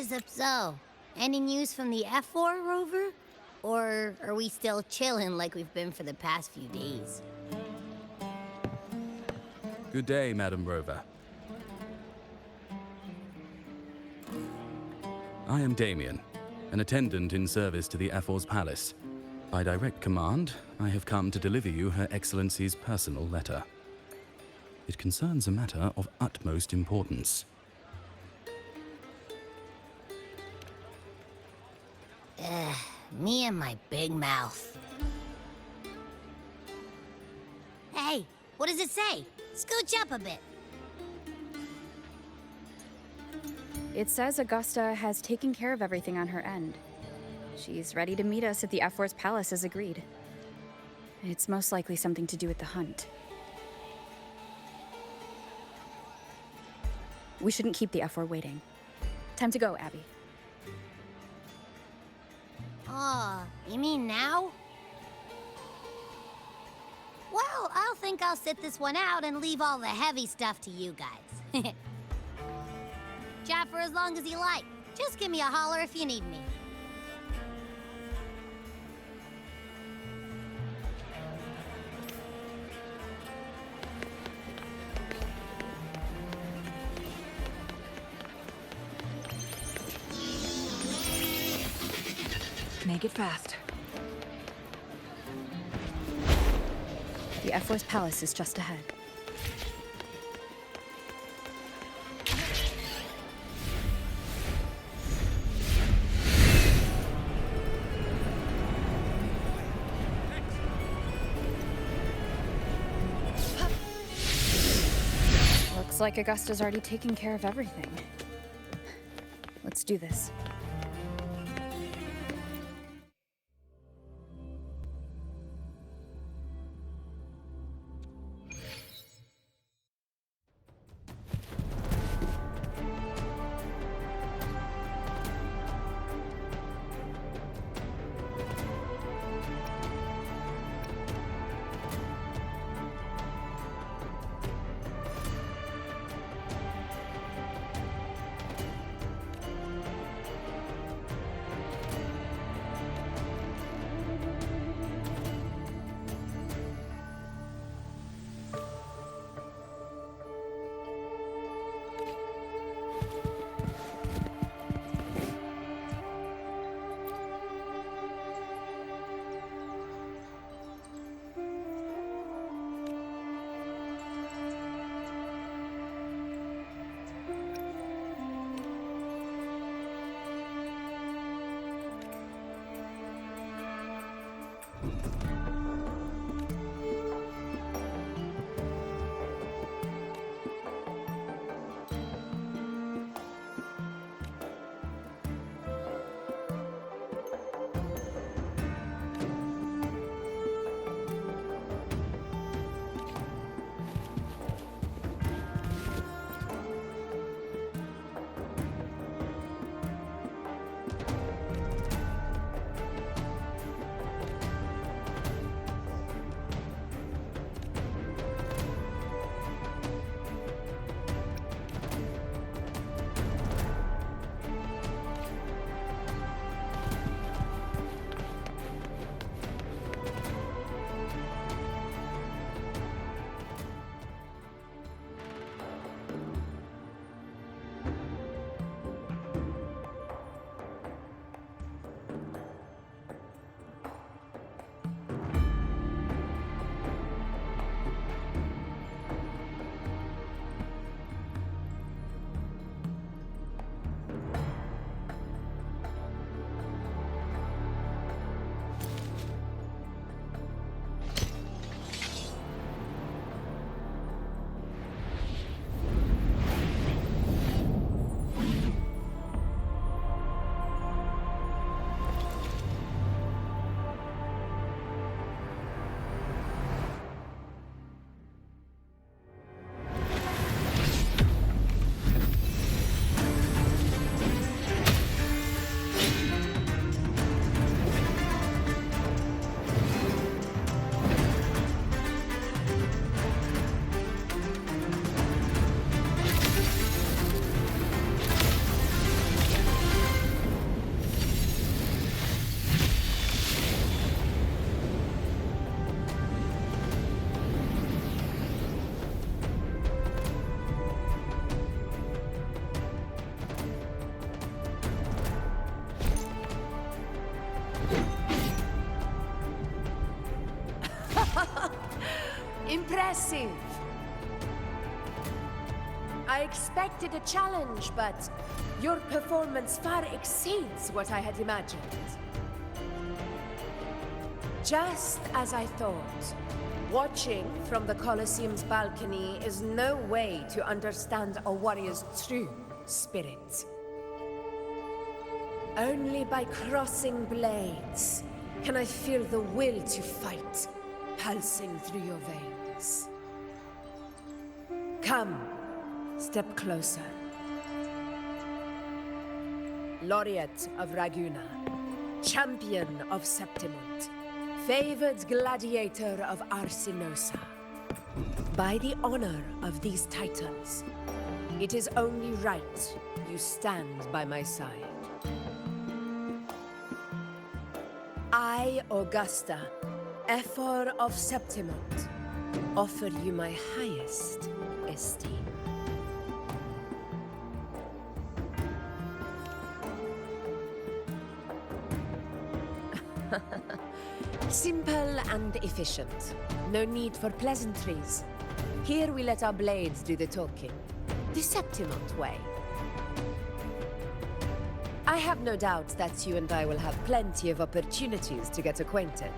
Where's up so? Any news from the F4 rover? Or are we still chilling like we've been for the past few days? Good day, Madam Rover. I am Damien, an attendant in service to the F4's palace. By direct command, I have come to deliver you Her Excellency's personal letter. It concerns a matter of utmost importance. Me and my big mouth. Hey, what does it say? Scooch up a bit. It says Augusta has taken care of everything on her end. She's ready to meet us at the F4's palace as agreed. It's most likely something to do with the hunt. We shouldn't keep the F4 waiting. Time to go, Abby. Oh, you mean now? Well, I'll think I'll sit this one out and leave all the heavy stuff to you guys. Chat for as long as you like. Just give me a holler if you need me. Make it fast. The F4's palace is just ahead. Looks like Augusta's already taken care of everything. Let's do this. I expected a challenge, but your performance far exceeds what I had imagined. Just as I thought, watching from the Colosseum's balcony is no way to understand a warrior's true spirit. Only by crossing blades can I feel the will to fight pulsing through your veins. Come, step closer. Laureate of Raguna, champion of Septimont, favored gladiator of Arsinosa. By the honor of these titles, it is only right you stand by my side. I, Augusta, Ephor of Septimont, offer you my highest esteem. Simple and efficient. No need for pleasantries. Here we let our blades do the talking. The Septimont way. I have no doubt that you and I will have plenty of opportunities to get acquainted.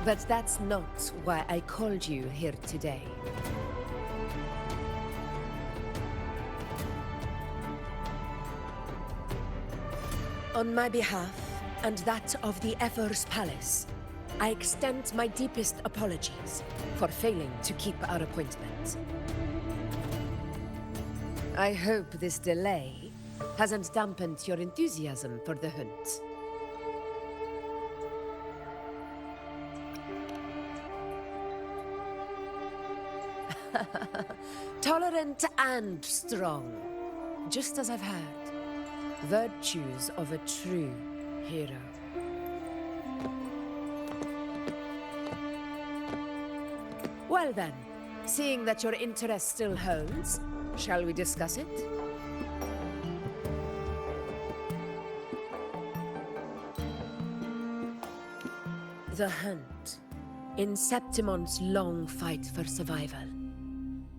But that's not why I called you here today. On my behalf, and that of the Ephor's Palace, I extend my deepest apologies for failing to keep our appointment. I hope this delay hasn't dampened your enthusiasm for the hunt. Tolerant and strong, just as I've heard. Virtues of a true hero. Well then, seeing that your interest still holds, shall we discuss it? The hunt. In Septimont's long fight for survival,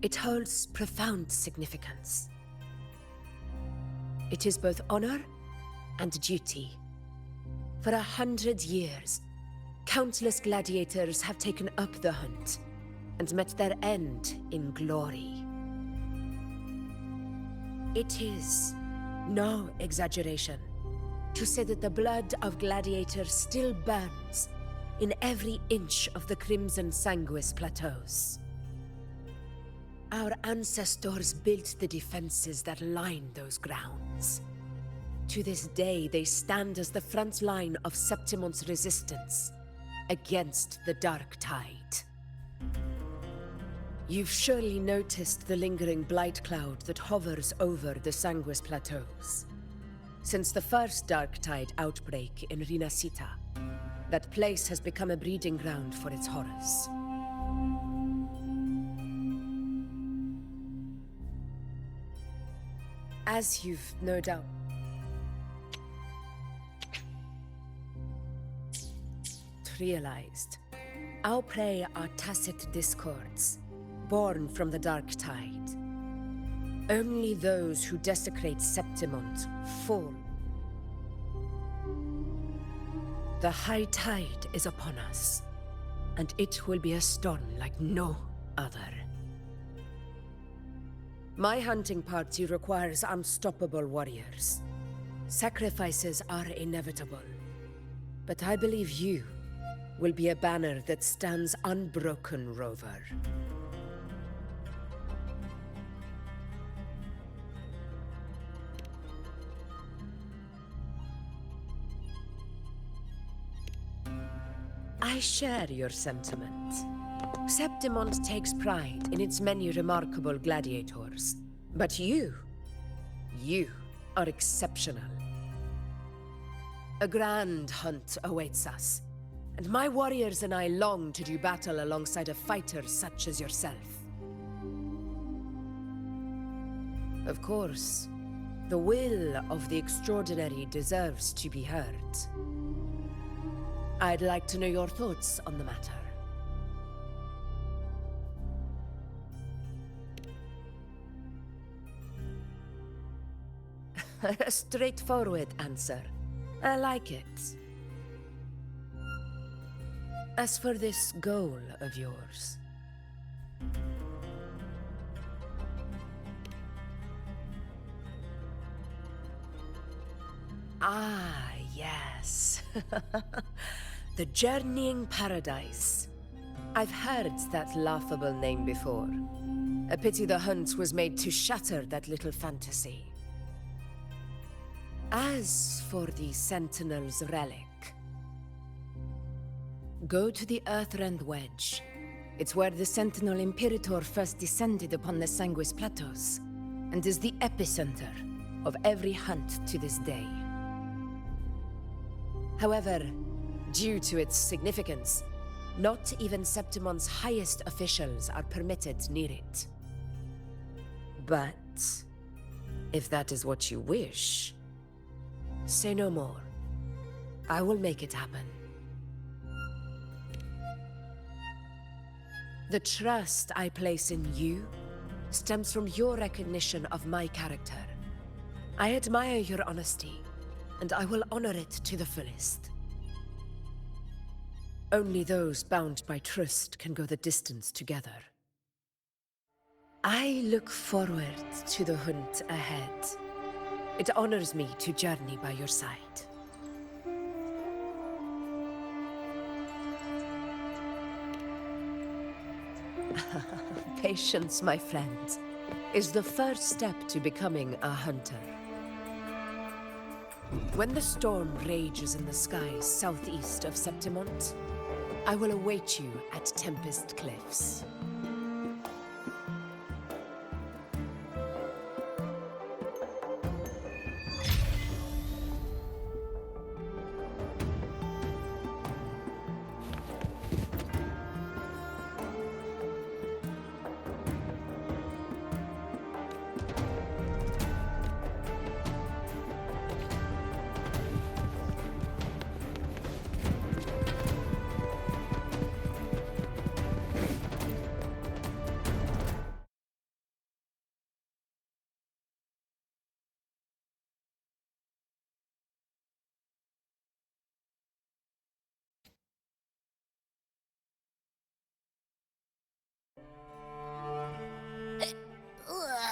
it holds profound significance. It is both honor and duty. For 100 years, countless gladiators have taken up the hunt and met their end in glory. It is no exaggeration to say that the blood of gladiators still burns in every inch of the Crimson Sanguis plateaus. Our ancestors built the defenses that line those grounds. To this day, they stand as the front line of Septimont's resistance against the Dark Tide. You've surely noticed the lingering blight cloud that hovers over the Sanguis plateaus. Since the first Dark Tide outbreak in Rinasita, that place has become a breeding ground for its horrors. As you've no doubt realized, our prey are tacit discords, born from the Dark Tide. Only those who desecrate Septimont fall. The high tide is upon us, and it will be a storm like no other. My hunting party requires unstoppable warriors. Sacrifices are inevitable, but I believe you will be a banner that stands unbroken, Rover. I share your sentiment. Septimont takes pride in its many remarkable gladiators. But you are exceptional. A grand hunt awaits us, and my warriors and I long to do battle alongside a fighter such as yourself. Of course, the will of the extraordinary deserves to be heard. I'd like to know your thoughts on the matter. A straightforward answer. I like it. As for this goal of yours... Ah, yes. The Journeying Paradise. I've heard that laughable name before. A pity the hunt was made to shatter that little fantasy. As for the Sentinel's relic, go to the Earthrend Wedge. It's where the Sentinel Imperator first descended upon the Sanguis Plateaus, and is the epicenter of every hunt to this day. However, due to its significance, not even Septimon's highest officials are permitted near it. But if that is what you wish, say no more. I will make it happen. The trust I place in you stems from your recognition of my character. I admire your honesty, and I will honor it to the fullest. Only those bound by trust can go the distance together. I look forward to the hunt ahead. It honors me to journey by your side. Patience, my friend, is the first step to becoming a hunter. When the storm rages in the skies southeast of Septimont, I will await you at Tempest Cliffs.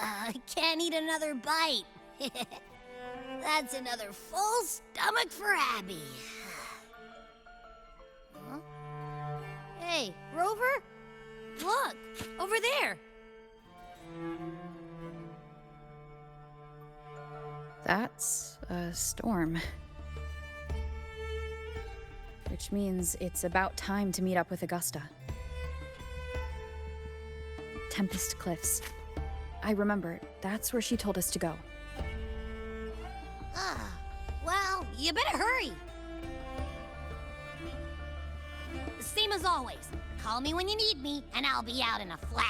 I can't eat another bite. That's another full stomach for Abby. Huh? Hey, Rover? Look, over there. That's a storm. Which means it's about time to meet up with Augusta. Tempest Cliffs. I remember, that's where she told us to go. Well, you better hurry. Same as always. Call me when you need me, and I'll be out in a flash.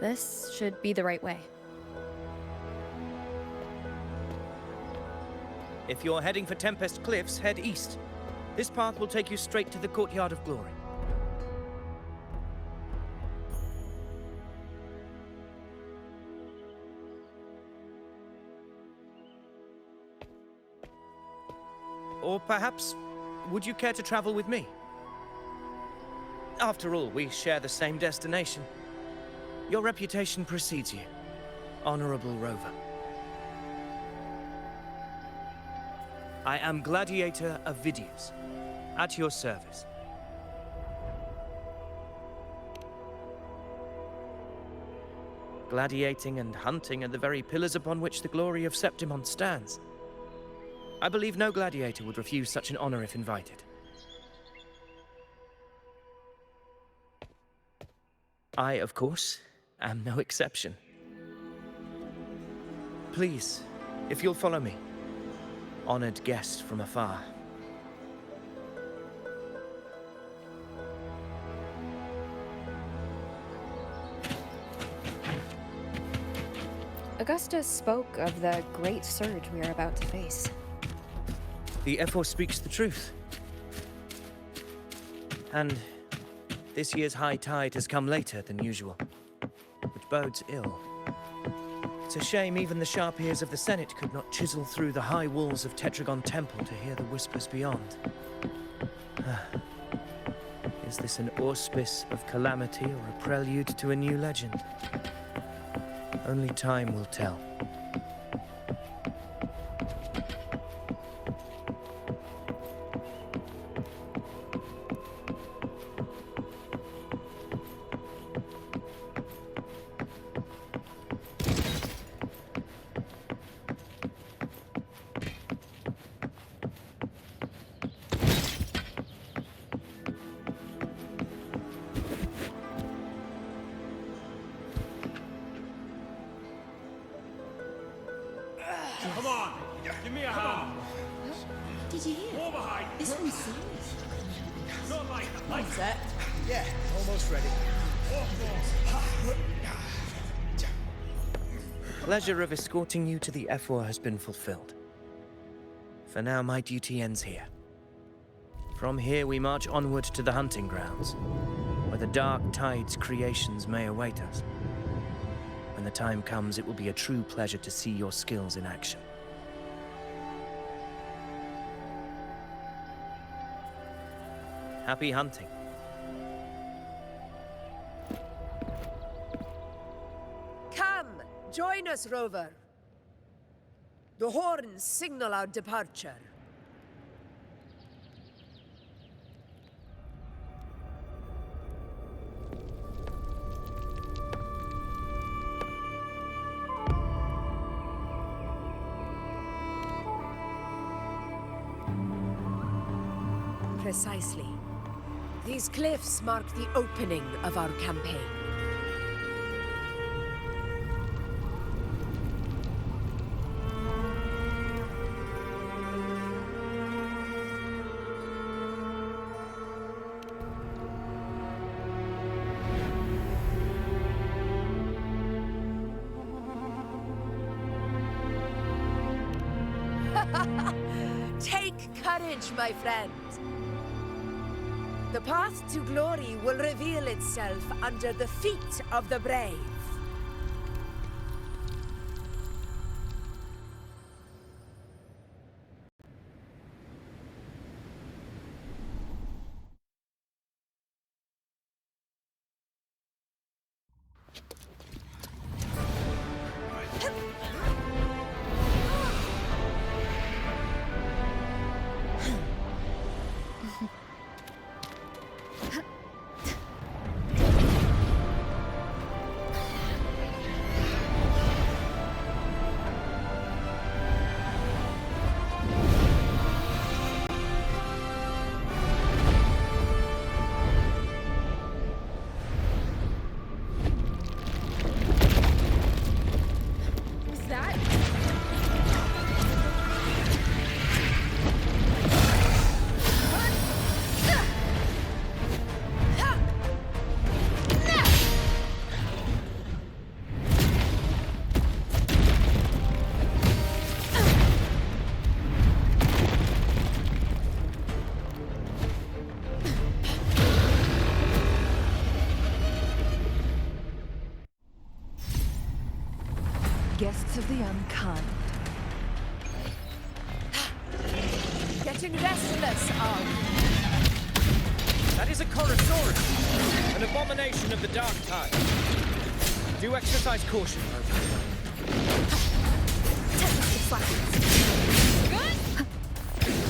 This should be the right way. If you're heading for Tempest Cliffs, head east. This path will take you straight to the Courtyard of Glory. Or perhaps, would you care to travel with me? After all, we share the same destination. Your reputation precedes you, Honorable Rover. I am Gladiator of Vidius, at your service. Gladiating and hunting are the very pillars upon which the glory of Septimont stands. I believe no gladiator would refuse such an honor if invited. I, of course, am no exception. Please, if you'll follow me, honored guest from afar. Augusta spoke of the great surge we are about to face. The Ephor speaks the truth. And this year's high tide has come later than usual, which bodes ill. It's a shame even the sharp ears of the Senate could not chisel through the high walls of Tetragon Temple to hear the whispers beyond. Is this an auspice of calamity or a prelude to a new legend? Only time will tell. Come on, give me a hand. Did you hear? More behind. This one's serious. Not like Set. Yeah, almost ready. Pleasure of escorting you to the Ephor has been fulfilled. For now, my duty ends here. From here, we march onward to the hunting grounds, where the dark tide's creations may await us. When the time comes, it will be a true pleasure to see your skills in action. Happy hunting. Come, join us, Rover. The horns signal our departure. Precisely. These cliffs mark the opening of our campaign. Take courage, my friend. The path to glory will reveal itself under the feet of the brave. Guests of the unkind. Getting restless, are we? That is a Chorosaurus, an abomination of the dark tide. Do exercise caution,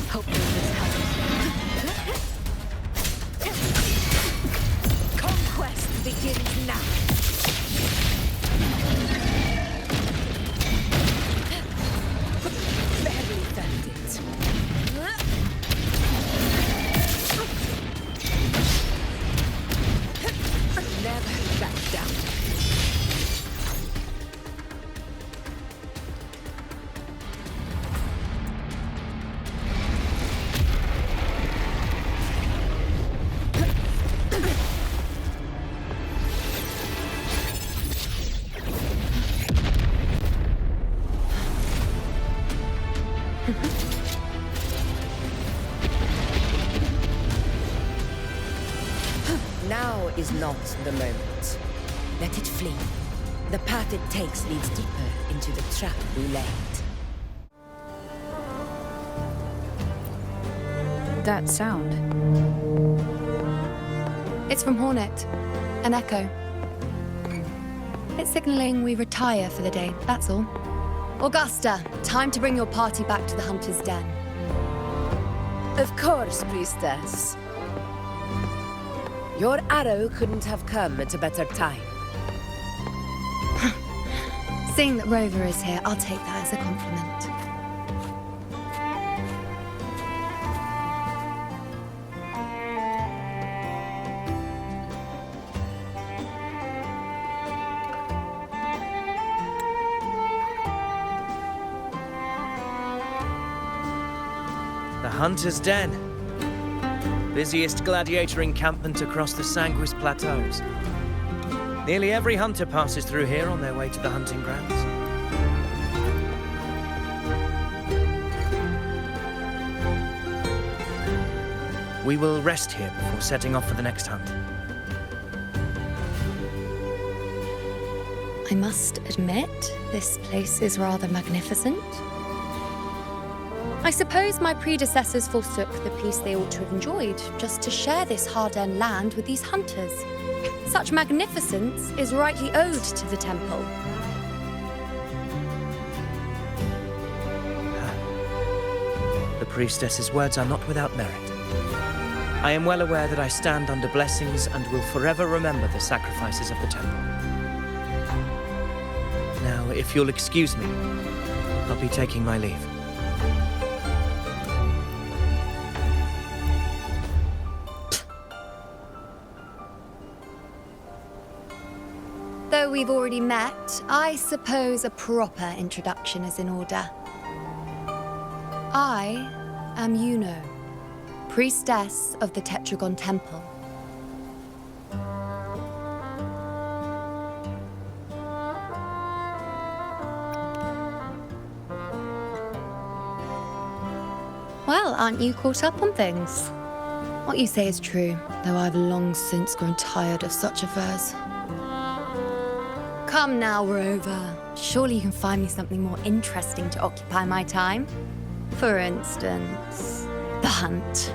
Hopefully this helps. Conquest begins now. Barely felt it. Never back down. Now is not the moment. Let it flee. The path it takes leads deeper into the trap we laid. That sound. It's from Hornet. An echo. It's signaling we retire for the day, that's all. Augusta, time to bring your party back to the Hunter's Den. Of course, priestess. Your arrow couldn't have come at a better time. Seeing that Rover is here, I'll take that as a compliment. The Hunter's Den. Busiest gladiator encampment across the Sanguis Plateaus. Nearly every hunter passes through here on their way to the hunting grounds. We will rest here before setting off for the next hunt. I must admit, this place is rather magnificent. I suppose my predecessors forsook the peace they ought to have enjoyed just to share this hard-earned land with these hunters. Such magnificence is rightly owed to the temple. The priestess's words are not without merit. I am well aware that I stand under blessings and will forever remember the sacrifices of the temple. Now, if you'll excuse me, I'll be taking my leave. Though we've already met, I suppose a proper introduction is in order. I am Yuno, priestess of the Tetragon Temple. Well, aren't you caught up on things? What you say is true, though I've long since grown tired of such affairs. Come now, Rover. Surely you can find me something more interesting to occupy my time. For instance, the hunt.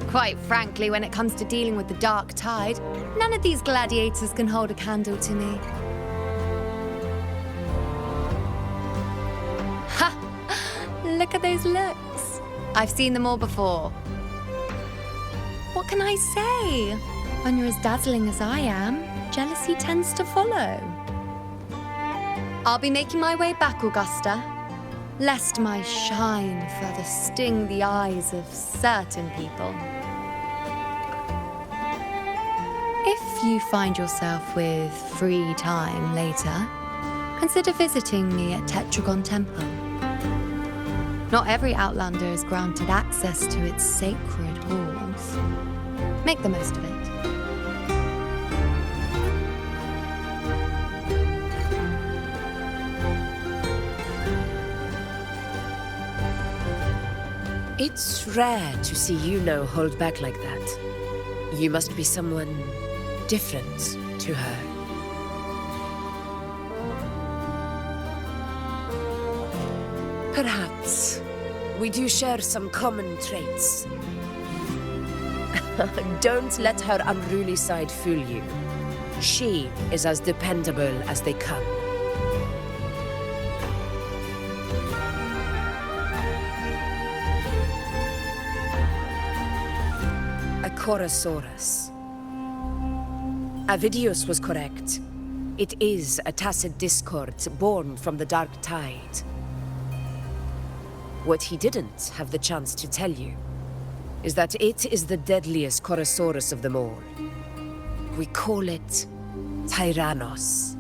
Quite frankly, when it comes to dealing with the dark tide, none of these gladiators can hold a candle to me. Ha! Look at those looks. I've seen them all before. What can I say? When you're as dazzling as I am, jealousy tends to follow. I'll be making my way back, Augusta, lest my shine further sting the eyes of certain people. If you find yourself with free time later, consider visiting me at Tetragon Temple. Not every Outlander is granted access to its sacred halls. Make the most of it. It's rare to see Yuno hold back like that. You must be someone different to her. Perhaps we do share some common traits. Don't let her unruly side fool you. She is as dependable as they come. A Chorosaurus. Avidius was correct. It is a tacit discord born from the dark tide. What he didn't have the chance to tell you is that it is the deadliest Chorosaurus of them all. We call it Tyrannos.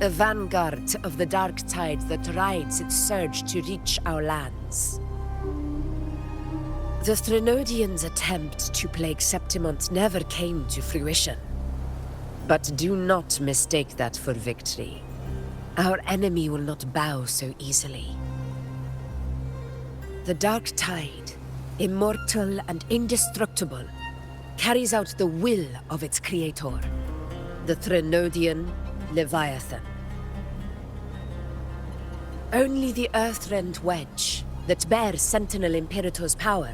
A vanguard of the dark tide that rides its surge to reach our lands. The Threnodians' attempt to plague Septimont never came to fruition. But do not mistake that for victory. Our enemy will not bow so easily. The dark tide, immortal and indestructible, carries out the will of its creator, the Threnodian Leviathan. Only the Earthrend Wedge, that bears Sentinel Imperator's power,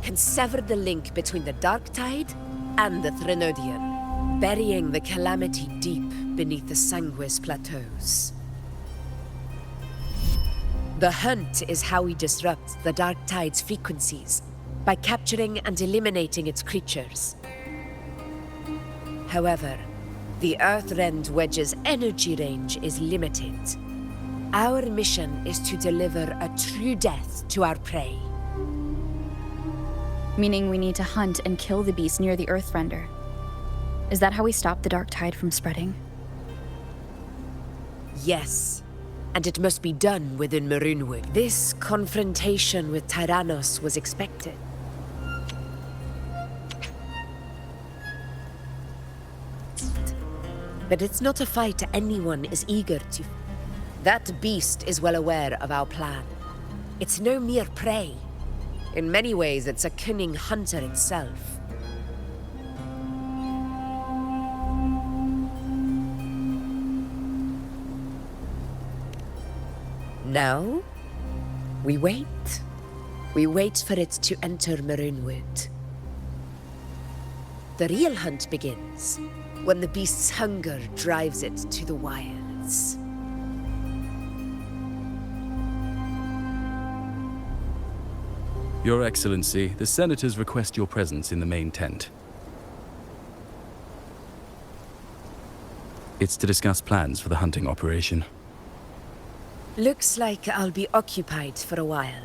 can sever the link between the Dark Tide and the Threnodian, burying the calamity deep beneath the Sanguis plateaus. The hunt is how we disrupt the Dark Tide's frequencies, by capturing and eliminating its creatures. However, the Earthrend Wedge's energy range is limited. Our mission is to deliver a true death to our prey. Meaning we need to hunt and kill the beast near the Earthrender. Is that how we stop the Dark Tide from spreading? Yes, and it must be done within Maroonwood. This confrontation with Tyrannos was expected. But it's not a fight anyone is eager to. That beast is well aware of our plan. It's no mere prey. In many ways, it's a cunning hunter itself. Now, we wait. We wait for it to enter Maroonwood. The real hunt begins when the beast's hunger drives it to the wilds. Your Excellency, the Senators request your presence in the main tent. It's to discuss plans for the hunting operation. Looks like I'll be occupied for a while.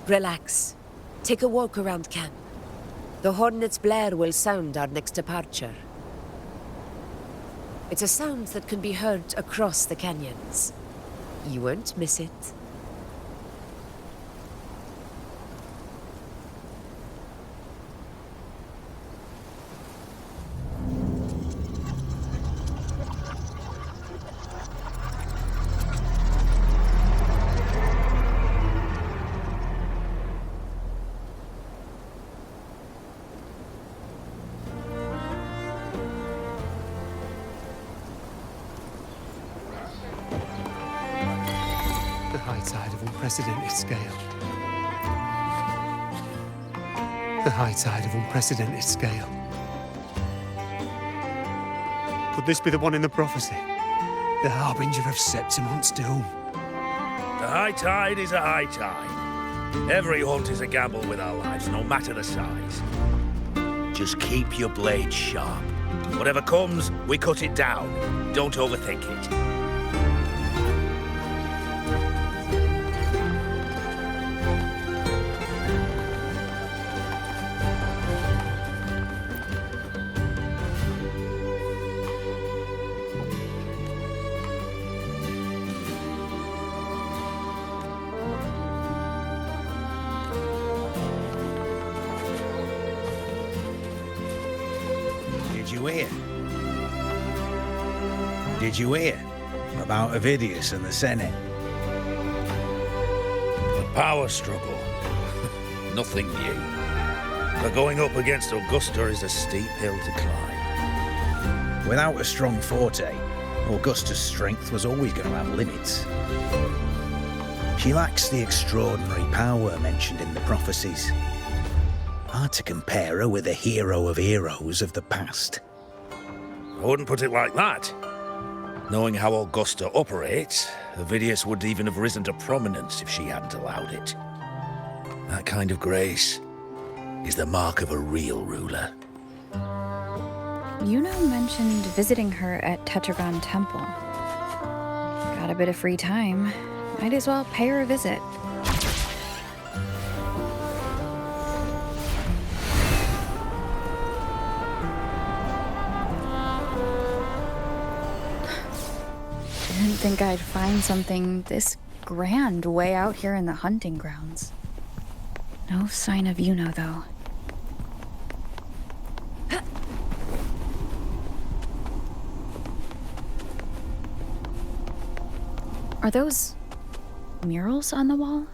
Relax. Take a walk around camp. The hornet's blare will sound our next departure. It's a sound that can be heard across the canyons. You won't miss it. high tide of unprecedented scale. The high tide of unprecedented scale. Could this be the one in the prophecy? The harbinger of Septimont's doom? The high tide is a high tide. Every hunt is a gamble with our lives, no matter the size. Just keep your blade sharp. Whatever comes, we cut it down. Don't overthink it. Did you hear about Avidius and the Senate? The power struggle. Nothing new. But going up against Augusta is a steep hill to climb. Without a strong forte, Augusta's strength was always going to have limits. She lacks the extraordinary power mentioned in the prophecies. Hard to compare her with a hero of heroes of the past. I wouldn't put it like that. Knowing how Augusta operates, Avidius would even have risen to prominence if she hadn't allowed it. That kind of grace is the mark of a real ruler. Yuno mentioned visiting her at Tetragon Temple. Got a bit of free time. Might as well pay her a visit. Didn't think I'd find something this grand way out here in the hunting grounds. No sign of Yuno, though. Are those murals on the wall?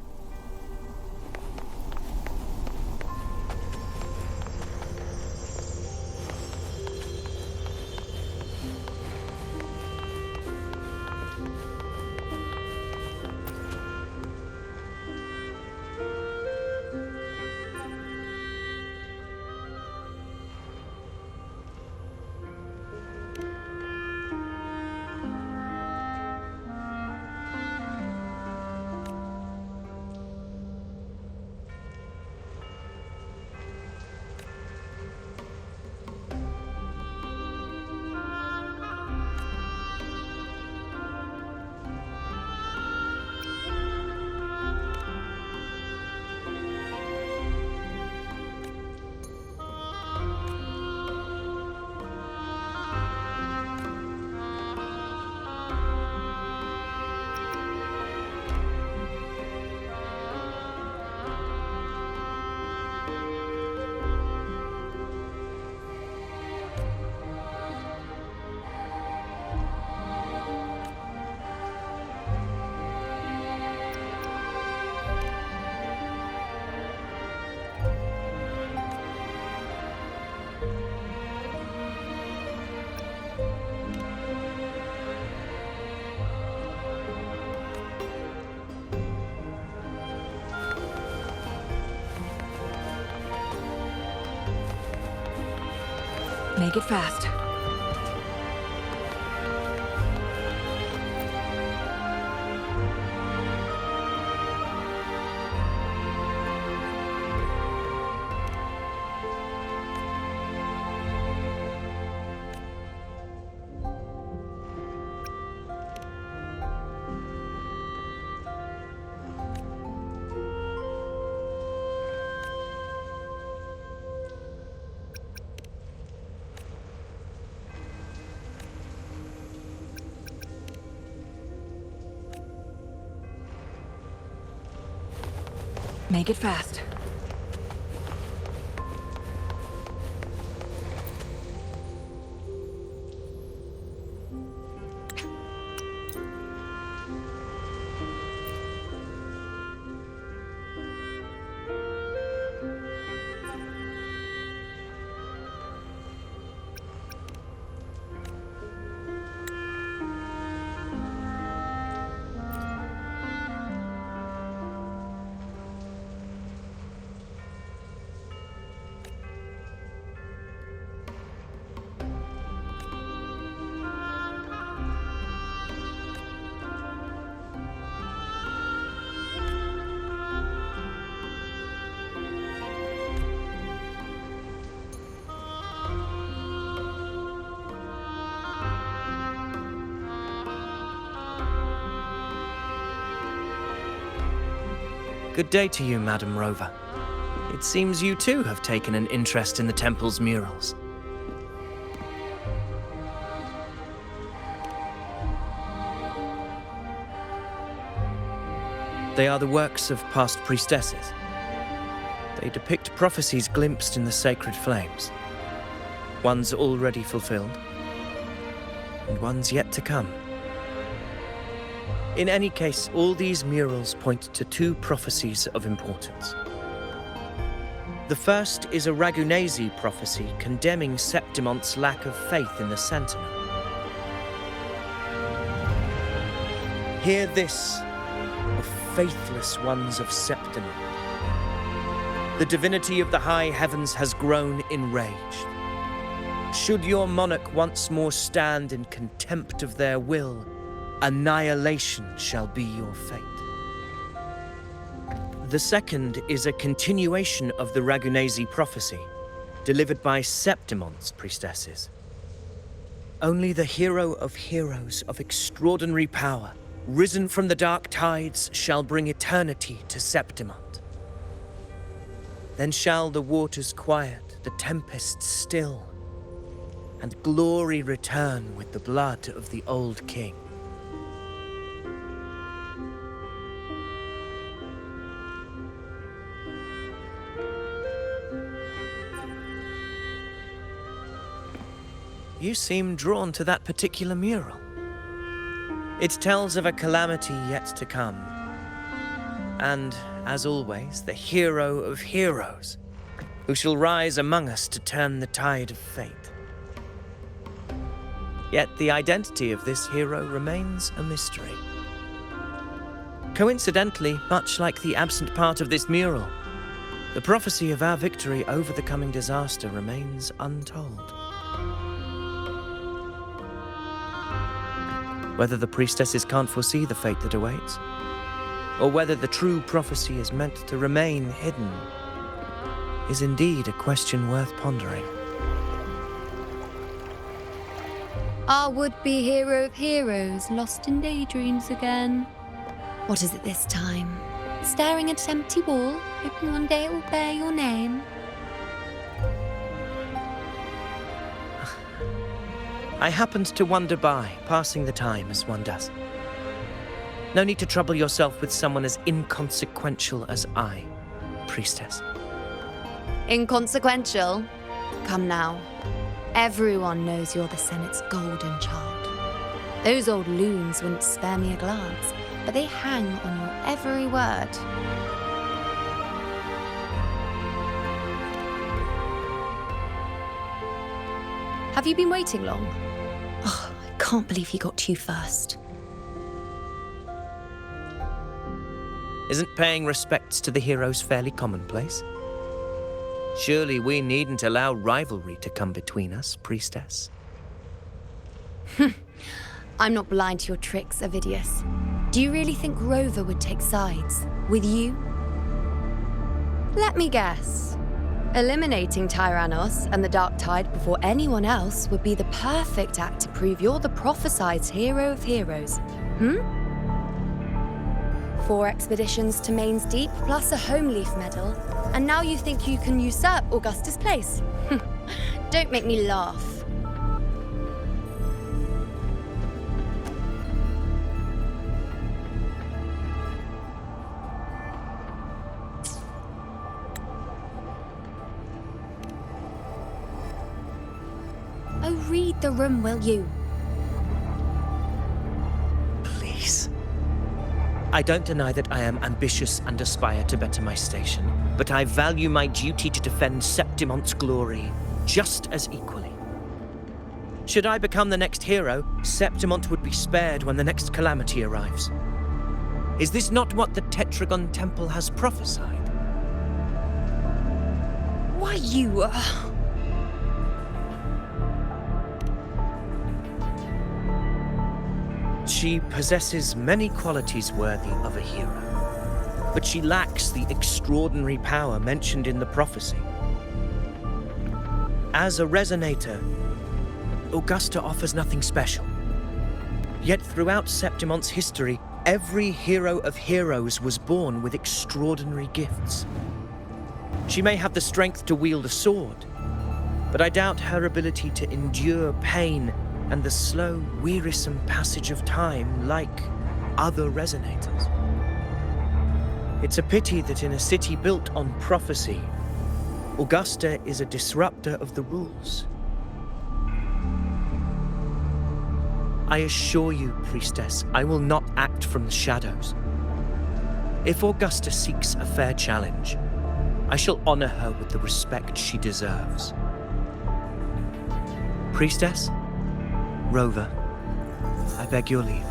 Make it fast. Make it fast. Good day to you, Madam Rover. It seems you too have taken an interest in the temple's murals. They are the works of past priestesses. They depict prophecies glimpsed in the sacred flames. Ones already fulfilled, and ones yet to come. In any case, all these murals point to two prophecies of importance. The first is a Ragunasi prophecy condemning Septimonte's lack of faith in the Sentinel. Hear this, O faithless ones of Septimont. The divinity of the high heavens has grown enraged. Should your monarch once more stand in contempt of their will, annihilation shall be your fate. The second is a continuation of the Ragunasi prophecy, delivered by Septimonte's priestesses. Only the hero of heroes of extraordinary power, risen from the dark tides, shall bring eternity to Septimont. Then shall the waters quiet, the tempests still, and glory return with the blood of the old king. You seem drawn to that particular mural. It tells of a calamity yet to come. And, as always, the hero of heroes, who shall rise among us to turn the tide of fate. Yet the identity of this hero remains a mystery. Coincidentally, much like the absent part of this mural, the prophecy of our victory over the coming disaster remains untold. Whether the priestesses can't foresee the fate that awaits, or whether the true prophecy is meant to remain hidden, is indeed a question worth pondering. Our would-be hero of heroes lost in daydreams again. What is it this time? Staring at an empty wall, hoping one day it will bear your name? I happened to wander by, passing the time as one does. No need to trouble yourself with someone as inconsequential as I, priestess. Inconsequential? Come now. Everyone knows you're the Senate's golden child. Those old loons wouldn't spare me a glance, but they hang on your every word. Have you been waiting long? Oh, I can't believe he got to you first. Isn't paying respects to the heroes fairly commonplace? Surely we needn't allow rivalry to come between us, priestess. I'm not blind to your tricks, Avidius. Do you really think Rover would take sides with you? Let me guess. Eliminating Tyrannos and the Dark Tide before anyone else would be the perfect act to prove you're the prophesied hero of heroes. 4 expeditions to Main's Deep, plus a Home Leaf medal, and now you think you can usurp Augustus' place? Don't make me laugh. Oh, read the room, will you? Please. I don't deny that I am ambitious and aspire to better my station, but I value my duty to defend Septimont's glory just as equally. Should I become the next hero, Septimont would be spared when the next calamity arrives. Is this not what the Tetragon Temple has prophesied? Why, you... She possesses many qualities worthy of a hero, but she lacks the extraordinary power mentioned in the prophecy. As a resonator, Augusta offers nothing special. Yet throughout Septimont's history, every hero of heroes was born with extraordinary gifts. She may have the strength to wield a sword, but I doubt her ability to endure pain and the slow, wearisome passage of time like other resonators. It's a pity that in a city built on prophecy, Augusta is a disruptor of the rules. I assure you, priestess, I will not act from the shadows. If Augusta seeks a fair challenge, I shall honor her with the respect she deserves. Priestess? Rover, I beg your leave.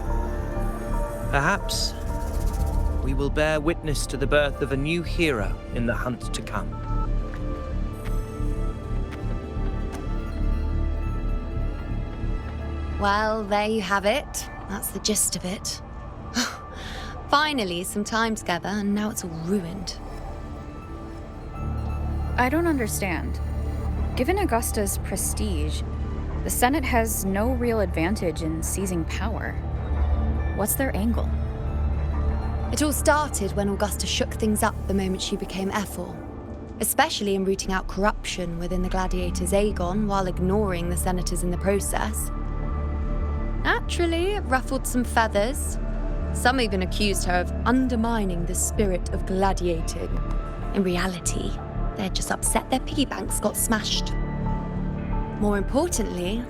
Perhaps we will bear witness to the birth of a new hero in the hunt to come. Well, there you have it. That's the gist of it. Finally, some time together, and now it's all ruined. I don't understand. Given Augusta's prestige, the Senate has no real advantage in seizing power. What's their angle? It all started when Augusta shook things up the moment she became Ephor, especially in rooting out corruption within the Gladiators' Aegon while ignoring the senators in the process. Naturally, it ruffled some feathers. Some even accused her of undermining the spirit of gladiating. In reality, they're just upset their piggy banks got smashed. More importantly,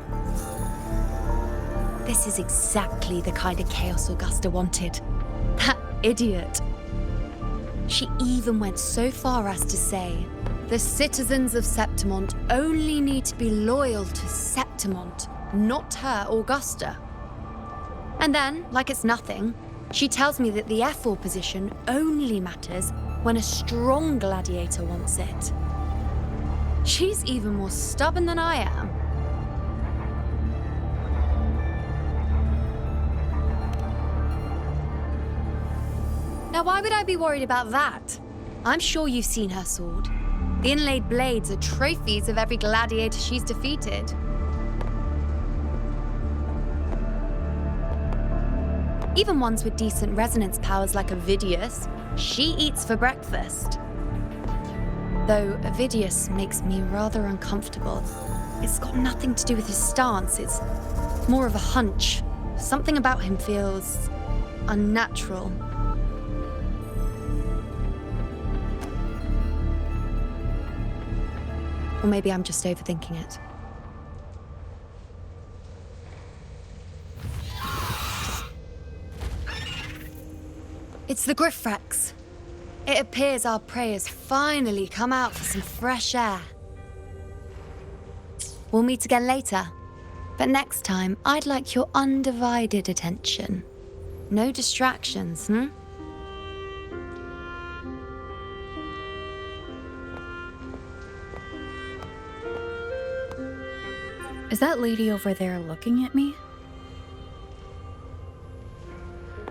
this is exactly the kind of chaos Augusta wanted. That idiot. She even went so far as to say, the citizens of Septimont only need to be loyal to Septimont, not her, Augusta. And then, like it's nothing, she tells me that the Ephor position only matters when a strong gladiator wants it. She's even more stubborn than I am. Now, why would I be worried about that? I'm sure you've seen her sword. The inlaid blades are trophies of every gladiator she's defeated. Even ones with decent resonance powers like Avidius, she eats for breakfast. Though Avidius makes me rather uncomfortable. It's got nothing to do with his stance, it's more of a hunch. Something about him feels unnatural. Or maybe I'm just overthinking it. It's the Griffrex. It appears our prey has finally come out for some fresh air. We'll meet again later. But next time, I'd like your undivided attention. No distractions, Is that lady over there looking at me?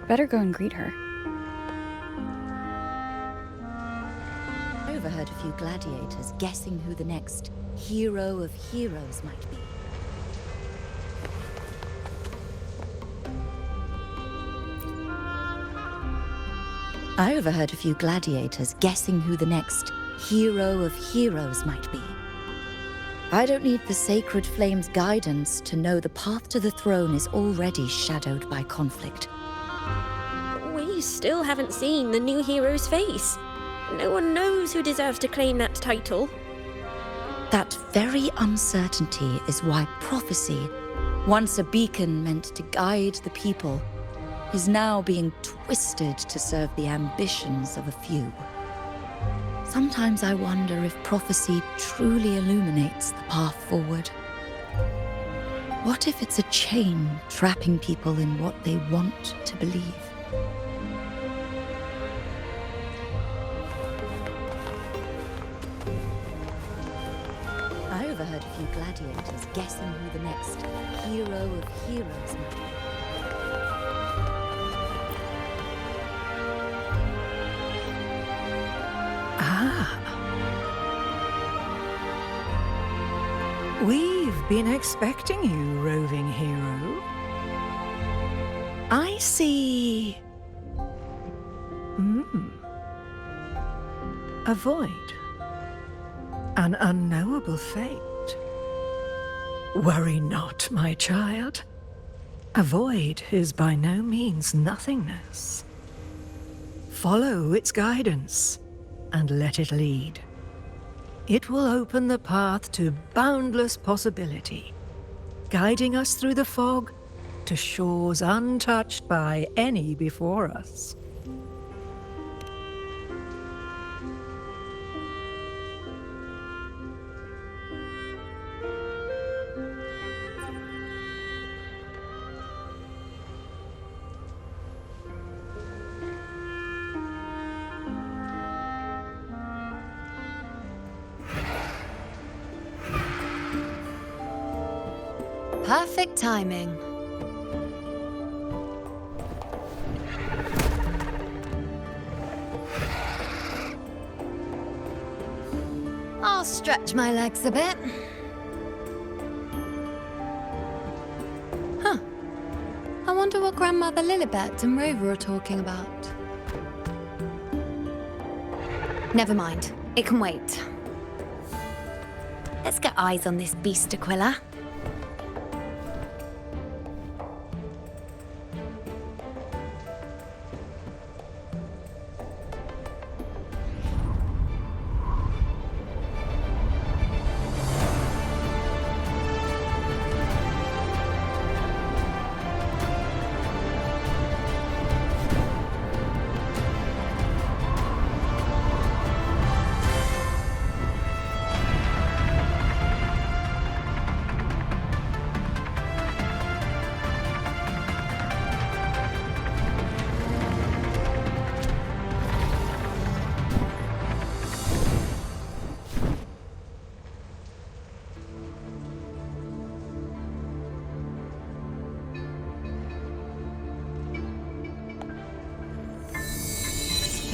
Better go and greet her. I overheard a few gladiators guessing who the next hero of heroes might be. I overheard a few gladiators guessing who the next hero of heroes might be. I don't need the sacred flame's guidance to know the path to the throne is already shadowed by conflict. We still haven't seen the new hero's face. No one knows who deserves to claim that title. That very uncertainty is why prophecy, once a beacon meant to guide the people, is now being twisted to serve the ambitions of a few. Sometimes I wonder if prophecy truly illuminates the path forward. What if it's a chain trapping people in what they want to believe? I overheard a few gladiators guessing who the next hero of heroes might be. We've been expecting you, roving hero. I see... A void. An unknowable fate. Worry not, my child. A void is by no means nothingness. Follow its guidance and let it lead. It will open the path to boundless possibility, guiding us through the fog to shores untouched by any before us. Perfect timing. I'll stretch my legs a bit. Huh. I wonder what Grandmother Lilibet and Rover are talking about. Never mind. It can wait. Let's get eyes on this beast, Aquila.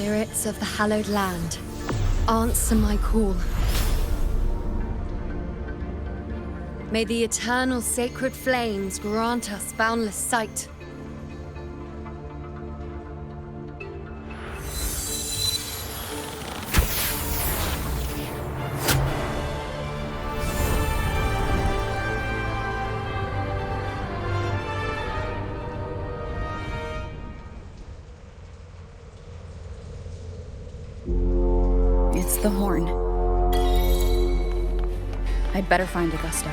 Spirits of the hallowed land, answer my call. May the eternal sacred flames grant us boundless sight. It's the horn. I'd better find Augusta.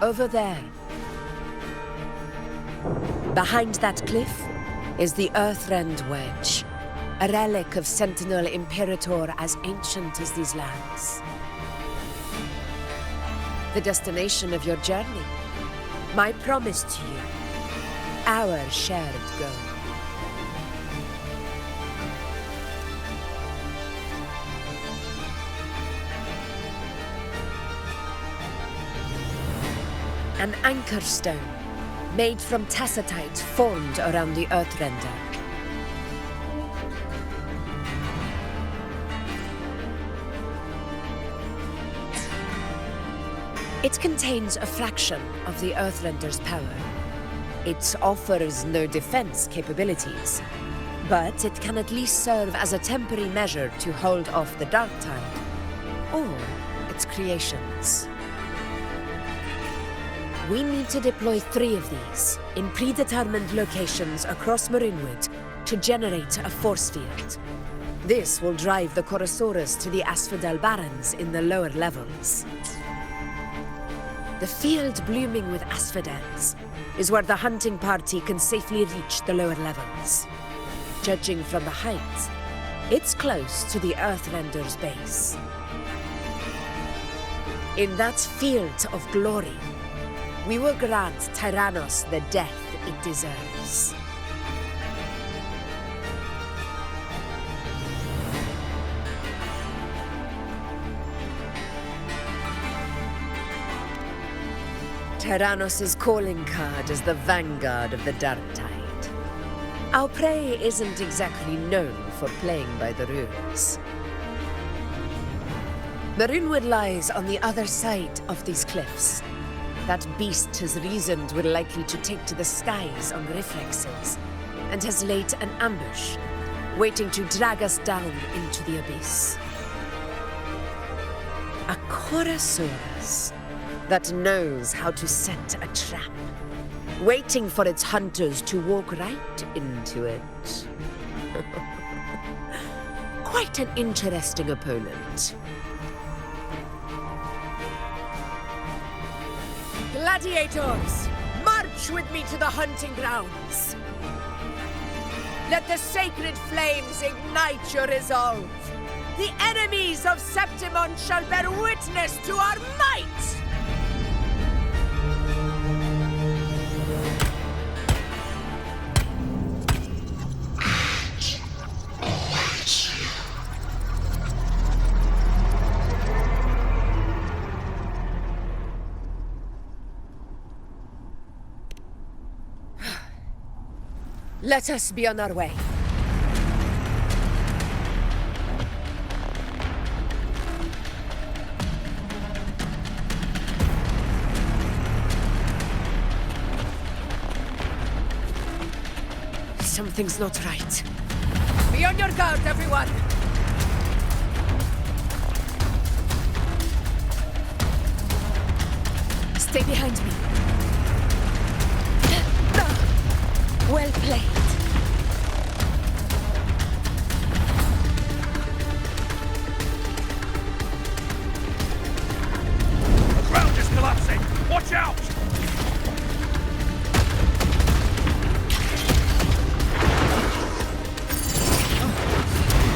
Over there. Behind that cliff is the Earthrend Wedge, a relic of Sentinel Imperator as ancient as these lands. The destination of your journey, my promise to you, our shared goal. An anchor stone, made from tacitite formed around the Earthrender. It contains a fraction of the Earthrender's power. It offers no defense capabilities, but it can at least serve as a temporary measure to hold off the Dark Tide, or its creations. We need to deploy 3 of these in predetermined locations across Marinwood to generate a force field. This will drive the Chorosaurus to the Asphodel Barrens in the lower levels. The field blooming with asphodels is where the hunting party can safely reach the lower levels. Judging from the height, it's close to the Earthrender's base. In that field of glory, we will grant Tyrannos the death it deserves. Tyrannos' calling card is the vanguard of the Dark Tide. Our prey isn't exactly known for playing by the rules. Marinwood lies on the other side of these cliffs. That beast has reasoned we're likely to take to the skies on reflexes, and has laid an ambush, waiting to drag us down into the abyss. A Chorosaurus that knows how to set a trap, waiting for its hunters to walk right into it. Quite an interesting opponent. Gladiators, march with me to the hunting grounds. Let the sacred flames ignite your resolve. The enemies of Septimon shall bear witness to our might! Let us be on our way. Something's not right. Be on your guard, everyone! Stay behind me. Well played. The ground is collapsing! Watch out!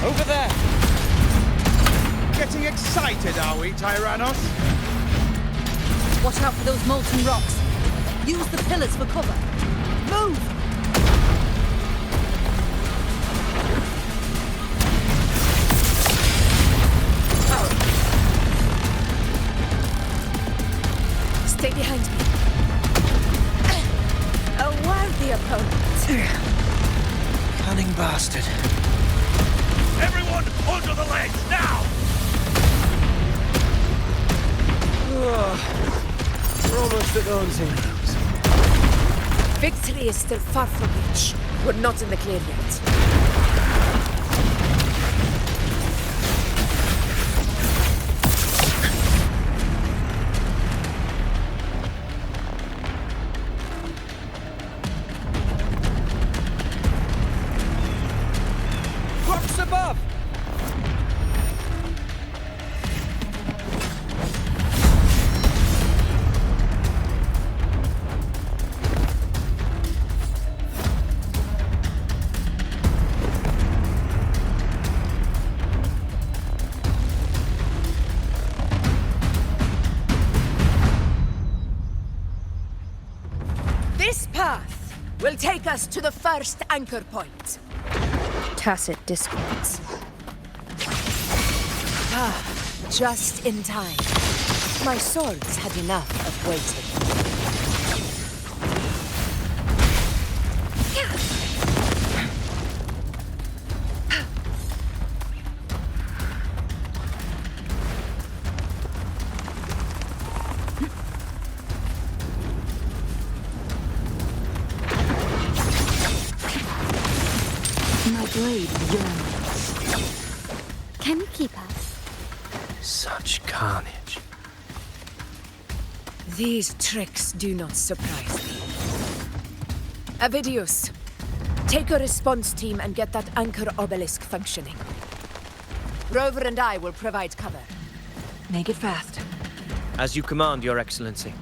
Over there! Getting excited, are we, Tyrannos? Watch out for those molten rocks. Use the pillars for cover. Move! Stay behind me. A worthy opponent. Cunning bastard. Everyone, onto the ledge, now! We're almost at the hunting grounds. Victory is still far from reach. We're not in the clear yet. Rocks above! path will take us to the first anchor point. Tacit discords. Just in time. My swords had enough of waiting. My blade yearns. Can you keep up? Such carnage. These tricks do not surprise me. Avidius, take a response team and get that anchor obelisk functioning. Rover and I will provide cover. Make it fast. As you command, Your Excellency.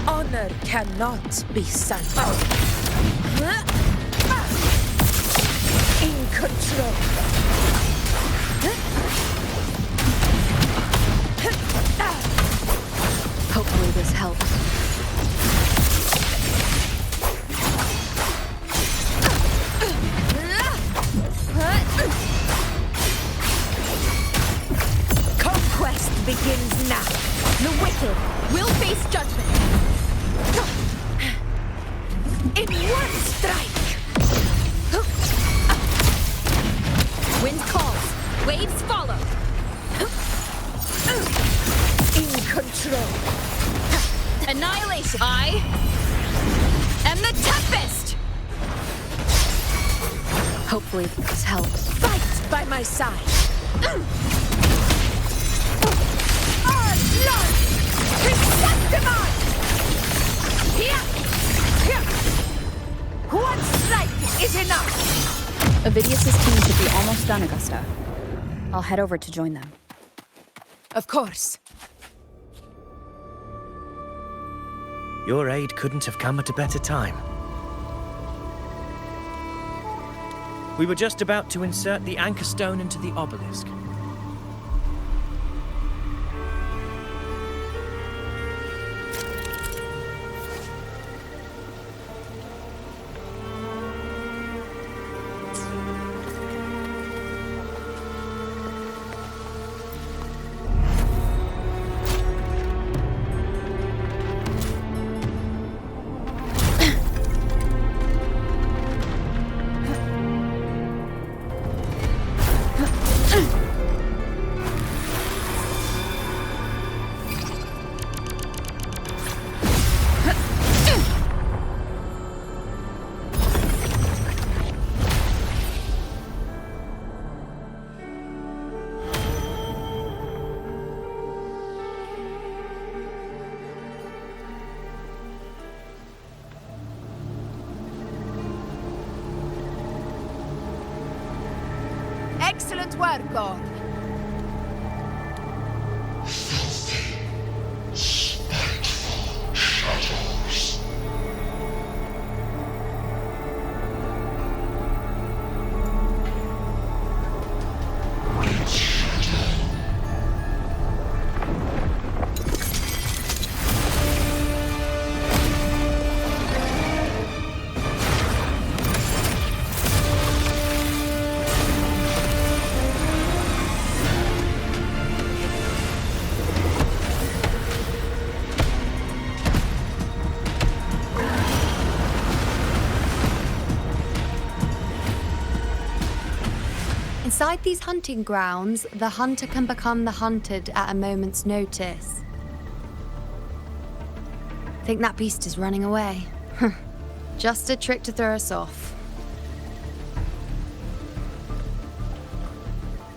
Honor cannot be sullied. In control. Hopefully this helps. Conquest begins now. The wicked will face judgment. In one strike! Wind calls, waves follow. In control. Annihilation. I am the Tempest! Hopefully this helps. Fight by my side. Our blood! Chrysanthemum! Here! One strike is enough! Avidius's team should be almost done, Augusta. I'll head over to join them. Of course. Your aid couldn't have come at a better time. We were just about to insert the anchor stone into the obelisk. Excellent work, Gorn. Inside these hunting grounds, the hunter can become the hunted at a moment's notice. Think that beast is running away? Just a trick to throw us off.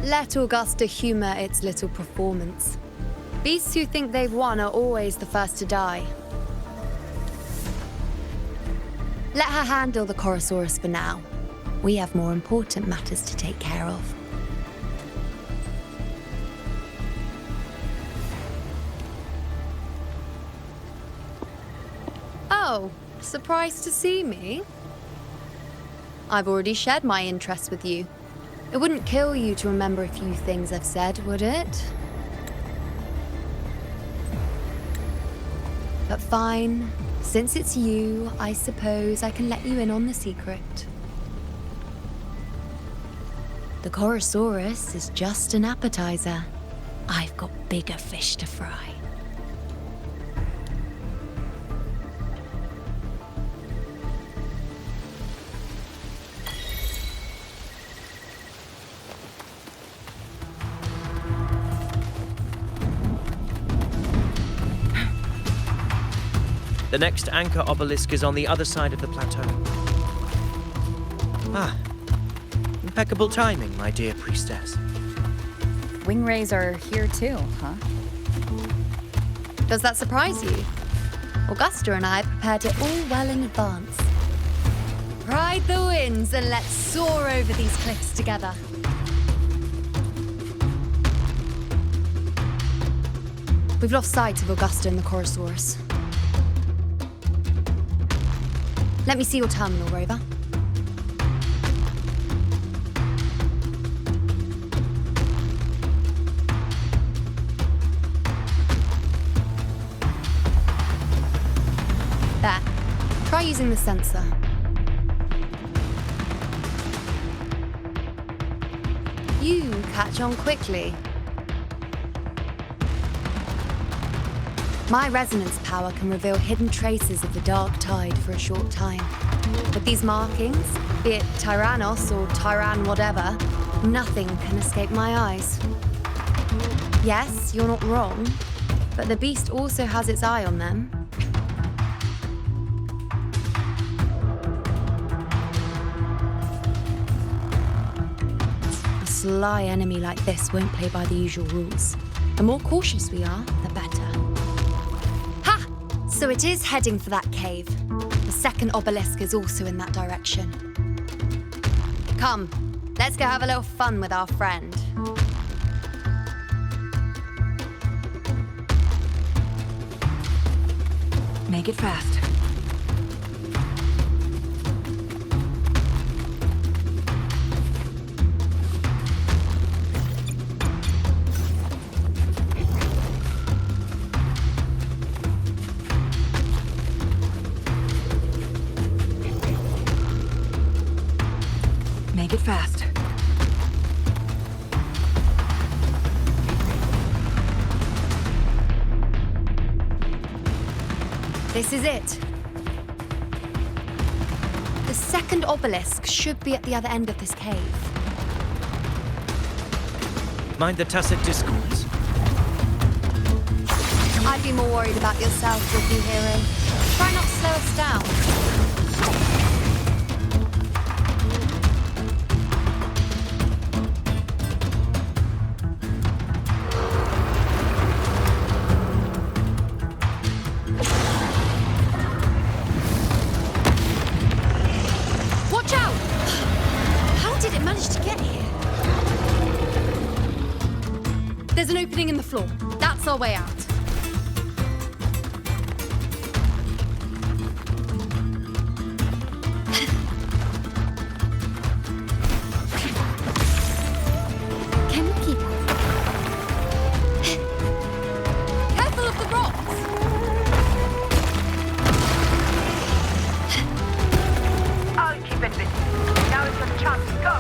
Let Augusta humor its little performance. Beasts who think they've won are always the first to die. Let her handle the Chorosaurus for now. We have more important matters to take care of. Oh, surprised to see me? I've already shared my interest with you. It wouldn't kill you to remember a few things I've said, would it? But fine. Since it's you, I suppose I can let you in on the secret. The Chorosaurus is just an appetizer. I've got bigger fish to fry. The next anchor obelisk is on the other side of the plateau. Ah, impeccable timing, my dear priestess. Wingrays are here too, huh? Does that surprise you? Augusta and I prepared it all well in advance. Ride the winds and let's soar over these cliffs together. We've lost sight of Augusta and the Chorosaurus. Let me see your terminal, Rover. There. Try using the sensor. You catch on quickly. My resonance power can reveal hidden traces of the dark tide for a short time. With these markings, be it Tyrannos or Tyran whatever, nothing can escape my eyes. Yes, you're not wrong, but the beast also has its eye on them. A sly enemy like this won't play by the usual rules. The more cautious we are, the better. So it is heading for that cave. The second obelisk is also in that direction. Come, let's go have a little fun with our friend. Make it fast. Make it fast. This is it. The second obelisk should be at the other end of this cave. Mind the tacit discords. I'd be more worried about yourself, rookie hero. Try not to slow us down. There's an opening in the floor. That's our way out. Can you keep up? Careful of the rocks! I'll keep it busy. Now is your chance to go.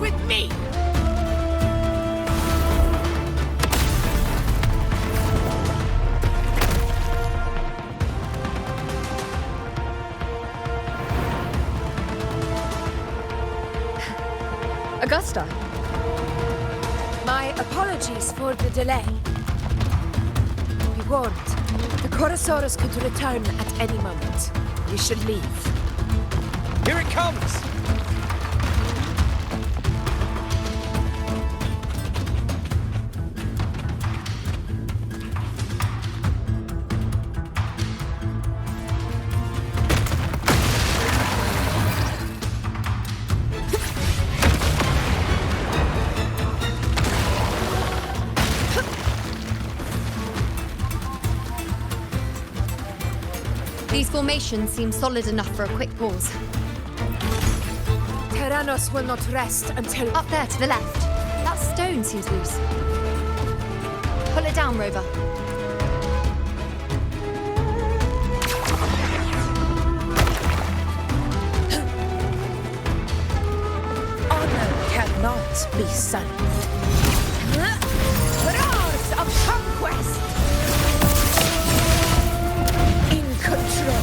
With me! Augusta. My apologies for the delay. Be warned, the Chorosaurus could return at any moment. We should leave. Here it comes! These formations seem solid enough for a quick pause. Tyrannos will not rest until... Up there, to the left. That stone seems loose. Pull it down, Rover. Honor cannot be sullied. Roars of conquest! In control.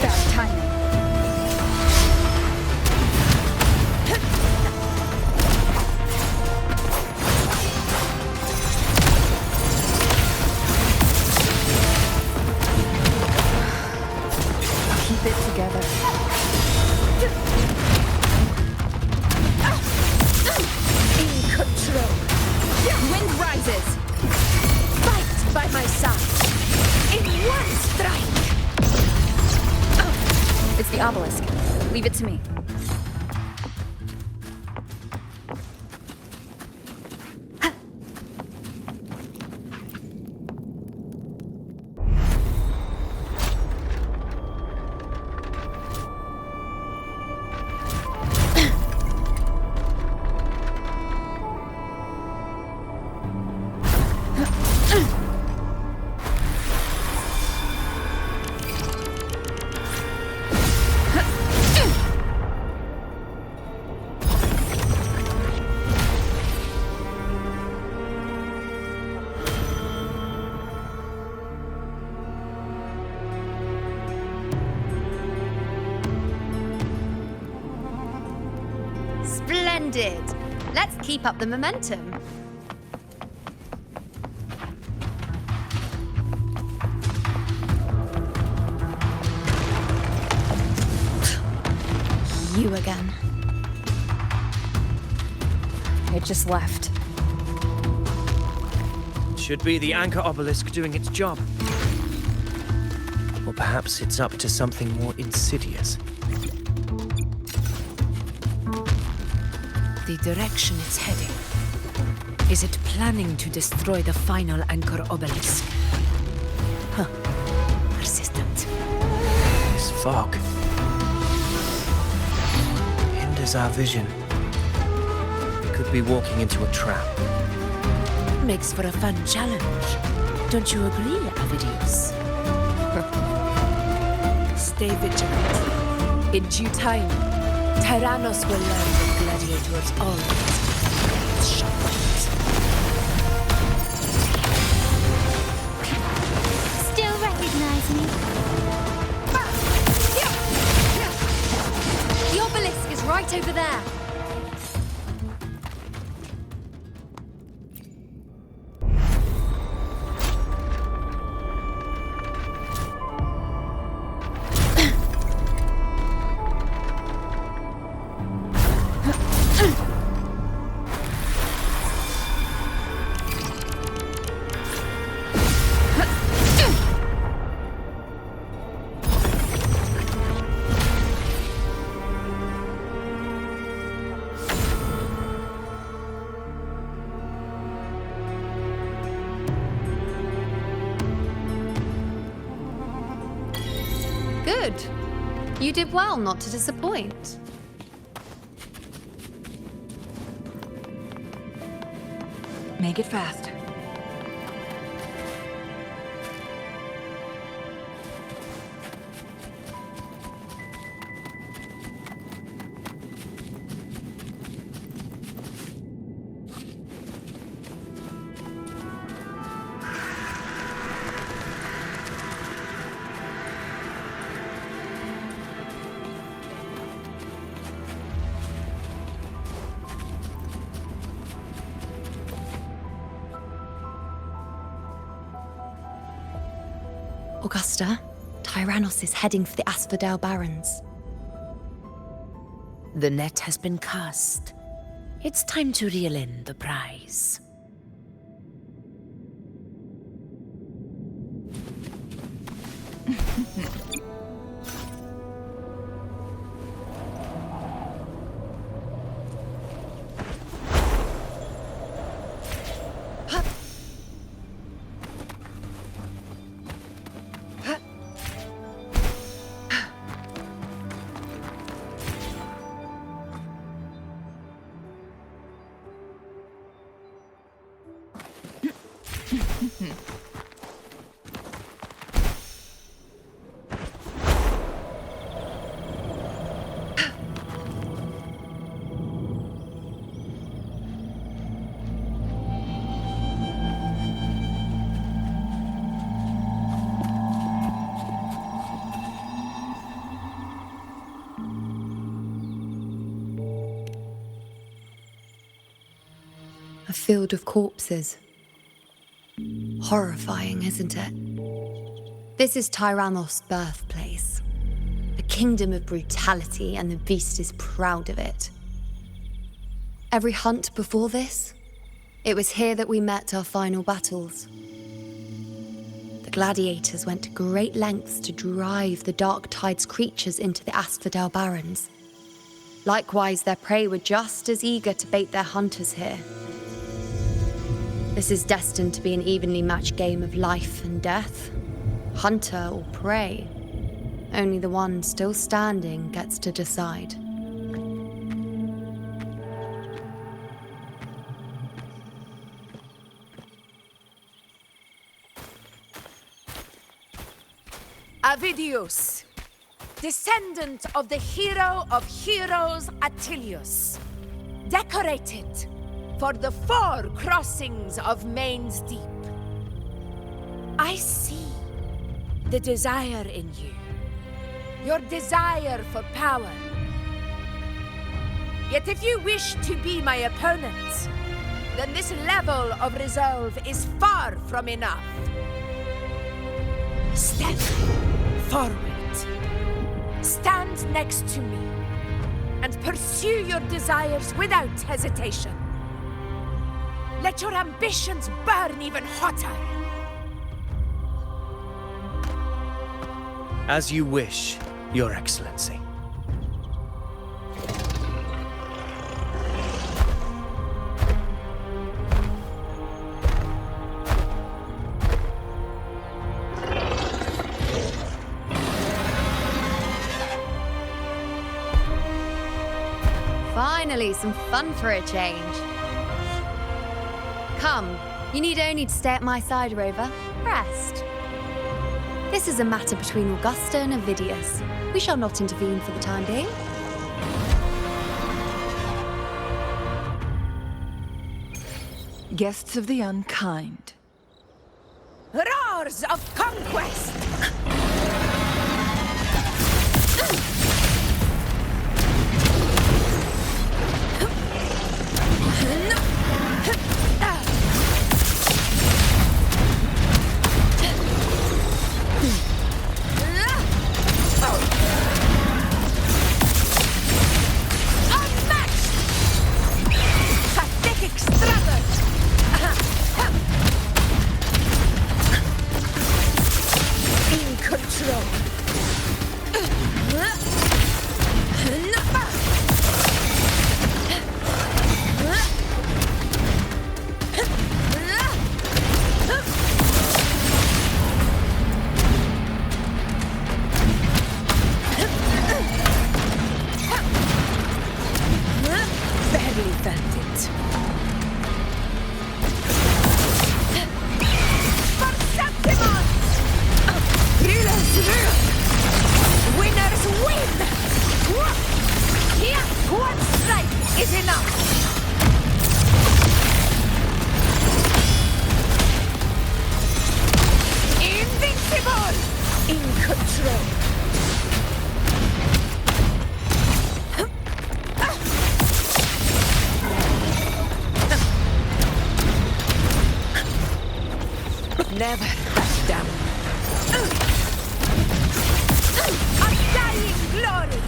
Bad timing. Keep it together. In control. Wind rises. Fight by my side. In one strike. It's the obelisk. Leave it to me. Splendid! Let's keep up the momentum. You again. It just left. Should be the anchor obelisk doing its job. Or perhaps it's up to something more insidious. The direction it's heading. Is it planning to destroy the final anchor obelisk? Huh. Persistent. This fog hinders our vision. We could be walking into a trap. Makes for a fun challenge. Don't you agree, Avidius? Stay vigilant. In due time, Tyrannos will learn that gladiators always sharpened. Still recognize me? The obelisk is right over there. Good. You did well not to disappoint. Make it fast. Augusta, Tyrannos is heading for the Asphodel Barrens. The net has been cast. It's time to reel in the prize. A field of corpses. Horrifying, isn't it? This is Tyrannos' birthplace. A kingdom of brutality, and the beast is proud of it. Every hunt before this, it was here that we met our final battles. The gladiators went to great lengths to drive the Dark Tide's creatures into the Asphodel Barrens. Likewise, their prey were just as eager to bait their hunters here. This is destined to be an evenly matched game of life and death. Hunter or prey. Only the one still standing gets to decide. Avidius, descendant of the hero of heroes Attilius, decorated for the 4 crossings of Main's Deep. I see the desire in you, your desire for power. Yet if you wish to be my opponent, then this level of resolve is far from enough. Step forward, stand next to me, and pursue your desires without hesitation. Let your ambitions burn even hotter. As you wish, Your Excellency. Finally, some fun for a change. Come, you need only to stay at my side, Rover. Rest. This is a matter between Augusta and Avidius. We shall not intervene for the time being. Guests of the unkind. Roars of conquest! Never back down. Undying glory!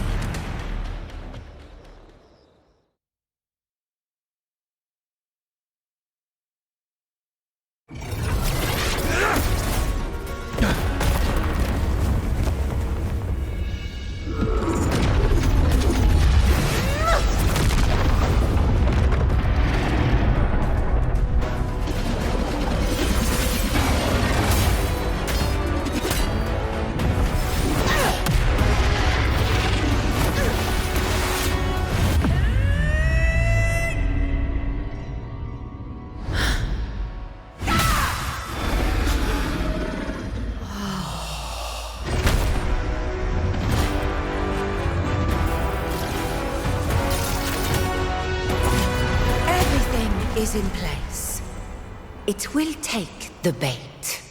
in place. It will take the bait.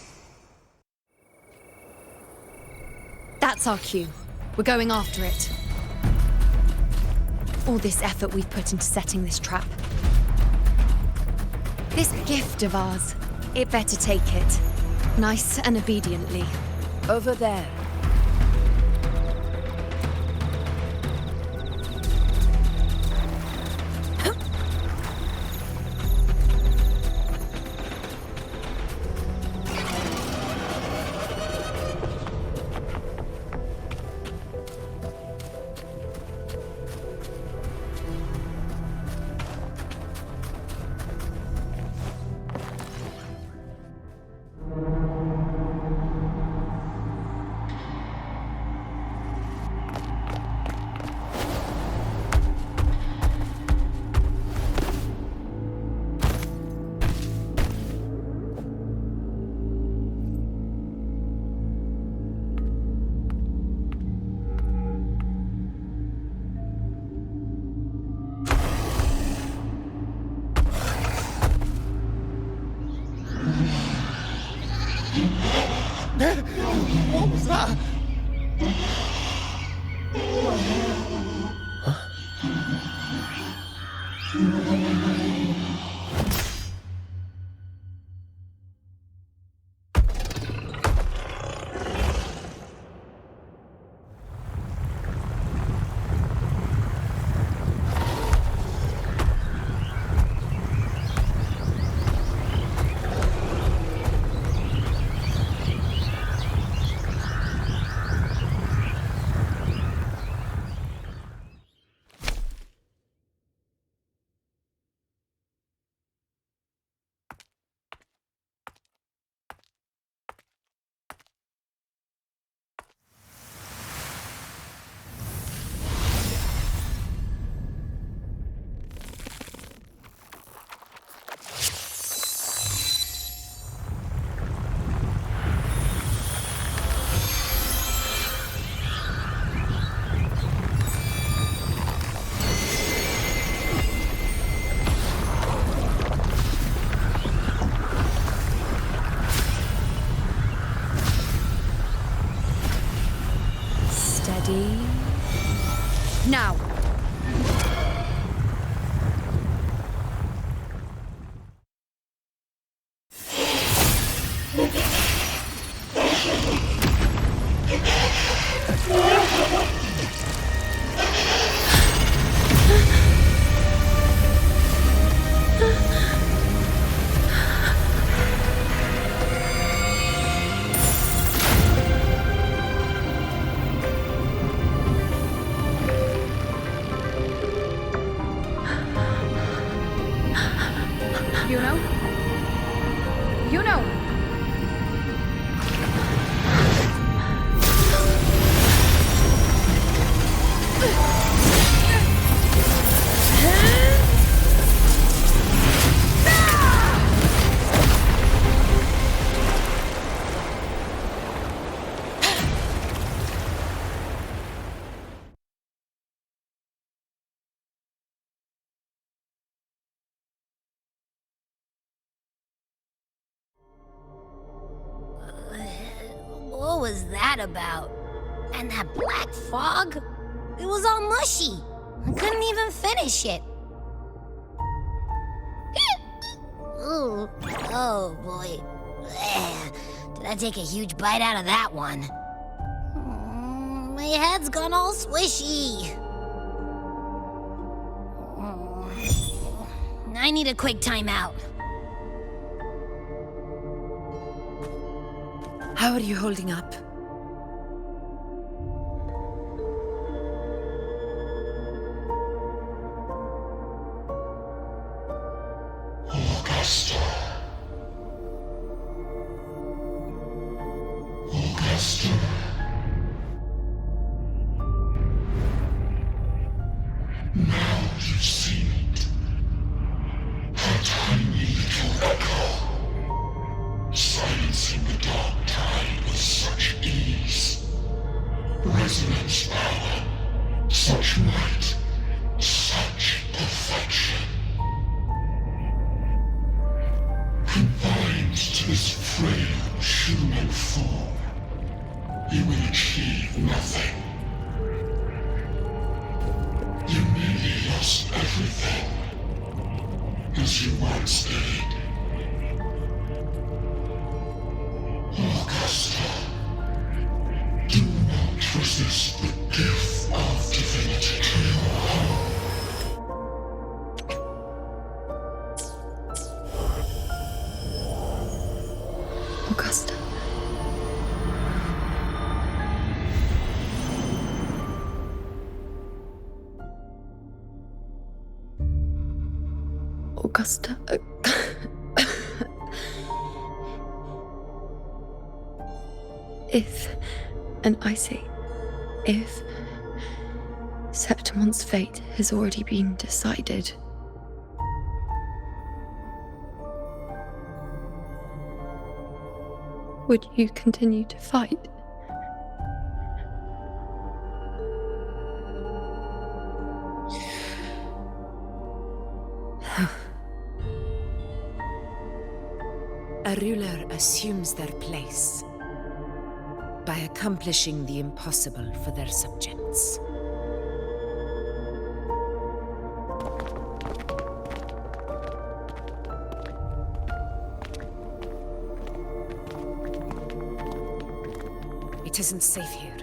That's our cue. We're going after it. All this effort we've put into setting this trap. This gift of ours, it better take it. Nice and obediently. Over there. What was that? Now! What was that about? And that black fog? It was all mushy. I couldn't even finish it. Ooh. Oh, boy. Did I take a huge bite out of that one? My head's gone all swishy. I need a quick timeout. How are you holding up? Augusta. Augusta. Now you've seen it. Her tiny little echo. Silencing the dark tide with such ease. Resonance power. Such might. Such perfection. to this frail human form, you will achieve nothing. You nearly lost everything, as you once did. Augusta, do not resist the gift of divinity to your home. Augusta. Augusta. If, and I say, if Septimon's fate has already been decided, would you continue to fight? A ruler assumes their place by accomplishing the impossible for their subjects. It isn't safe here.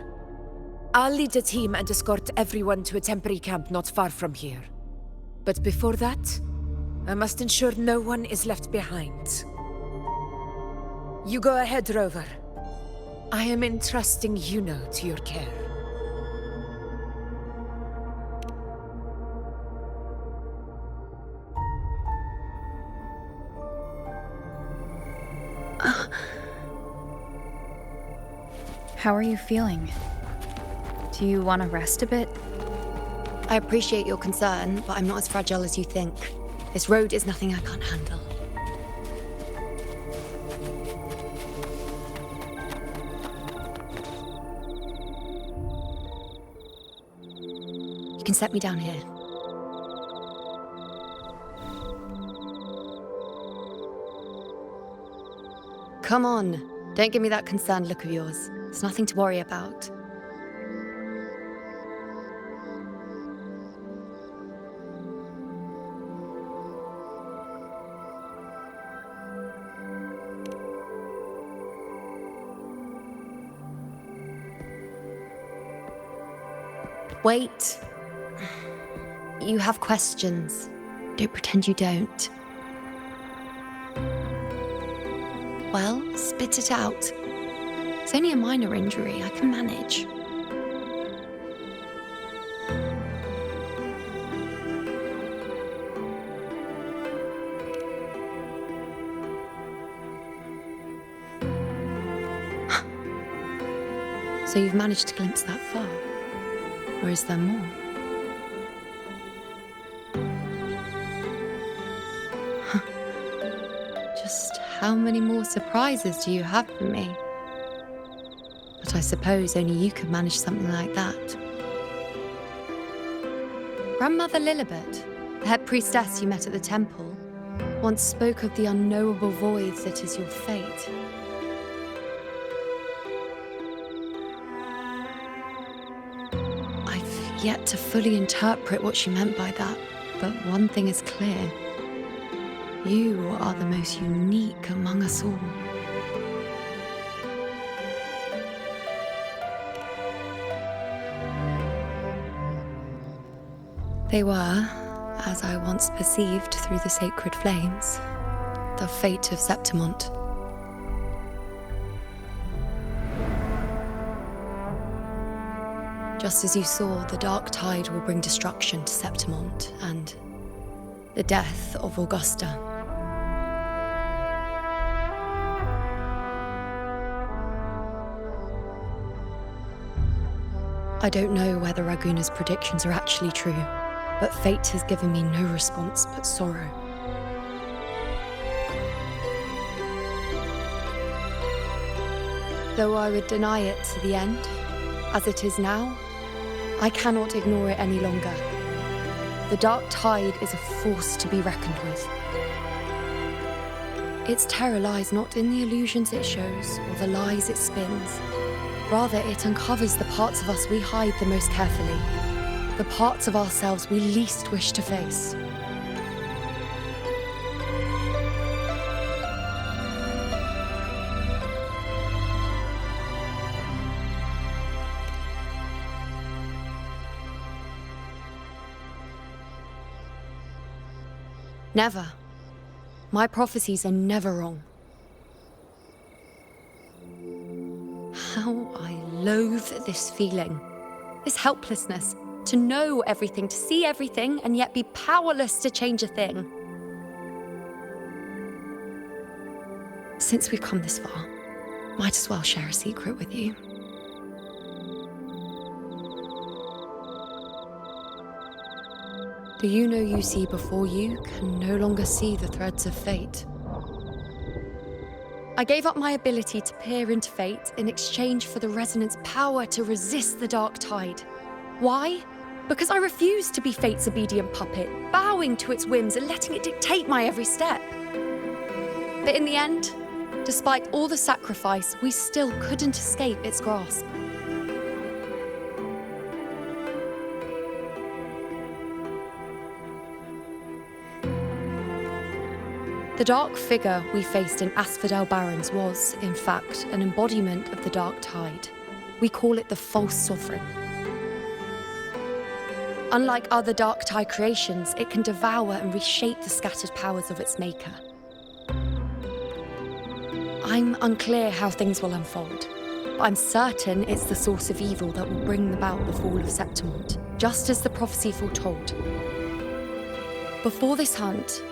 I'll lead a team and escort everyone to a temporary camp not far from here. But before that, I must ensure no one is left behind. You go ahead, Rover. I am entrusting Yuno to your care. How are you feeling? Do you want to rest a bit? I appreciate your concern, but I'm not as fragile as you think. This road is nothing I can't handle. You can set me down here. Come on. Don't give me that concerned look of yours. It's nothing to worry about. Wait. You have questions. Don't pretend you don't. Well, spit it out. It's only a minor injury. I can manage. So you've managed to glimpse that far? Or is there more? Just how many more surprises do you have for me? But I suppose only you could manage something like that. Grandmother Lilibet, the head priestess you met at the temple, once spoke of the unknowable void that is your fate. I've yet to fully interpret what she meant by that, but one thing is clear. You are the most unique among us all. They were, as I once perceived through the sacred flames, the fate of Septimont. Just as you saw, the dark tide will bring destruction to Septimont and the death of Augusta. I don't know whether Raguna's predictions are actually true, but fate has given me no response but sorrow. Though I would deny it to the end, as it is now, I cannot ignore it any longer. The dark tide is a force to be reckoned with. Its terror lies not in the illusions it shows or the lies it spins. Rather, it uncovers the parts of us we hide the most carefully, the parts of ourselves we least wish to face. Never. My prophecies are never wrong. How I loathe this feeling, this helplessness, to know everything, to see everything, and yet be powerless to change a thing. Since we've come this far, might as well share a secret with you. The you see before you can no longer see the threads of fate. I gave up my ability to peer into fate in exchange for the resonance power to resist the dark tide. Why? Because I refused to be fate's obedient puppet, bowing to its whims and letting it dictate my every step. But in the end, despite all the sacrifice, we still couldn't escape its grasp. The dark figure we faced in Asphodel Barrens was, in fact, an embodiment of the dark tide. We call it the false sovereign. Unlike other dark tide creations, it can devour and reshape the scattered powers of its maker. I'm unclear how things will unfold, but I'm certain it's the source of evil that will bring about the fall of Septimont, just as the prophecy foretold. Before this hunt,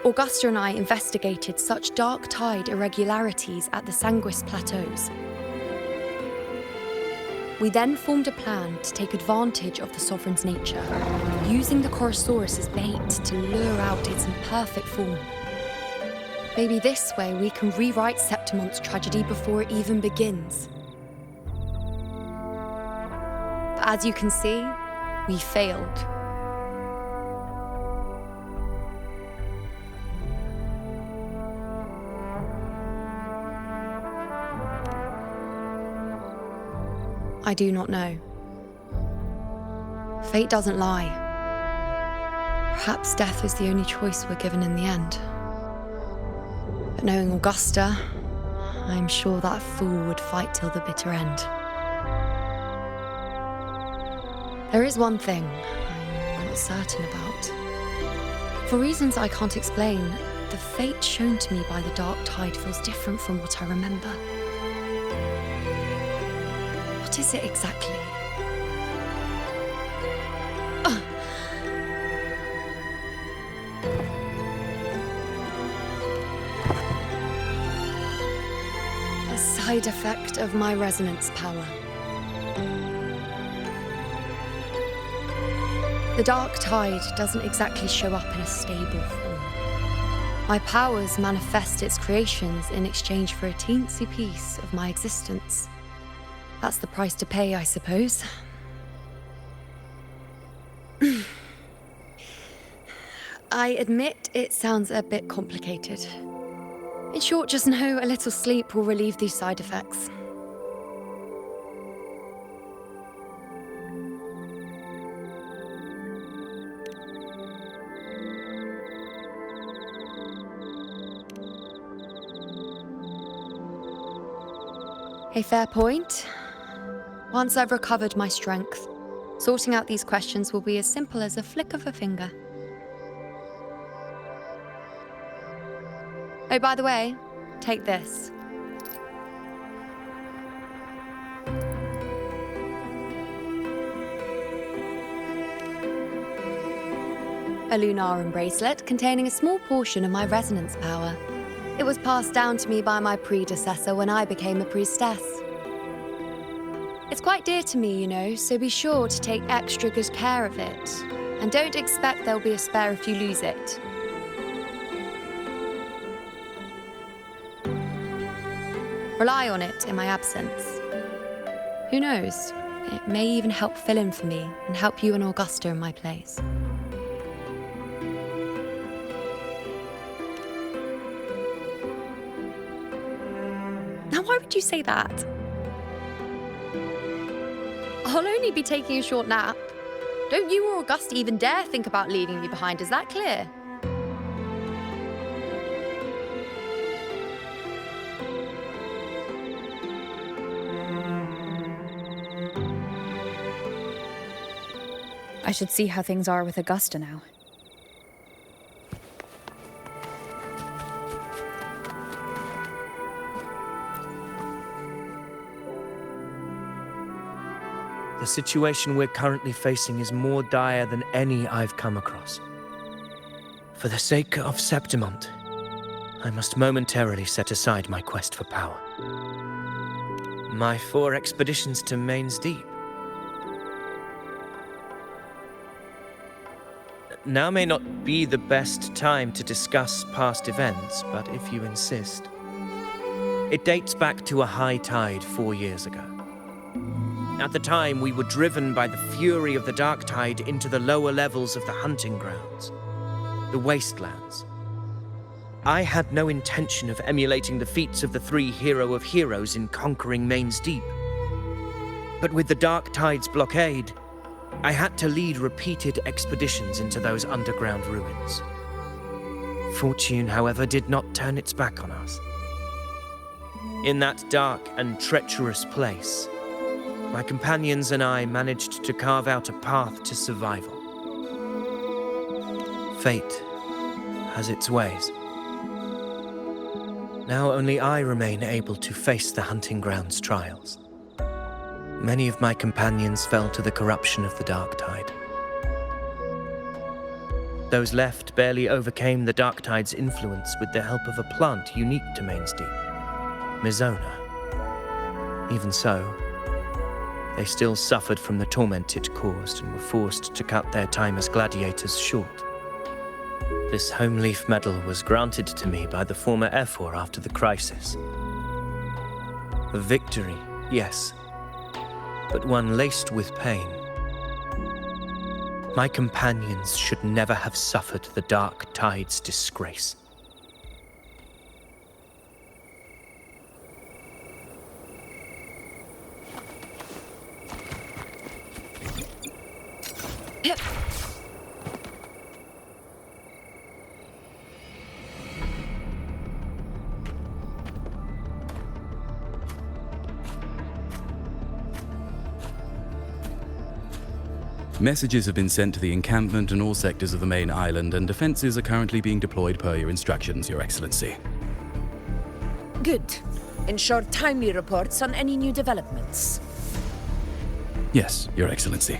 Augusta and I investigated such dark tide irregularities at the Sanguis Plateaus. We then formed a plan to take advantage of the Sovereign's nature, using the Chorosaurus as bait to lure out its imperfect form. Maybe this way we can rewrite Septimont's tragedy before it even begins. But as you can see, we failed. I do not know. Fate doesn't lie. Perhaps death is the only choice we're given in the end. But knowing Augusta, I'm sure that fool would fight till the bitter end. There is one thing I'm not certain about. For reasons I can't explain, the fate shown to me by the dark tide feels different from what I remember. What is it exactly? A side effect of my resonance power. The dark tide doesn't exactly show up in a stable form. My powers manifest its creations in exchange for a teensy piece of my existence. That's the price to pay, I suppose. I admit it sounds a bit complicated. In short, just know a little sleep will relieve these side effects. A fair point. Once I've recovered my strength, sorting out these questions will be as simple as a flick of a finger. Oh, by the way, take this. A Lunarum bracelet containing a small portion of my resonance power. It was passed down to me by my predecessor when I became a priestess. It's quite dear to me, you know, so be sure to take extra good care of it. And don't expect there'll be a spare if you lose it. Rely on it in my absence. Who knows? It may even help fill in for me and help you and Augusta in my place. Now, why would you say that? I'll only be taking a short nap. Don't you or Augusta even dare think about leaving me behind, is that clear? I should see how things are with Augusta now. The situation we're currently facing is more dire than any I've come across. For the sake of Septimont, I must momentarily set aside my quest for power. My 4 expeditions to Main's Deep. Now may not be the best time to discuss past events, but if you insist. It dates back to a high tide 4 years ago. At the time, we were driven by the fury of the dark tide into the lower levels of the hunting grounds, the wastelands. I had no intention of emulating the feats of the 3 hero of heroes in conquering Main's Deep. But with the dark tide's blockade, I had to lead repeated expeditions into those underground ruins. Fortune, however, did not turn its back on us. In that dark and treacherous place, my companions and I managed to carve out a path to survival. Fate has its ways. Now only I remain able to face the hunting grounds trials. Many of my companions fell to the corruption of the dark tide. Those left barely overcame the dark tide's influence with the help of a plant unique to Main's Deep, Mizona. Even so, they still suffered from the torment it caused and were forced to cut their time as gladiators short. This home leaf medal was granted to me by the former Ephor after the crisis. A victory, yes, but one laced with pain. My companions should never have suffered the dark tide's disgrace. Messages have been sent to the encampment and all sectors of the main island, and defenses are currently being deployed per your instructions, Your Excellency. Good. Ensure timely reports on any new developments. Yes, Your Excellency.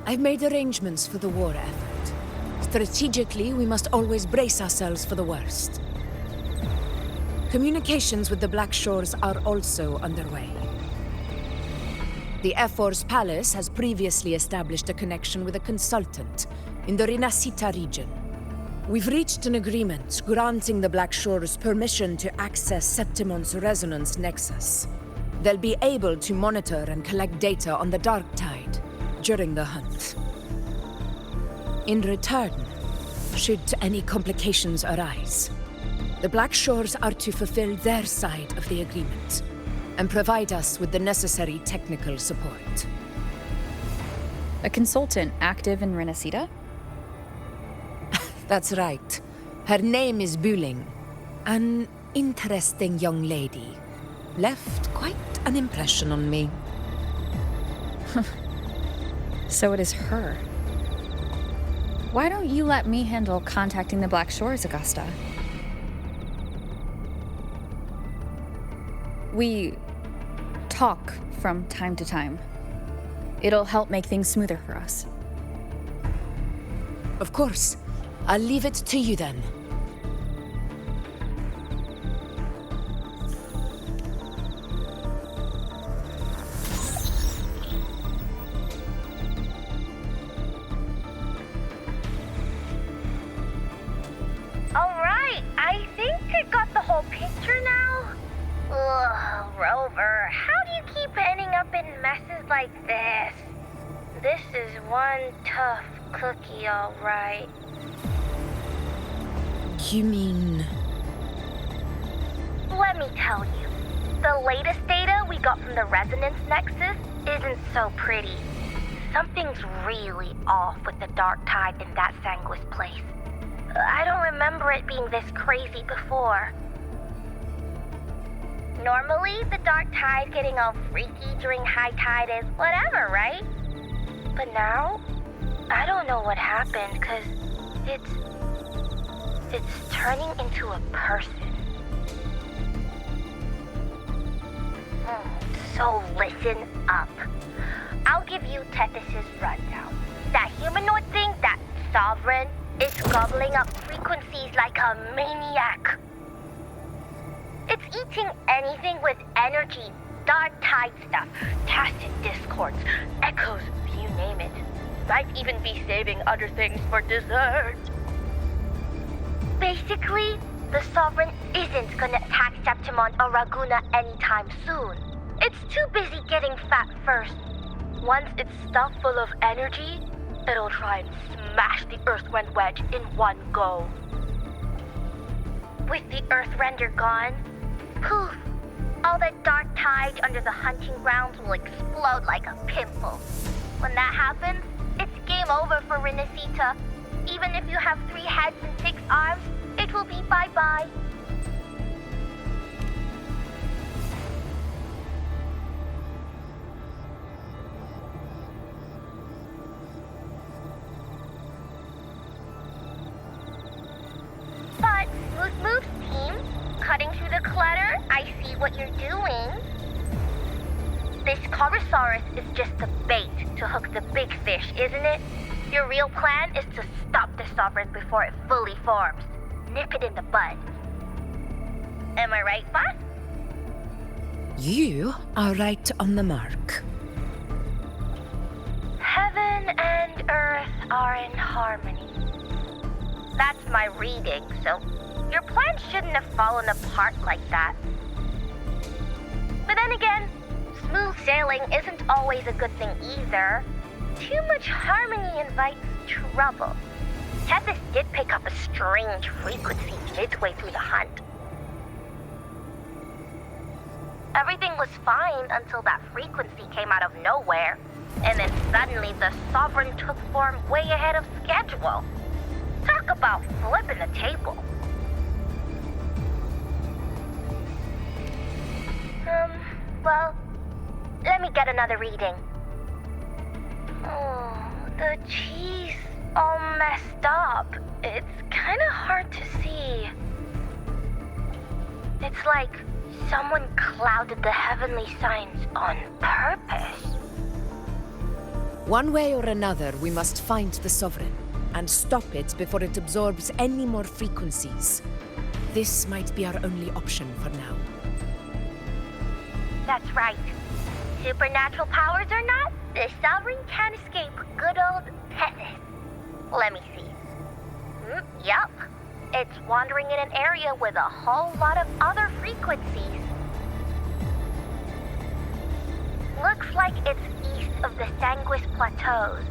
I've made arrangements for the war effort. Strategically, we must always brace ourselves for the worst. Communications with the Black Shores are also underway. The Ephor's palace has previously established a connection with a consultant in the Rinascita region. We've reached an agreement granting the Black Shores permission to access Septimont's resonance nexus. They'll be able to monitor and collect data on the Dark Tide during the hunt. In return, should any complications arise, the Black Shores are to fulfill their side of the agreement and provide us with the necessary technical support. A consultant active in Rinascita? That's right. Her name is Wuthering. An interesting young lady. Left quite an impression on me. So it is her. Why don't you let me handle contacting the Black Shores, Augusta? We talk from time to time. It'll help make things smoother for us. Of course. I'll leave it to you then. Alright, I think I got the whole picture. Rover, how do you keep ending up in messes like this? This is one tough cookie, all right. You mean... Let me tell you, the latest data we got from the Resonance Nexus isn't so pretty. Something's really off with the Dark Tide in that Sanguis place. I don't remember it being this crazy before. Normally, the Dark Tide getting all freaky during high tide is whatever, right? But now, I don't know what happened, because it's turning into a person. So listen up. I'll give you Tethys' rundown. That humanoid thing, that Sovereign, is gobbling up frequencies like a maniac. It's eating anything with energy, dark tide stuff, tacit discords, echoes, you name it. Might even be saving other things for dessert. Basically, the Sovereign isn't gonna attack Septimon or Raguna anytime soon. It's too busy getting fat first. Once it's stuffed full of energy, it'll try and smash the Earthrend wedge in one go. With the Earthrender gone, poof, all that dark tide under the hunting grounds will explode like a pimple. When that happens, it's game over for Renacita. Even if you have 3 heads and 6 arms, it will be bye-bye. But Smooth Moves team, cutting through the clutter, I see what you're doing. This Corosaurus is just the bait to hook the big fish, isn't it? Your real plan is to stop the Sovereign before it fully forms. Nip it in the bud. Am I right, boss? You are right on the mark. Heaven and Earth are in harmony. That's my reading, so your plan shouldn't have fallen apart like that. But then again, smooth sailing isn't always a good thing either. Too much harmony invites trouble. Tethys did pick up a strange frequency midway through the hunt. Everything was fine until that frequency came out of nowhere, and then suddenly the Sovereign took form way ahead of schedule. Talk about flipping the table. Well, let me get another reading. Oh, the cheese all messed up. It's kind of hard to see. It's like someone clouded the heavenly signs on purpose. One way or another, we must find the Sovereign and stop it before it absorbs any more frequencies. This might be our only option for now. That's right. Supernatural powers or not, the Sovereign can't escape good old Tethys. Let me see. Yup. It's wandering in an area with a whole lot of other frequencies. Looks like it's east of the Sanguis Plateaus.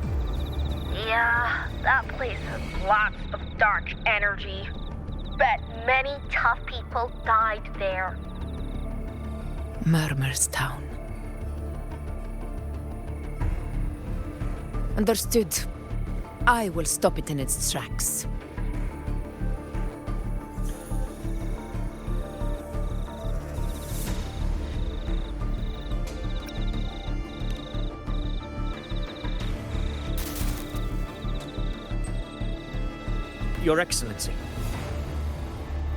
Yeah, that place has lots of dark energy. Bet many tough people died there. Murmur's Town. Understood. I will stop it in its tracks. Your Excellency,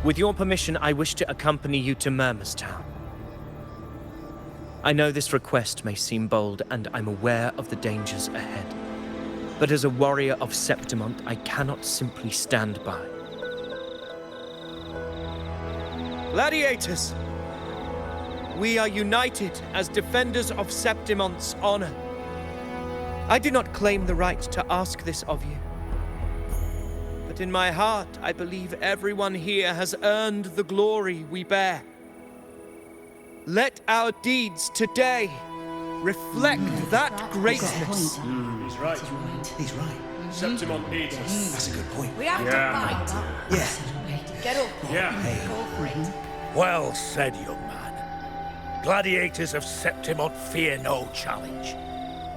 with your permission, I wish to accompany you to Murmur's Town. I know this request may seem bold, and I'm aware of the dangers ahead. But as a warrior of Septimont, I cannot simply stand by. Gladiators! We are united as defenders of Septimont's honor. I do not claim the right to ask this of you. But in my heart, I believe everyone here has earned the glory we bear. Let our deeds today reflect that greatness. He's right. He's right. Septimon needs us. That's a good point. We have to fight. Yeah. Get up. Yeah. Go for it. Well said, young man. Gladiators of Septimont fear no challenge.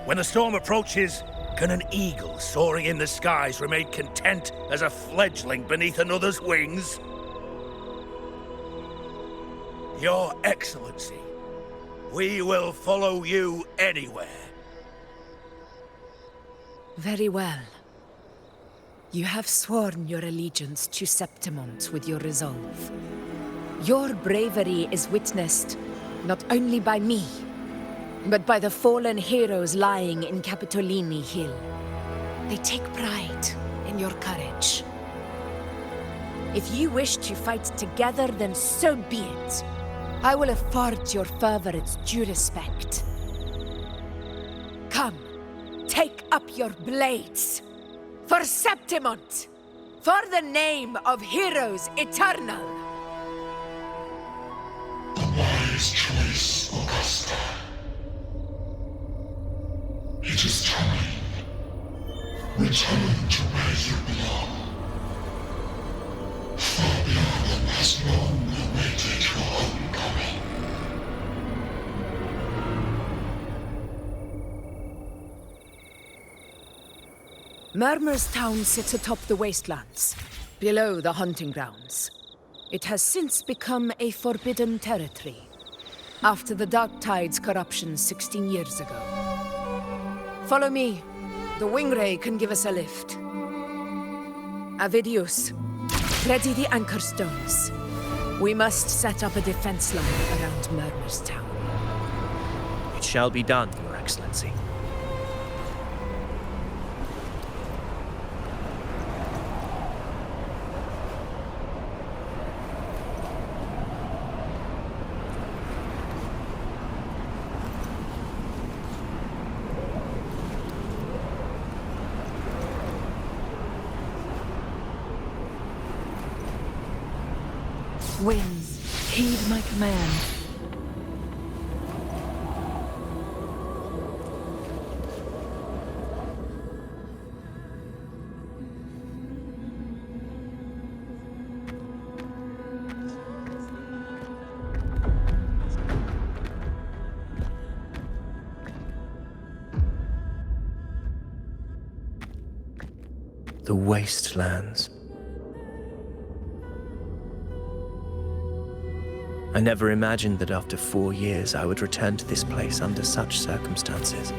When the storm approaches, can an eagle soaring in the skies remain content as a fledgling beneath another's wings? Your Excellency, we will follow you anywhere. Very well. You have sworn your allegiance to Septimont with your resolve. Your bravery is witnessed not only by me, but by the fallen heroes lying in Capitolini Hill. They take pride in your courage. If you wish to fight together, then so be it. I will afford your fervor its due respect. Come, take up your blades. For Septimont! For the name of heroes eternal! A wise choice, Augusta. It is time. Return to where you belong. Far beyond the last long awaited your homecoming. Murmur's town sits atop the wastelands, below the hunting grounds. It has since become a forbidden territory, after the Dark Tide's corruption 16 years ago. Follow me. The Wingray can give us a lift. Avidius, ready the anchor stones. We must set up a defense line around Murmur's town. It shall be done, Your Excellency. Winds, heed my command. The wastelands. I never imagined that after 4 years I would return to this place under such circumstances.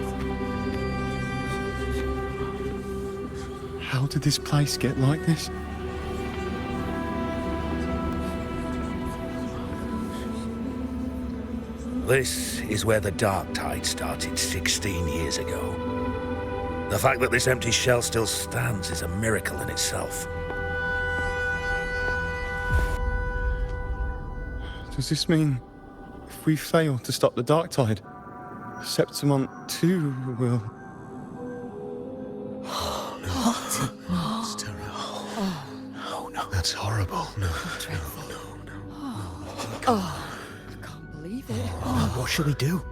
How did this place get like this? This is where the Dark Tide started 16 years ago. The fact that this empty shell still stands is a miracle in itself. Does this mean if we fail to stop the Dark Tide, Septimont too will... What? It's terrible. Oh, no. That's horrible. No. Oh, I can't believe it. What shall we do?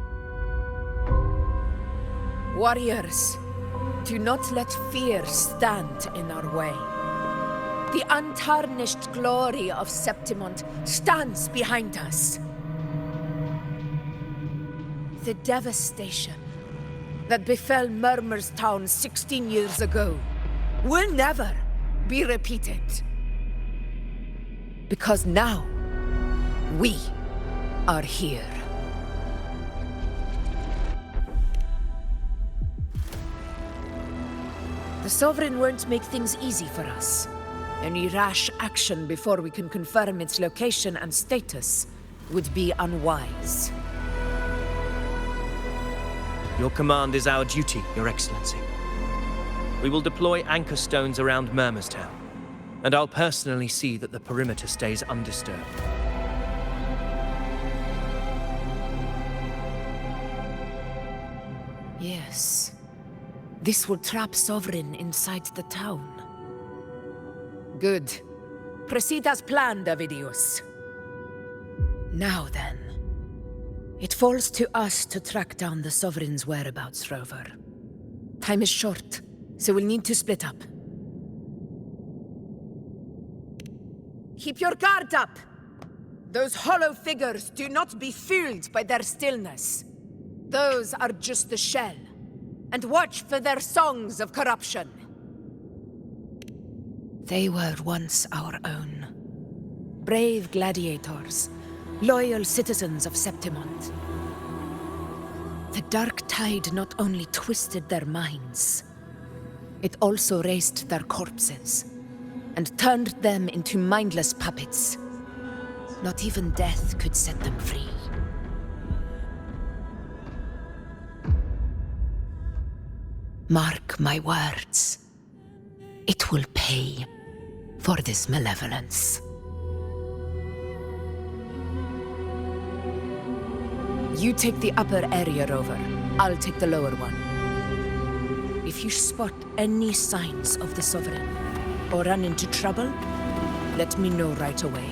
Warriors, do not let fear stand in our way. The untarnished glory of Septimont stands behind us. The devastation that befell Murmur's town 16 years ago will never be repeated. Because now, we are here. The Sovereign won't make things easy for us. Any rash action before we can confirm its location and status would be unwise. Your command is our duty, Your Excellency. We will deploy anchor stones around Murmurstown, and I'll personally see that the perimeter stays undisturbed. Yes. This will trap Sovereign inside the town. Good. Proceed as planned, Avidius. Now then, It falls to us to track down the Sovereign's whereabouts, Rover. Time is short, so we'll need to split up. Keep your guard up! Those hollow figures do not be fooled by their stillness. Those are just the shell. And watch for their songs of corruption. They were once our own. Brave gladiators, loyal citizens of Septimont. The dark tide not only twisted their minds, it also raised their corpses and turned them into mindless puppets. Not even death could set them free. Mark my words. It will pay for this malevolence. You take the upper area, Rover. I'll take the lower one. If you spot any signs of the Sovereign, or run into trouble, let me know right away.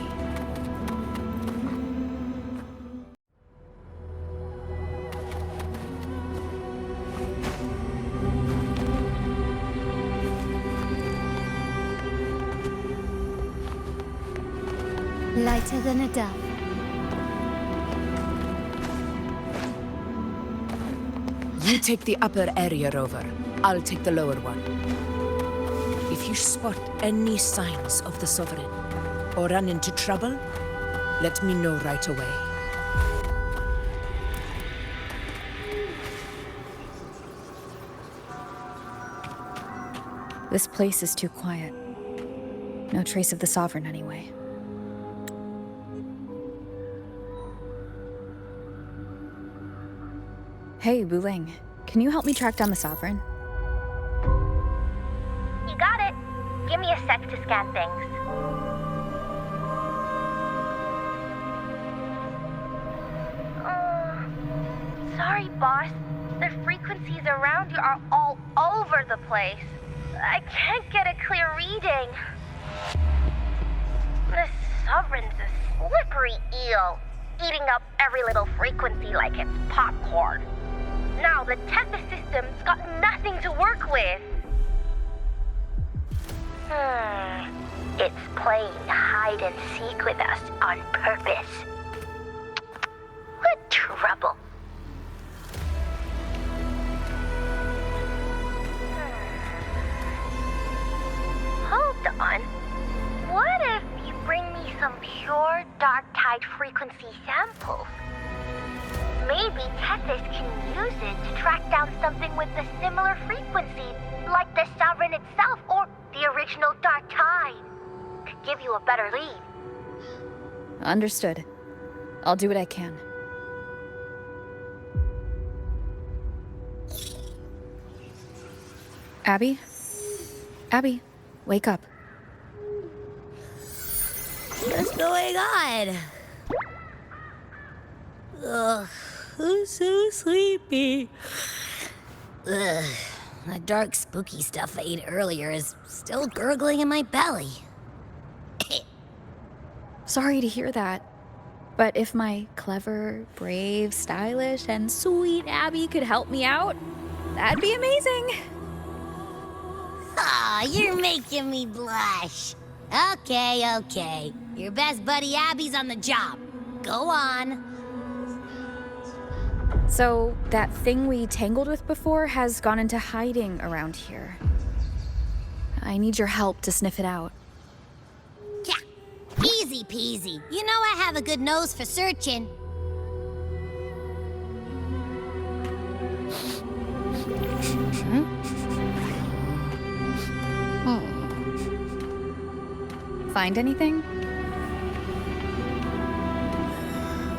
Lighter than a dove. You take the upper area, Rover. I'll take the lower one. If you spot any signs of the Sovereign, or run into trouble, let me know right away. This place is too quiet. No trace of the Sovereign, anyway. Hey, Wuthering, can you help me track down the Sovereign? You got it. Give me a sec to scan things. Sorry, boss. The frequencies around you are all over the place. I can't get a clear reading. The Sovereign's a slippery eel, eating up every little frequency like it's popcorn. Now the Tethys system's got nothing to work with. It's playing hide and seek with us on purpose. What trouble? Hold on. What if you bring me some pure dark tide frequency samples? Maybe Tethys can use it to track down something with a similar frequency, like the Sovereign itself or the original dark tide. Could give you a better lead. Understood. I'll do what I can. Abby? Abby, wake up. What's going on? Ugh, I'm so sleepy. Ugh, that dark, spooky stuff I ate earlier is still gurgling in my belly. Sorry to hear that. But if my clever, brave, stylish, and sweet Abby could help me out, that'd be amazing. Aw, you're making me blush. Okay. Your best buddy Abby's on the job. Go on. So, that thing we tangled with before has gone into hiding around here. I need your help to sniff it out. Yeah, easy peasy. You know I have a good nose for searching. Find anything?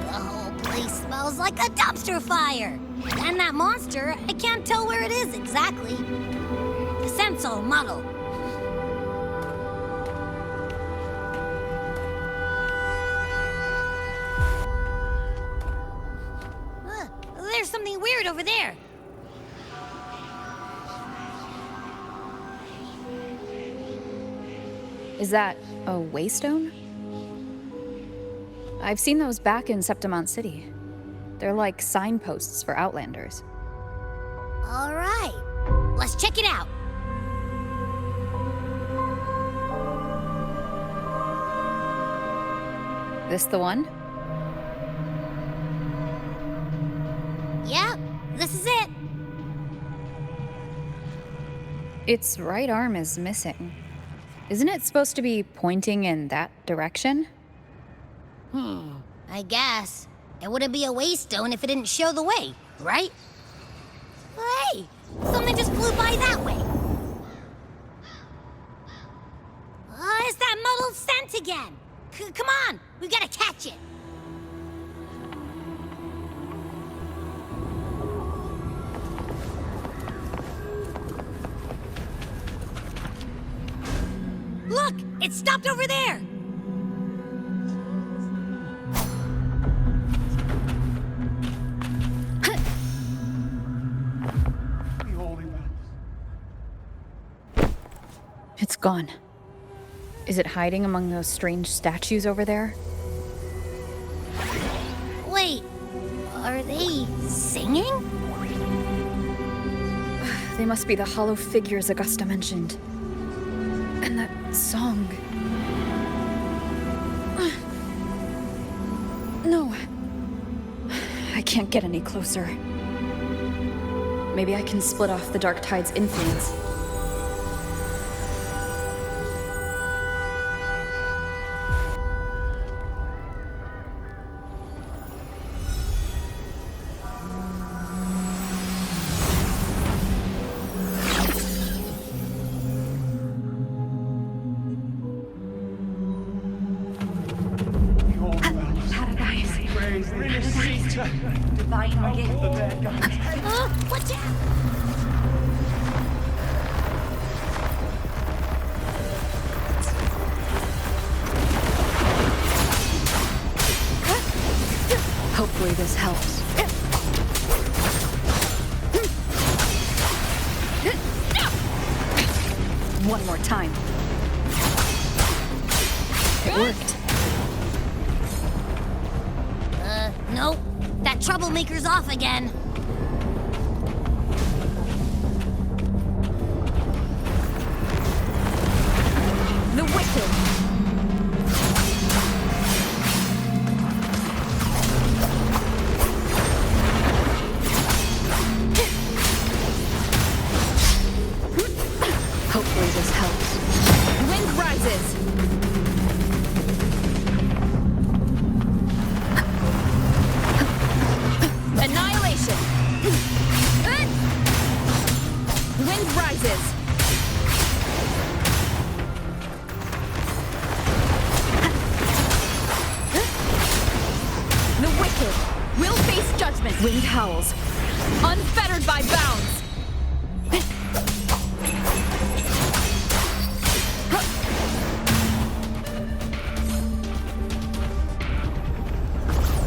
The whole place smells like a dumpster fire. And that monster, I can't tell where it is exactly. The scent's all muddled. There's something weird over there. Is that a waystone? I've seen those back in Septimont City. They're like signposts for Outlanders. All right, let's check it out. This the one? Yep, this is it. Its right arm is missing. Isn't it supposed to be pointing in that direction? I guess. It wouldn't be a waystone if it didn't show the way, right? Hey, something just flew by that way. It's that muddled scent again. Come on, we gotta catch it. Look, it stopped over there. It's gone. Is it hiding among those strange statues over there? Wait, are they singing? They must be the hollow figures Augusta mentioned. And that song. No. I can't get any closer. Maybe I can split off the Dark Tide's influence. Watch out! Hopefully this helps. One more time. It worked. Nope. That troublemaker's off again. The Wicked! Hopefully this helps. Wind rises! Annihilation! Wind rises! The Wicked will face judgment. Wind howls, unfettered by bounds.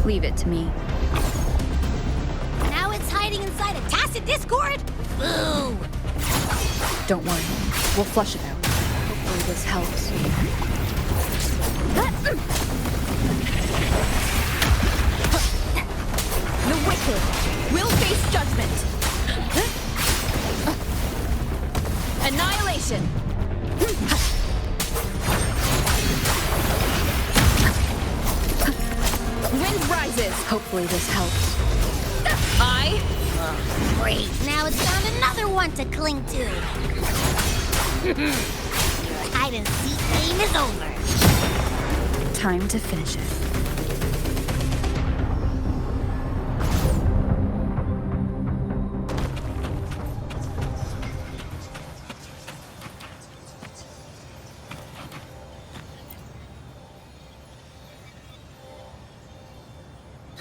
Leave it to me. Now it's hiding inside a tacit discord? Boo! Don't worry, we'll flush it out. Hopefully this helps. The Wicked will face judgment. Annihilation. Wind rises. Hopefully this helps. Great, now it's found another one to cling to. Your hide-and-seek game is over. Time to finish it.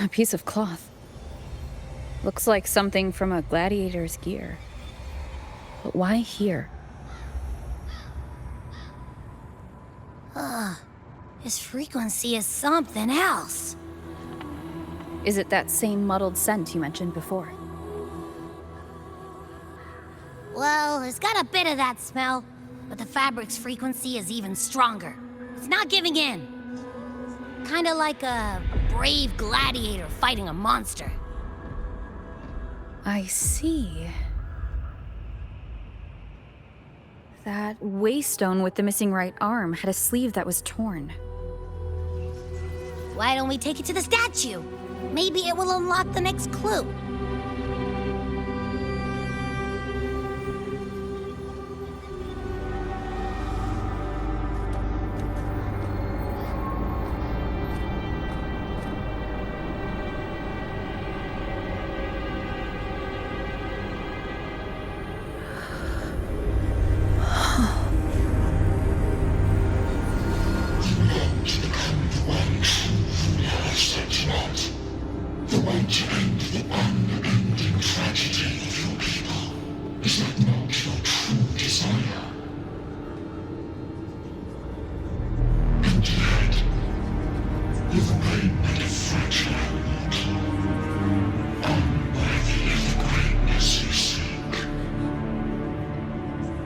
A piece of cloth. Looks like something from a gladiator's gear. But why here? His frequency is something else. Is it that same muddled scent you mentioned before? Well, it's got a bit of that smell, but the fabric's frequency is even stronger. It's not giving in. Kinda like a brave gladiator fighting a monster. I see. That waystone with the missing right arm had a sleeve that was torn. Why don't we take it to the statue? Maybe it will unlock the next clue. The way to end the unending tragedy of your people. Is that not your true desire? And yet, you remain but a fragile mortal, unworthy of the greatness you seek.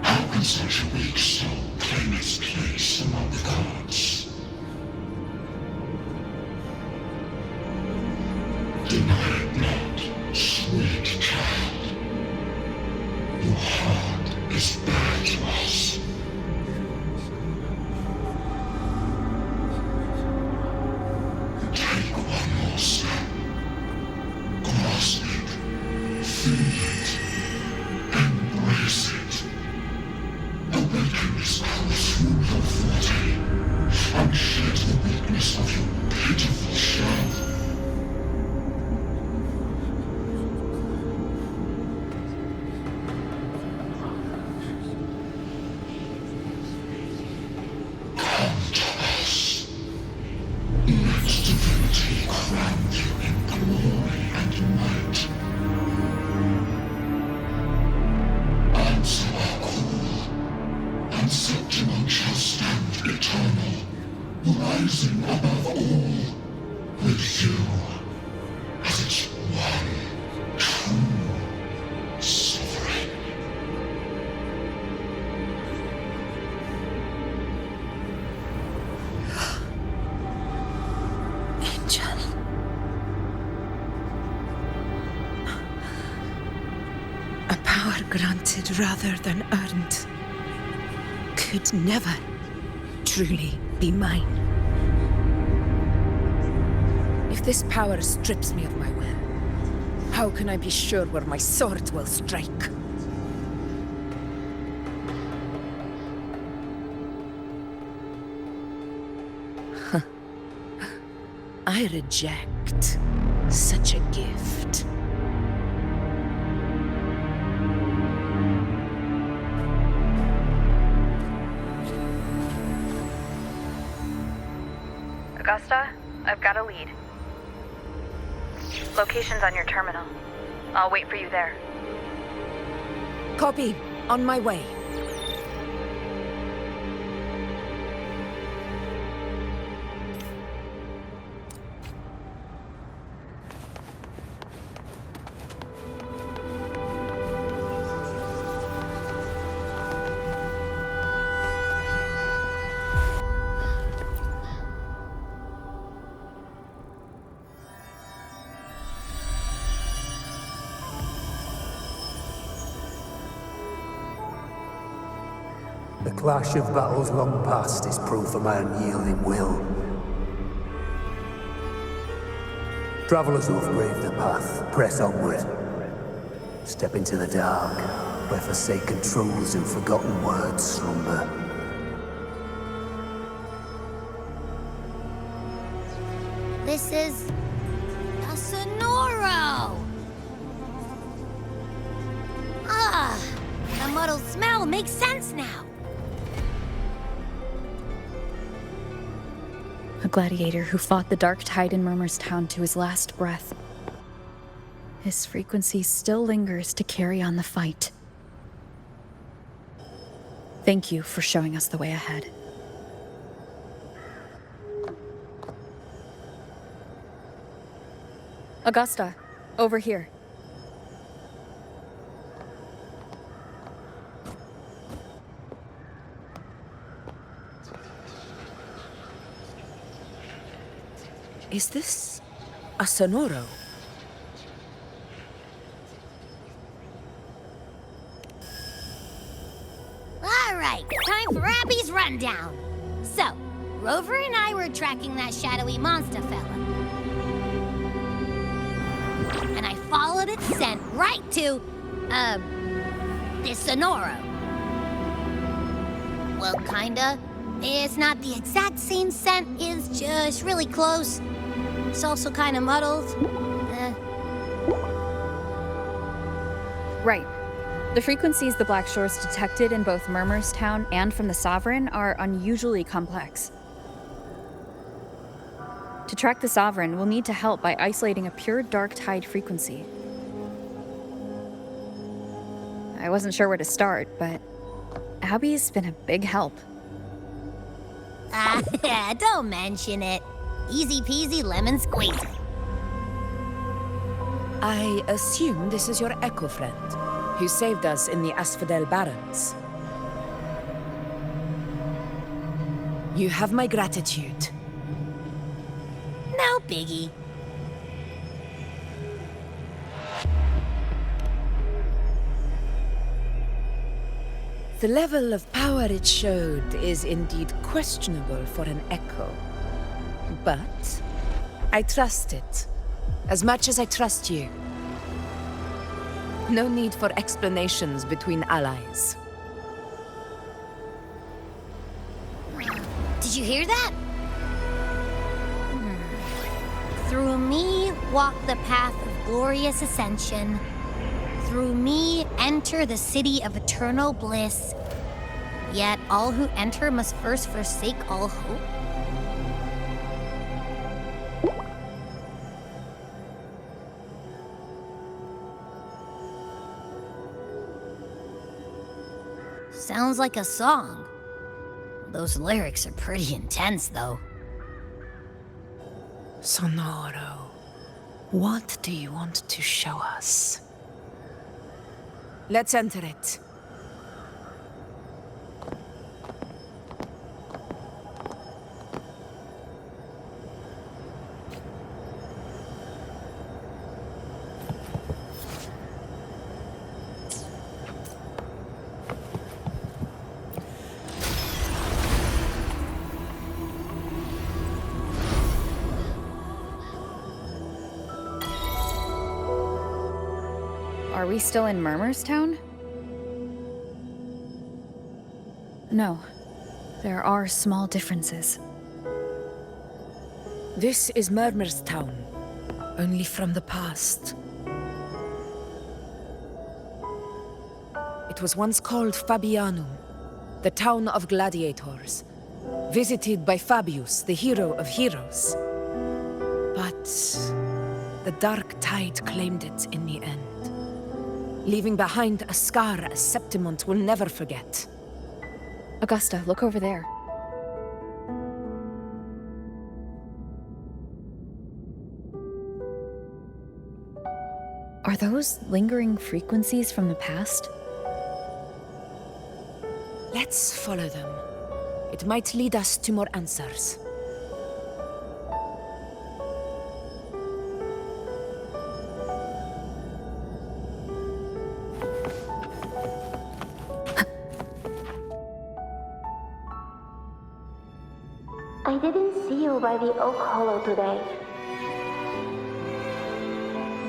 How can such a weak soul claim its place among the gods? Deny it not, sweet child. Your heart is bare to us. Take one more step. Grasp it. Feel it. Embrace it. Awaken this power through your forte, and shed the weakness of your pitiful shell. Rising above all, with you as its one true sovereign. Angel. A power granted rather than earned could never truly be mine. If this power strips me of my will, how can I be sure where my sword will strike? I reject such a gift. Augusta, I've got a lead. Location's on your terminal. I'll wait for you there. Copy. On my way. The clash of battles long past is proof of my unyielding will. Travelers who have braved the path, press onward. Step into the dark, where forsaken truths and forgotten words slumber. This is a Sonoro! Ah, the muddled smell makes sense now. A gladiator who fought the dark tide in Murmurstown to his last breath. His frequency still lingers to carry on the fight. Thank you for showing us the way ahead. Augusta, over here. Is this a Sonoro? All right, time for Abby's rundown. So, Rover and I were tracking that shadowy monster fella. And I followed its scent right to, this Sonoro. Well, kinda. It's not the exact same scent, it's just really close. It's also kinda muddled. Right. The frequencies the Black Shores detected in both Murmur's Town and from the Sovereign are unusually complex. To track the Sovereign, we'll need to help by isolating a pure dark tide frequency. I wasn't sure where to start, but Abby's been a big help. Don't mention it. Easy peasy lemon squeezy. I assume this is your Echo friend, who saved us in the Asphodel Barrens. You have my gratitude. No biggie. The level of power it showed is indeed questionable for an Echo. But I trust it, as much as I trust you. No need for explanations between allies. Did you hear that? Through me walk the path of glorious ascension. Through me enter the city of eternal bliss. Yet all who enter must first forsake all hope. Sounds like a song. Those lyrics are pretty intense, though. Sonoro, what do you want to show us? Let's enter it. Are we still in Murmur's Town? No. There are small differences. This is Murmur's Town, only from the past. It was once called Fabianum, the town of gladiators, visited by Fabius, the hero of heroes. But the dark tide claimed it in the end, leaving behind a scar Septimont will never forget. Augusta, look over there. Are those lingering frequencies from the past? Let's follow them. It might lead us to more answers. I didn't see you by the Oak Hollow today.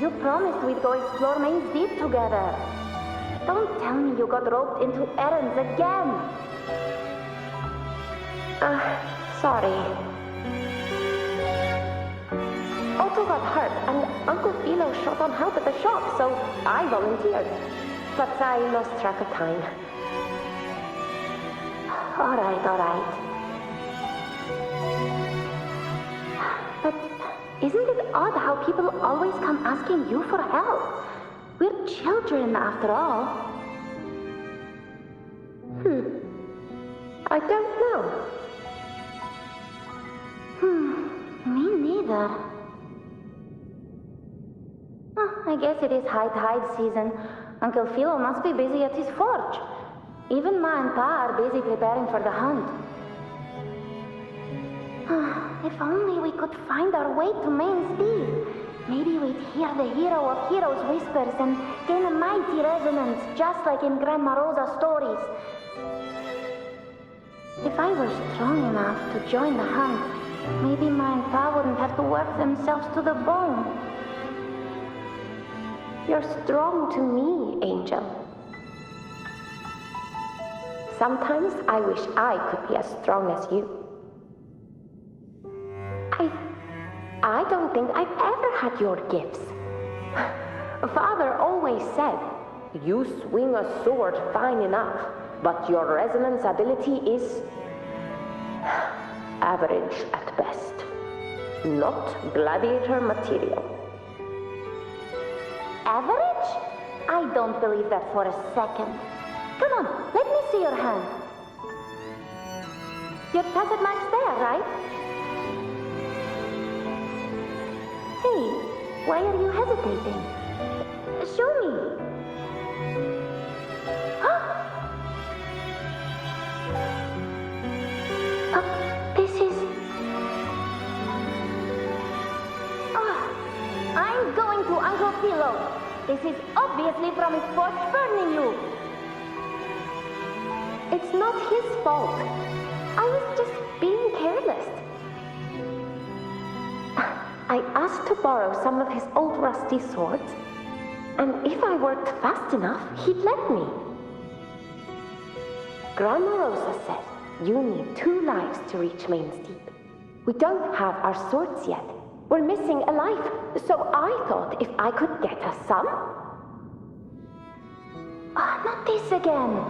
You promised we'd go explore Main's Deep together. Don't tell me you got roped into errands again. Sorry. Otto got hurt, and Uncle Philo shot on help at the shop, so I volunteered. But I lost track of time. All right. But isn't it odd how people always come asking you for help? We're children, after all. I don't know. Me neither. I guess it is high tide season. Uncle Philo must be busy at his forge. Even Ma and Pa are busy preparing for the hunt. If only we could find our way to Main's Deep. Maybe we'd hear the hero of heroes whispers and gain a mighty resonance, just like in Grandma Rosa's stories. If I were strong enough to join the hunt, maybe my Pa wouldn't have to work themselves to the bone. You're strong to me, Angel. Sometimes I wish I could be as strong as you. I don't think I've ever had your gifts. Father always said, you swing a sword fine enough, but your resonance ability is average at best. Not gladiator material. Average? I don't believe that for a second. Come on, let me see your hand. Your tacit mark's there, right? Hey, why are you hesitating? Show me. This is... I'm going to Uncle Philo. This is obviously from his porch burning you. It's not his fault. I was just being careless. I asked to borrow some of his old rusty swords, and if I worked fast enough, he'd let me. Grandma Rosa said you need 2 lives to reach Main's Deep. We don't have our swords yet. We're missing a life, so I thought if I could get us some... Not this again.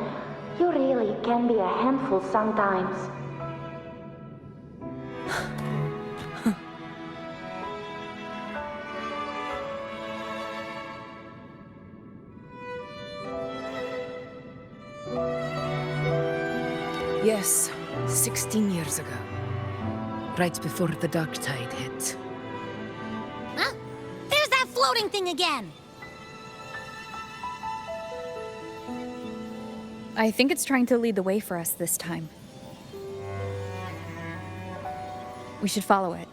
You really can be a handful sometimes. Yes, 16 years ago. Right before the dark tide hit. Huh? There's that floating thing again! I think it's trying to lead the way for us this time. We should follow it.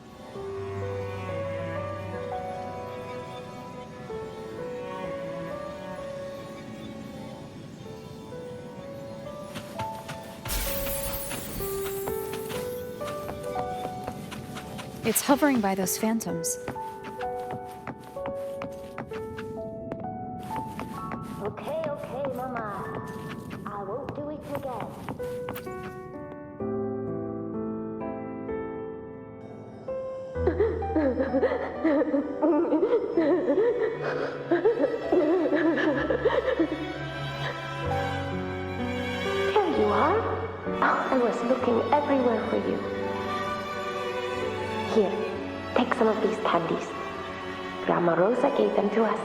It's hovering by those phantoms. Okay, Mama. I won't do it again. Here you are. I was looking everywhere for you. Here, take some of these candies. Grandma Rosa gave them to us.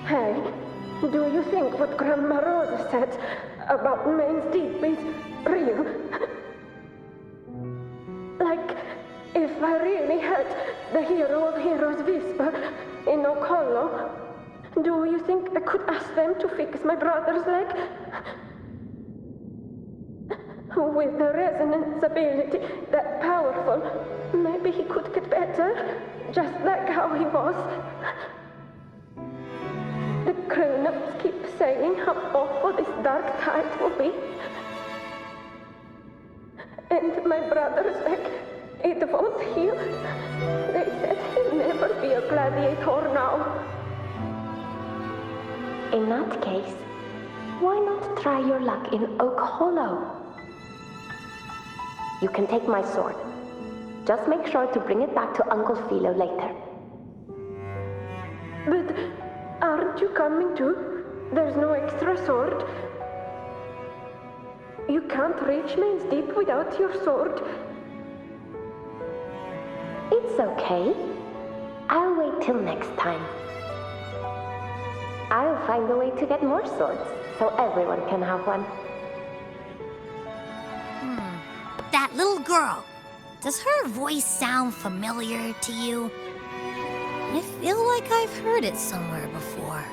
Hey, do you think what Grandma Rosa said about Main's Deep is real? Like, if I really had the hero of heroes whisper in Okolo, do you think I could ask them to fix my brother's leg? With the resonance ability that powerful, maybe he could get better, just like how he was. The grown-ups keep saying how awful this dark tide will be. And my brother's leg, it won't heal. They said he'll never be a gladiator now. In that case, why not try your luck in Oak Hollow? You can take my sword. Just make sure to bring it back to Uncle Philo later. But aren't you coming too? There's no extra sword. You can't reach Main's Deep without your sword. It's okay. I'll wait till next time. I'll find a way to get more swords, so everyone can have one. That little girl. Does her voice sound familiar to you? I feel like I've heard it somewhere before.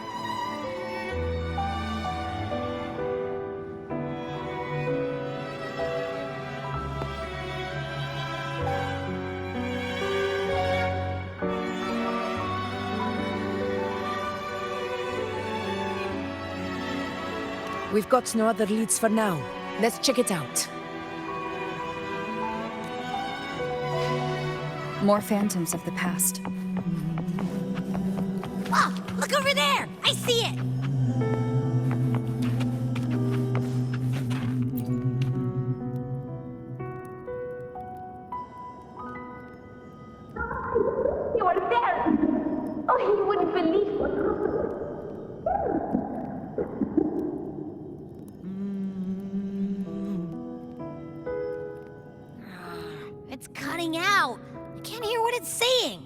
We've got no other leads for now. Let's check it out. More phantoms of the past. Oh, look over there! I see it! You were there! Oh, you wouldn't believe what happened. It's cutting out. I can't hear what it's saying.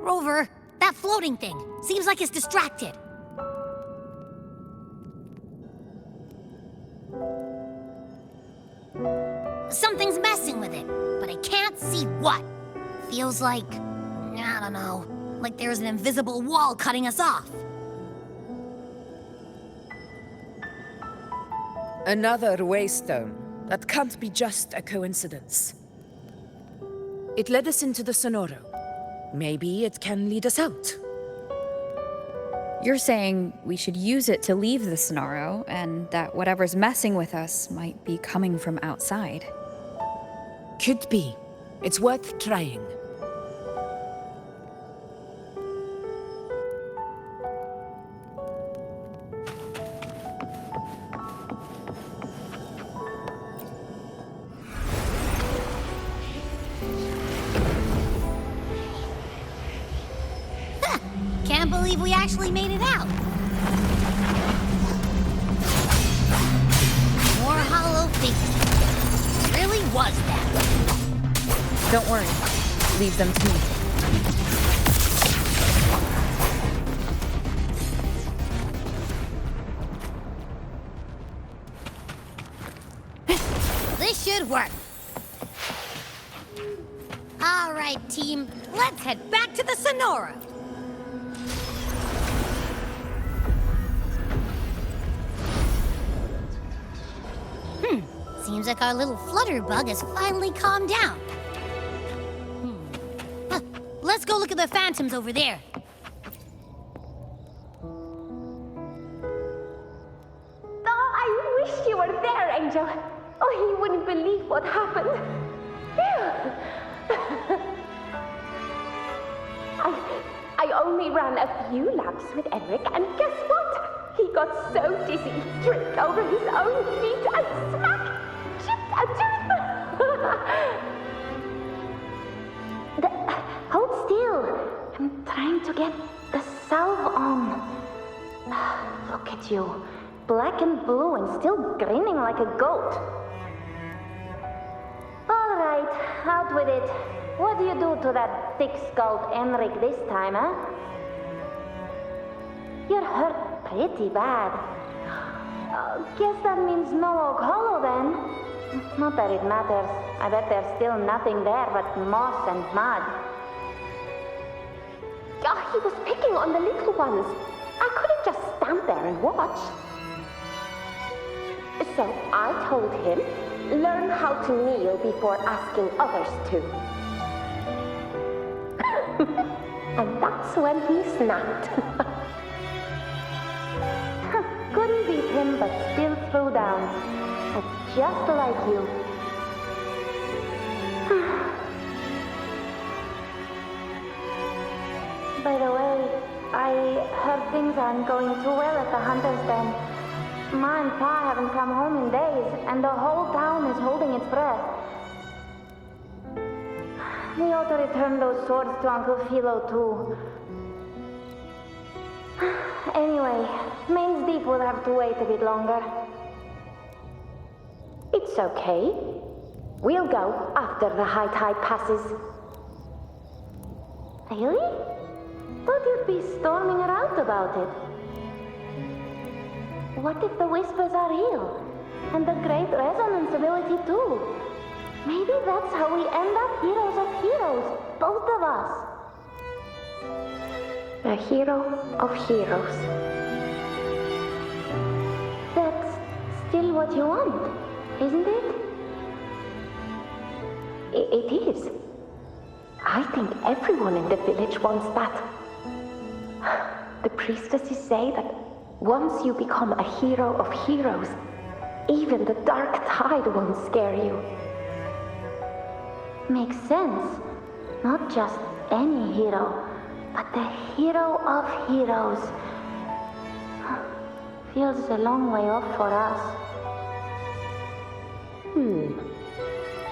Rover, that floating thing. Seems like it's distracted. Something's messing with it, but I can't see what. Feels like, I don't know, like there's an invisible wall cutting us off. Another waystone. That can't be just a coincidence. It led us into the Sonoro. Maybe it can lead us out. You're saying we should use it to leave the Sonoro, and that whatever's messing with us might be coming from outside. Could be. It's worth trying. Can't believe we actually made it out. More hollow figures. Really was that. Don't worry. Leave them to me. This should work. All right, team. Let's head back to the Sonora. Seems like our little flutterbug has finally calmed down. Let's go look at the phantoms over there. Oh, I wish you were there, Angel. Oh, you wouldn't believe what happened. I only ran a few laps with Eric, and guess what? He got so dizzy, he tripped over his own feet and smack! Chipped a tooth! Hold still. I'm trying to get the salve on. Look at you. Black and blue and still grinning like a goat. All right, out with it. What do you do to that thick-skulled Enric this time, huh? You're hurt pretty bad. Guess that means no Oak Hollow then. Not that it matters. I bet there's still nothing there but moss and mud. Oh, he was picking on the little ones. I couldn't just stand there and watch. So I told him, learn how to kneel before asking others to. And that's when he snapped. Couldn't beat him, but still threw down. It's just like you. By the way, I heard things aren't going too well at the Hunter's Den. Ma and Pa haven't come home in days, and the whole town is holding its breath. We ought to return those swords to Uncle Philo, too. Anyway, Main's Deep will have to wait a bit longer. It's okay. We'll go after the high tide passes. Really? Thought you'd be storming around about it. What if the whispers are real? And the great resonance ability too? Maybe that's how we end up heroes of heroes, both of us. A hero of heroes. That's still what you want, isn't it? It is. I think everyone in the village wants that. The priestesses say that Once you become a hero of heroes, even the dark tide won't scare you. Makes sense. Not just any hero, but the hero of heroes. Feels a long way off for us.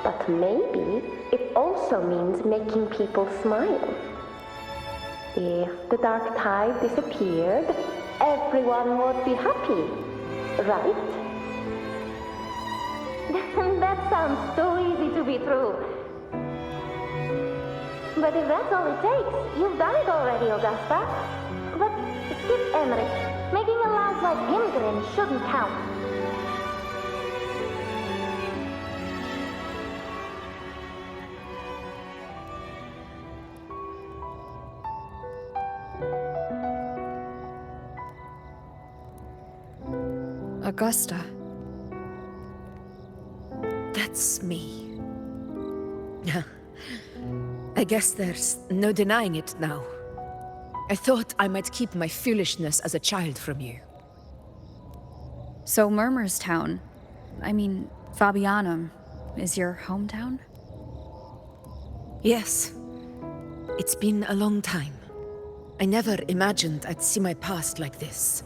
But maybe it also means making people smile. If the dark tide disappeared, everyone would be happy, right? That sounds too easy to be true. But if that's all it takes, you've done it already, Augusta. But skip Emmerich. Making a lass like him grin shouldn't count. Augusta. That's me. I guess there's no denying it now. I thought I might keep my foolishness as a child from you. So Murmurstown, Fabianum, is your hometown? Yes. It's been a long time. I never imagined I'd see my past like this.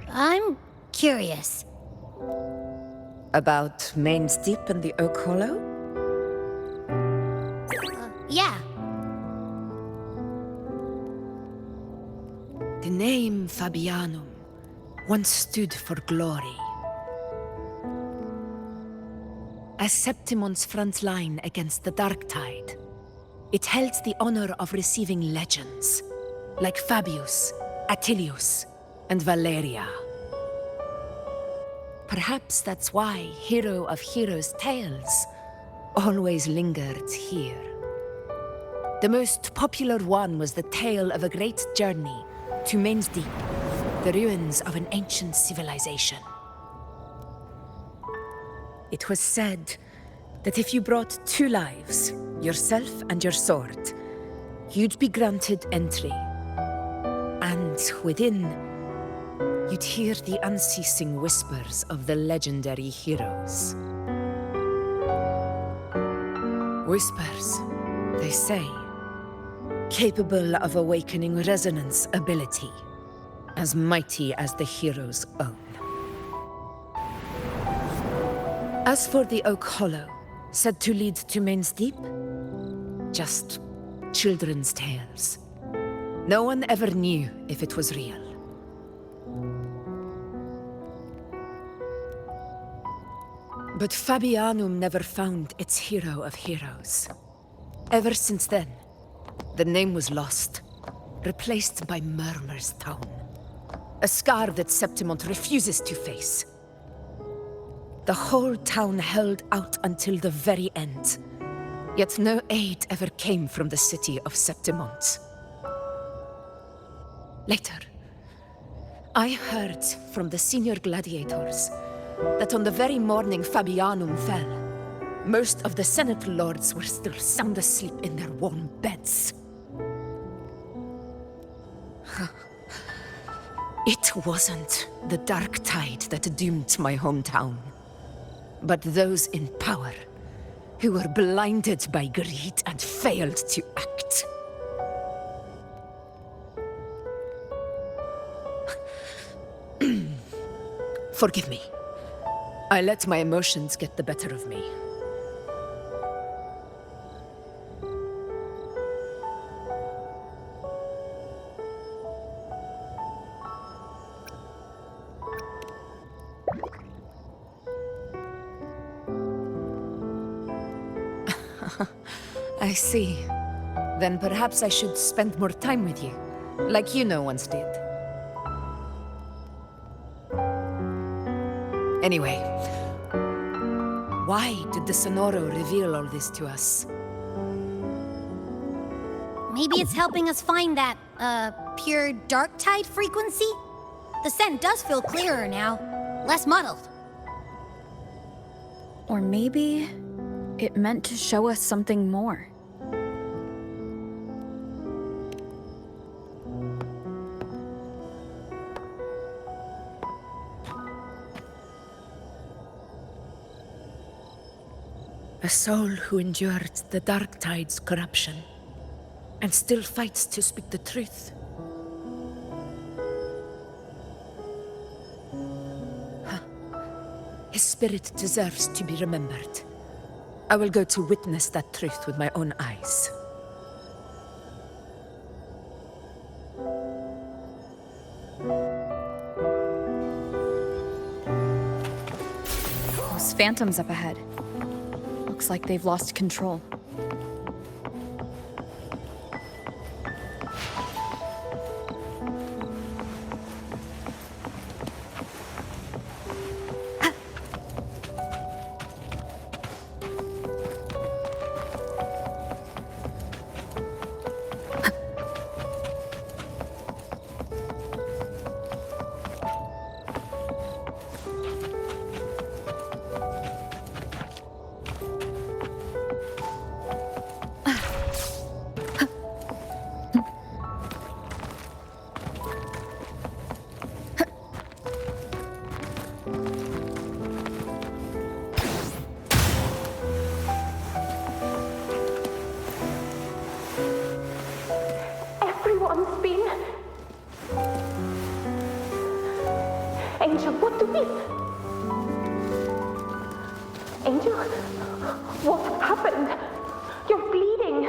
I'm curious. About Main's Deep and the Oak Hollow? Yeah. The name Fabianum once stood for glory. As Septimon's front line against the Dark Tide, it held the honor of receiving legends, like Fabius, Attilius, and Valeria. Perhaps that's why Hero of Heroes' tales always lingered here. The most popular one was the tale of a great journey to Main's Deep, the ruins of an ancient civilization. It was said that if you brought 2 lives, yourself and your sword, you'd be granted entry. And within, you'd hear the unceasing whispers of the legendary heroes. Whispers, they say, capable of awakening resonance ability, as mighty as the hero's own. As for the Oak Hollow, said to lead to Main's Deep, just children's tales. No one ever knew if it was real. But Fabianum never found its hero of heroes. Ever since then, the name was lost, replaced by Murmurstown, a scar that Septimont refuses to face. The whole town held out until the very end, yet no aid ever came from the city of Septimont. Later, I heard from the senior gladiators that on the very morning Fabianum fell, most of the Senate lords were still sound asleep in their warm beds. It wasn't the Dark Tide that doomed my hometown, but those in power who were blinded by greed and failed to act. Forgive me. I let my emotions get the better of me. I see. Then perhaps I should spend more time with you, like Yuno once did. Anyway, why did the Sonoro reveal all this to us? Maybe it's helping us find that, pure dark tide frequency? The scent does feel clearer now, less muddled. Or maybe it meant to show us something more. A soul who endured the Dark Tide's corruption and still fights to speak the truth. His spirit deserves to be remembered. I will go to witness that truth with my own eyes. Those phantoms up ahead. Looks like they've lost control. Everyone's been... Angel, what do we... Angel, what happened? You're bleeding.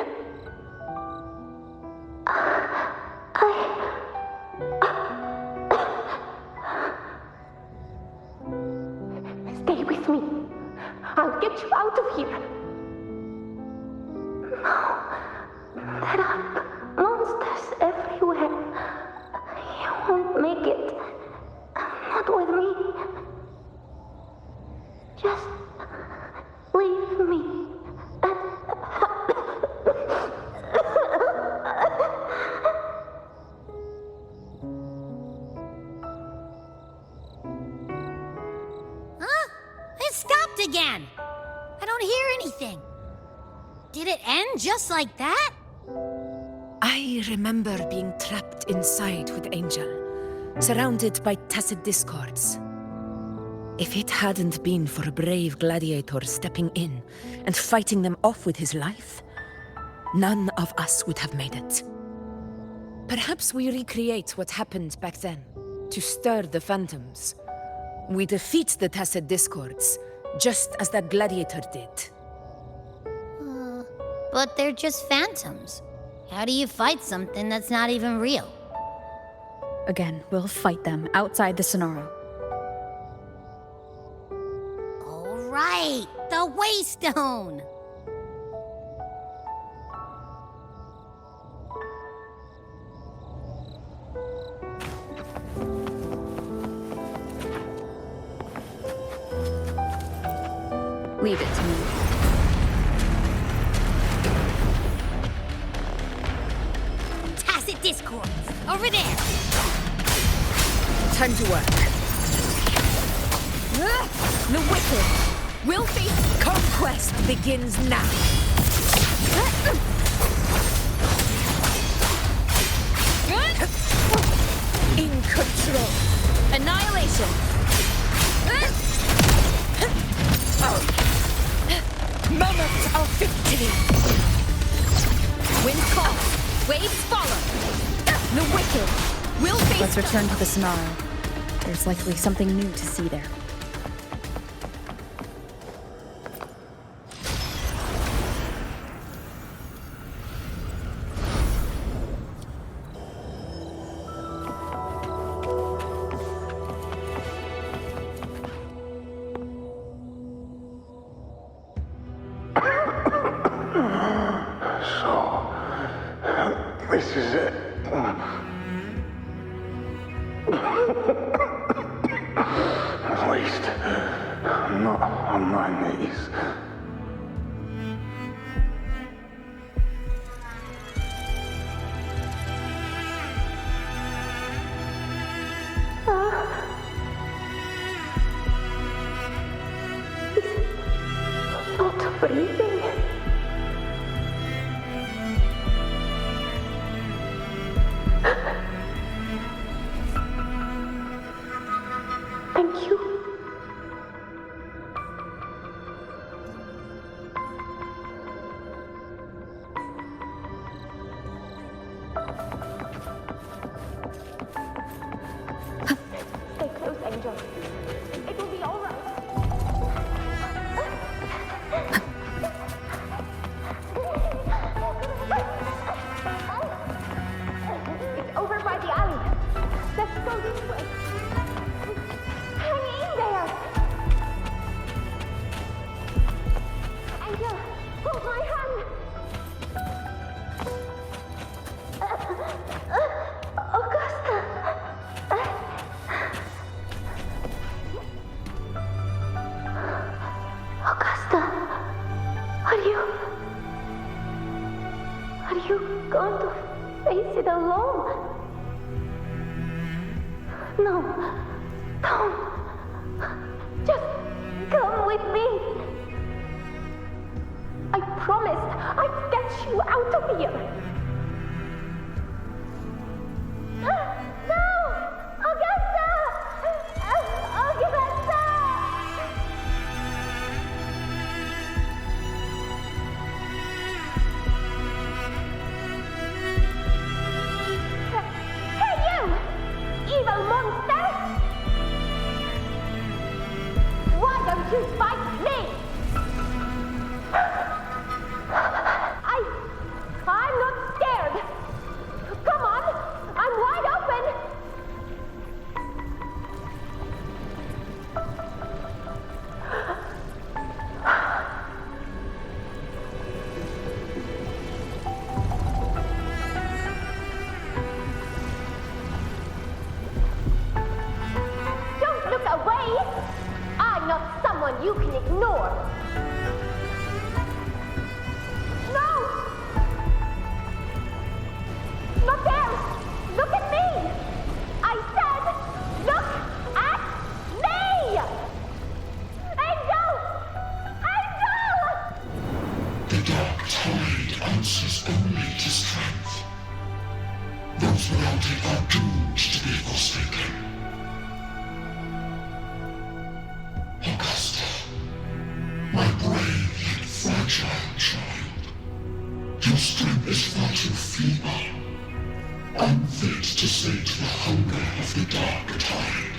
Stay with me. I'll get you out of here. No. There are monsters everywhere. You won't make it. Not with me. Just leave me. Huh? It stopped again. I don't hear anything. Did it end just like that? I remember being trapped inside with Angel, surrounded by tacit discords. If it hadn't been for a brave gladiator stepping in and fighting them off with his life, none of us would have made it. Perhaps we recreate what happened back then, to stir the phantoms. We defeat the tacit discords, just as that gladiator did. But they're just phantoms. How do you fight something that's not even real? Again, we'll fight them outside the Sonaro. All right, the Waystone! Leave it to me. Tacit discords! Over there! Time to work. The wicked will face conquest begins now. In control. Annihilation! Moment of victory. Wind calls. Waves follow. The wicked will face... Let's return to the Sonaro. There's likely something new to see there. This is it. At least, I'm not on my knees. He's not breathing. Thank you. face it alone. No, don't. Just come with me. I promised I'd get you out of here. No! Augusta! Augusta! Hey, you! Evil monster! Why don't you fight me? I'm not scared. Come on, I'm wide open. Don't look away. I'm not someone you can ignore. No! Not there! Look at me! I said, look at me! Angel! Angel! The dark tide answers only to strength. Those without it are doomed to be forsaken. Augusta, my brave yet fragile child, your strength is far too feeble, unfit to sate the hunger of the dark tide.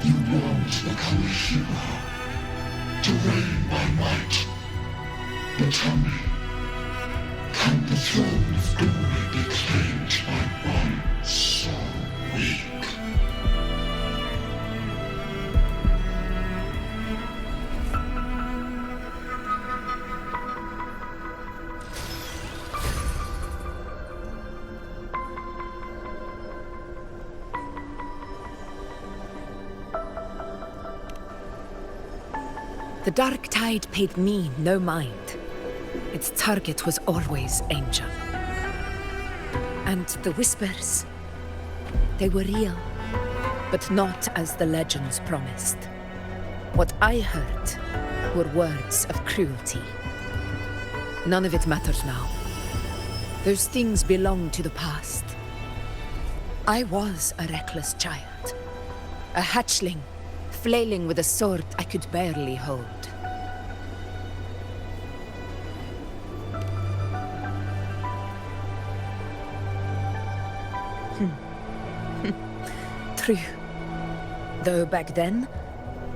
You want to become a hero, to reign by might. But tell me, can the throne of glory be claimed by one so weak? The dark tide paid me no mind. Its target was always Angel. And the whispers, they were real, but not as the legends promised. What I heard were words of cruelty. None of it matters now. Those things belong to the past. I was a reckless child, a hatchling, flailing with a sword I could barely hold. True. Though back then,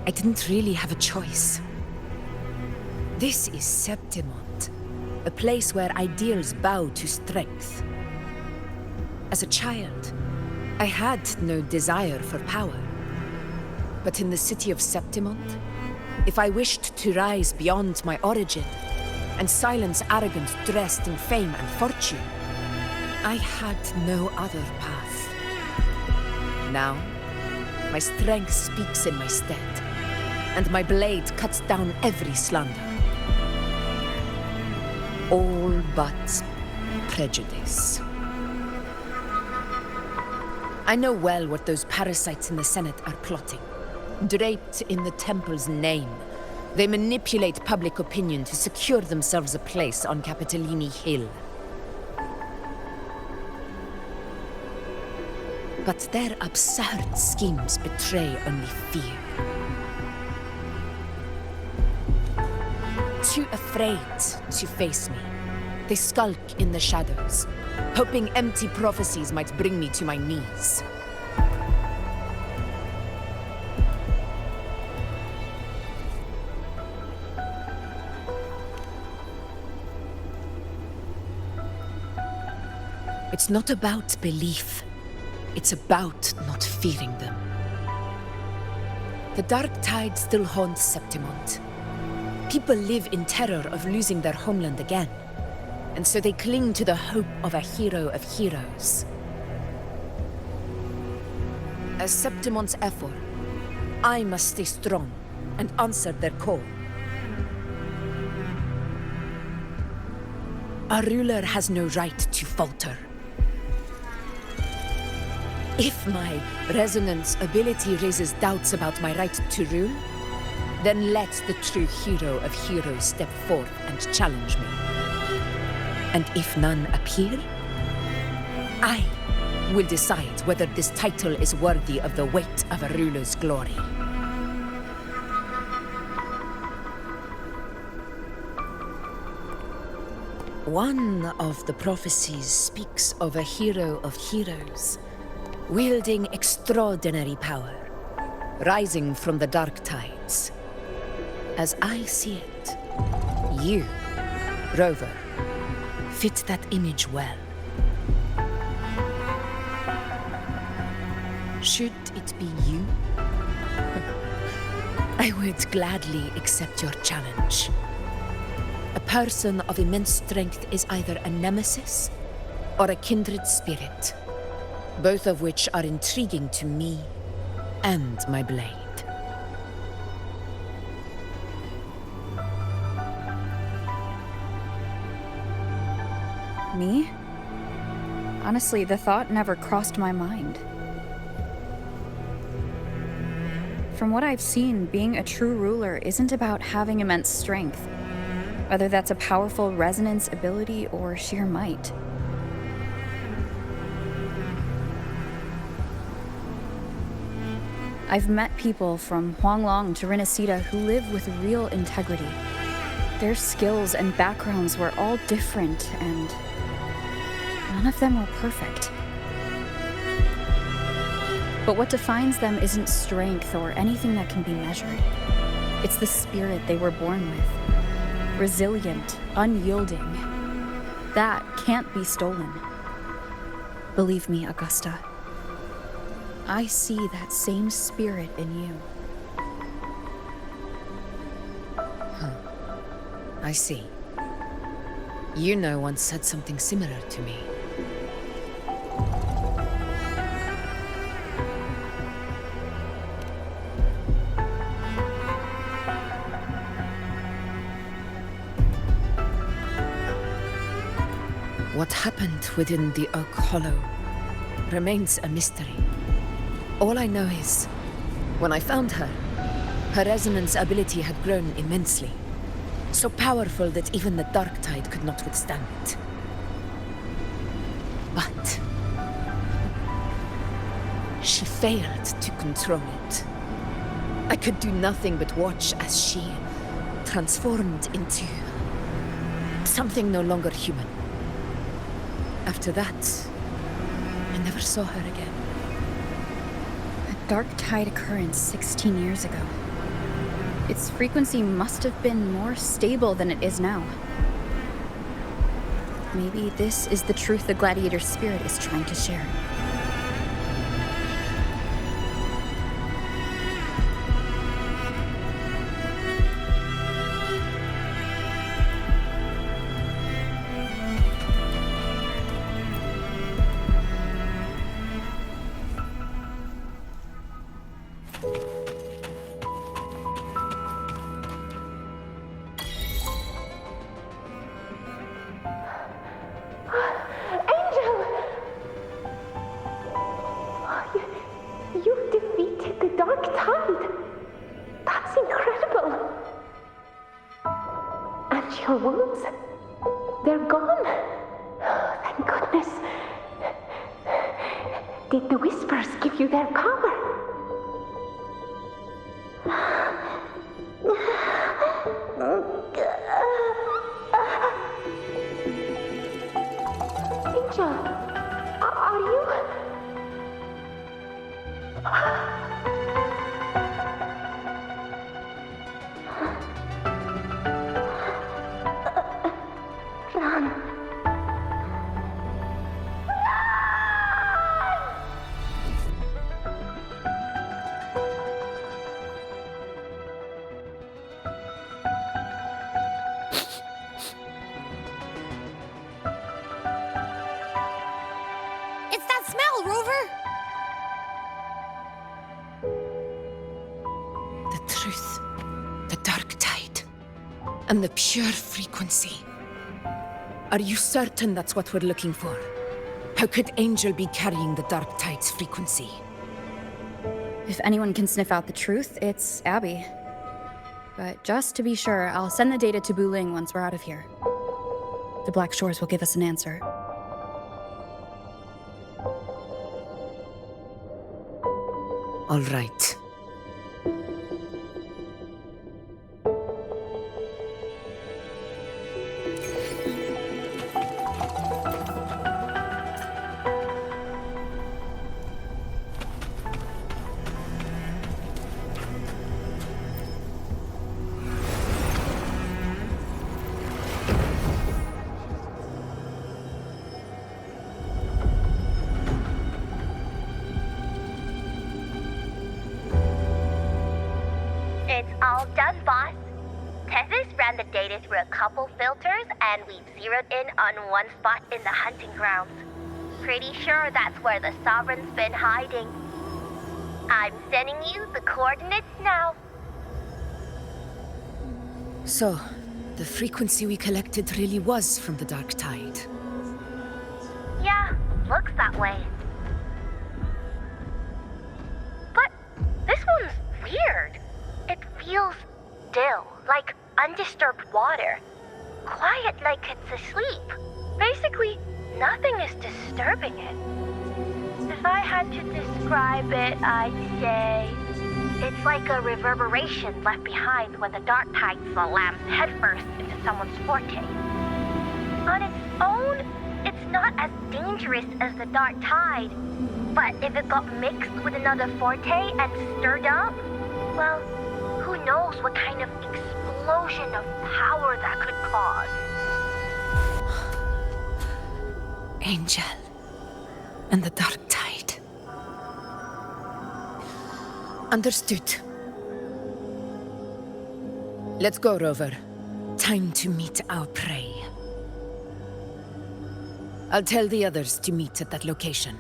I didn't really have a choice. This is Septimont, a place where ideals bow to strength. As a child, I had no desire for power. But in the city of Septimont, if I wished to rise beyond my origin and silence arrogance dressed in fame and fortune, I had no other path. Now, my strength speaks in my stead, and my blade cuts down every slander. All but prejudice. I know well what those parasites in the Senate are plotting. Draped in the temple's name, they manipulate public opinion to secure themselves a place on Capitolini Hill. But their absurd schemes betray only fear. Too afraid to face me, they skulk in the shadows, hoping empty prophecies might bring me to my knees. It's not about belief. It's about not fearing them. The dark tide still haunts Septimont. People live in terror of losing their homeland again, and so they cling to the hope of a hero of heroes. As Septimont's Ephor, I must stay strong, and answered their call. A ruler has no right to falter. If my resonance ability raises doubts about my right to rule, then let the true hero of heroes step forth and challenge me. And if none appear, I will decide whether this title is worthy of the weight of a ruler's glory. One of the prophecies speaks of a hero of heroes, wielding extraordinary power, rising from the dark tides. As I see it, you, Rover, fit that image well. Should it be you, I would gladly accept your challenge. A person of immense strength is either a nemesis or a kindred spirit, both of which are intriguing to me and my blade. Me? Honestly, the thought never crossed my mind. From what I've seen, being a true ruler isn't about having immense strength, whether that's a powerful resonance ability or sheer might. I've met people from Huanglong to Renacida who live with real integrity. Their skills and backgrounds were all different, and none of them were perfect. But what defines them isn't strength or anything that can be measured. It's the spirit they were born with. Resilient, unyielding. That can't be stolen. Believe me, Augusta. I see that same spirit in you. I see. Yuno once said something similar to me. What happened within the Oak Hollow remains a mystery. All I know is, when I found her, her resonance ability had grown immensely. So powerful that even the Dark Tide could not withstand it. But she failed to control it. I could do nothing but watch as she transformed into something no longer human. After that, I never saw her again. A Dark Tide occurrence 16 years ago. Its frequency must have been more stable than it is now. Maybe this is the truth the gladiator spirit is trying to share. You defeated the Dark Tide. That's incredible. And your wounds, they're gone. Oh, thank goodness. Did the Whispers give you their power? Angel, are you... Run. And the pure frequency. Are you certain that's what we're looking for? How could Angel be carrying the Dark Tide's frequency? If anyone can sniff out the truth, it's Abby. But just to be sure, I'll send the data to Buling once we're out of here. The Black Shores will give us an answer. All right. It's all done, boss. Tethys ran the data through a couple filters, and we've zeroed in on one spot in the hunting grounds. Pretty sure that's where the Sovereign's been hiding. I'm sending you the coordinates now. So, the frequency we collected really was from the Dark Tide. Yeah, looks that way. But this one's weird. It feels still, like undisturbed water. Quiet like it's asleep. Basically, nothing is disturbing it. If I had to describe it, I'd say it's like a reverberation left behind when the Dark Tide slams headfirst into someone's forte. On its own, it's not as dangerous as the Dark Tide, but if it got mixed with another forte and stirred up, well, who knows what kind of explosion of power that could cause. Angel and the Dark Tide. Understood. Let's go, Rover. Time to meet our prey. I'll tell the others to meet at that location.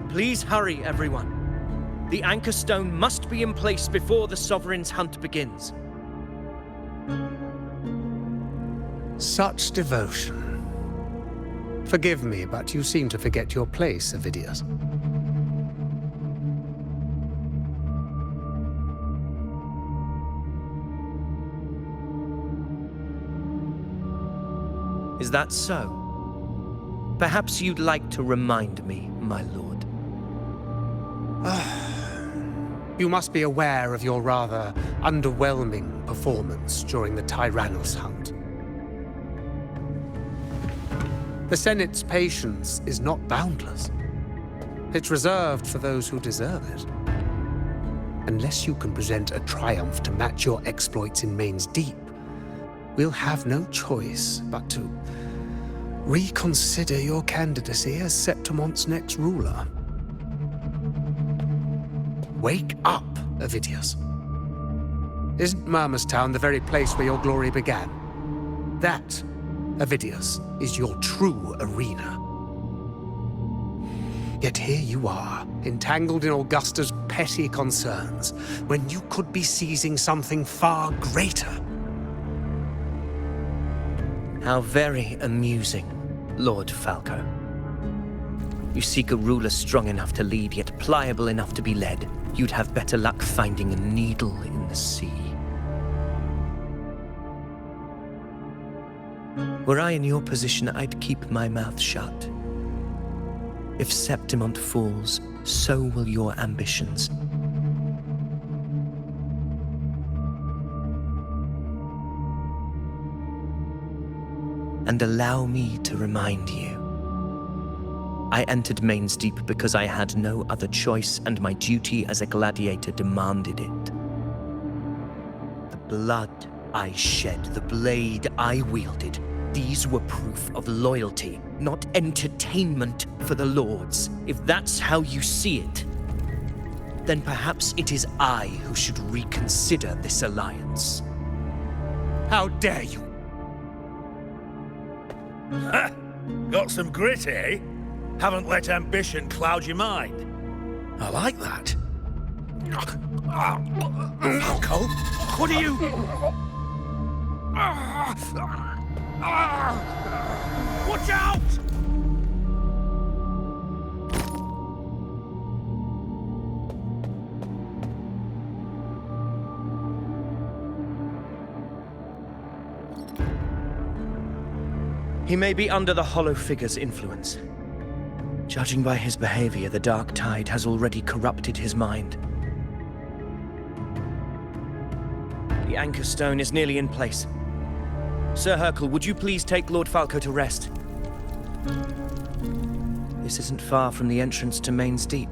Please hurry, everyone. The anchor stone must be in place before the Sovereign's hunt begins. Such devotion. Forgive me, but you seem to forget your place, Avidius. Is that so? Perhaps you'd like to remind me, my lord. You must be aware of your rather underwhelming performance during the Tyrannus hunt. The Senate's patience is not boundless. It's reserved for those who deserve it. Unless you can present a triumph to match your exploits in Main's Deep, we'll have no choice but to reconsider your candidacy as Septimon's next ruler. Wake up, Avidius. Isn't Murmustown the very place where your glory began? That, Avidius, is your true arena. Yet here you are, entangled in Augusta's petty concerns, when you could be seizing something far greater. How very amusing, Lord Falco. You seek a ruler strong enough to lead, yet pliable enough to be led. You'd have better luck finding a needle in the sea. Were I in your position, I'd keep my mouth shut. If Septimont falls, so will your ambitions. And allow me to remind you. I entered Main's Deep because I had no other choice, and my duty as a gladiator demanded it. The blood I shed, the blade I wielded, these were proof of loyalty, not entertainment for the Lords. If that's how you see it, then perhaps it is I who should reconsider this alliance. How dare you? Ha! Got some grit, eh? Haven't let ambition cloud your mind. I like that. Falco, what are you... Watch out! He may be under the Hollow Figure's influence. Judging by his behavior, the Dark Tide has already corrupted his mind. The Anchor Stone is nearly in place. Sir Hercule, would you please take Lord Falco to rest? This isn't far from the entrance to Main's Deep.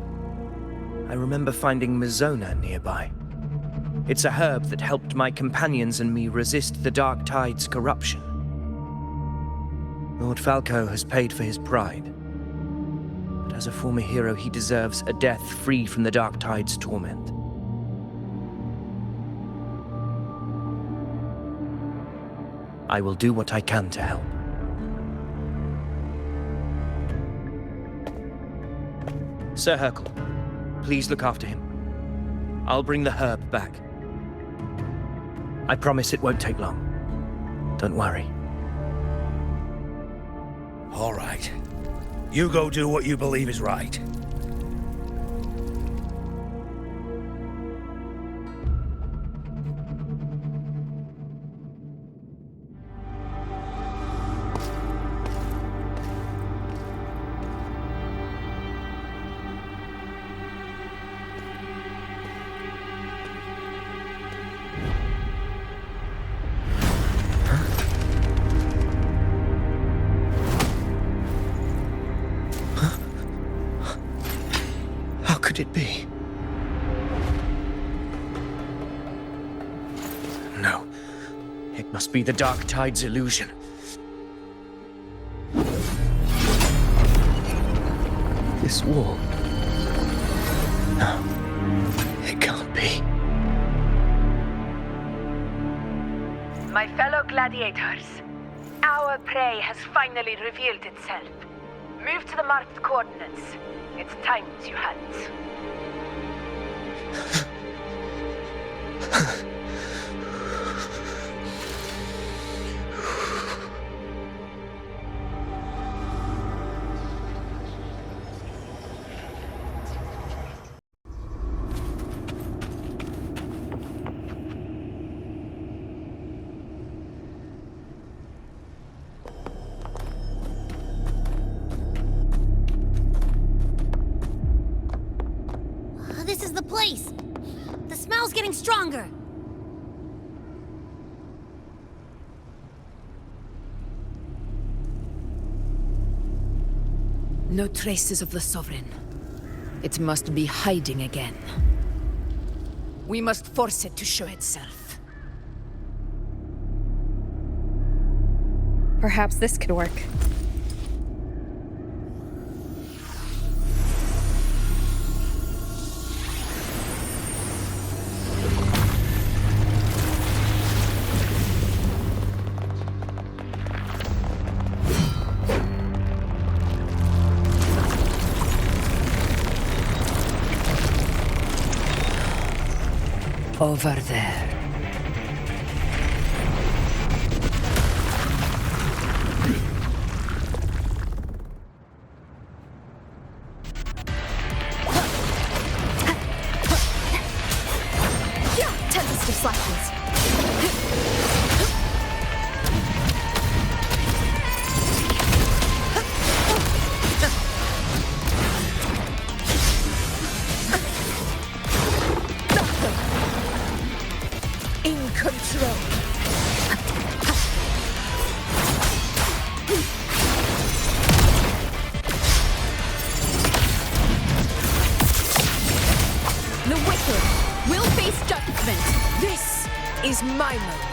I remember finding Mizona nearby. It's a herb that helped my companions and me resist the Dark Tide's corruption. Lord Falco has paid for his pride. But as a former hero, he deserves a death free from the Dark Tide's torment. I will do what I can to help. Sir Hercule, please look after him. I'll bring the herb back. I promise it won't take long. Don't worry. All right. You go do what you believe is right. Could it be? No. It must be the Dark Tide's illusion. This wall. No. It can't be. My fellow gladiators, our prey has finally revealed itself. Move to the marked coordinates. It's time to hunt. This is the place! The smell's getting stronger! No traces of the Sovereign. It must be hiding again. We must force it to show itself. Perhaps this could work. Over there. Tempest flashes. In control. The wicked will face judgment. This is my moment.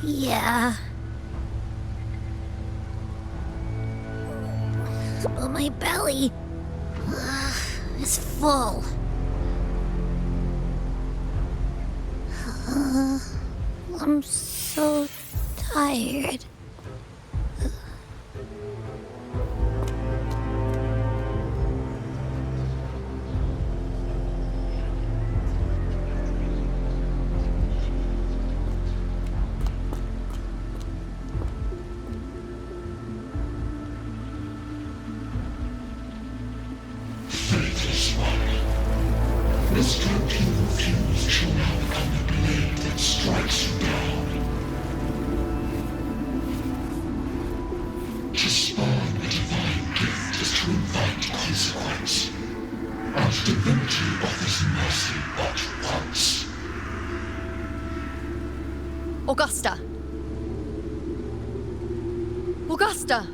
Yeah. But my belly is full. I'm so tired. This broken refuse shall now become the blade that strikes you down. To spawn a divine gift is to invite consequence. And divinity offers mercy but once. Augusta! Augusta!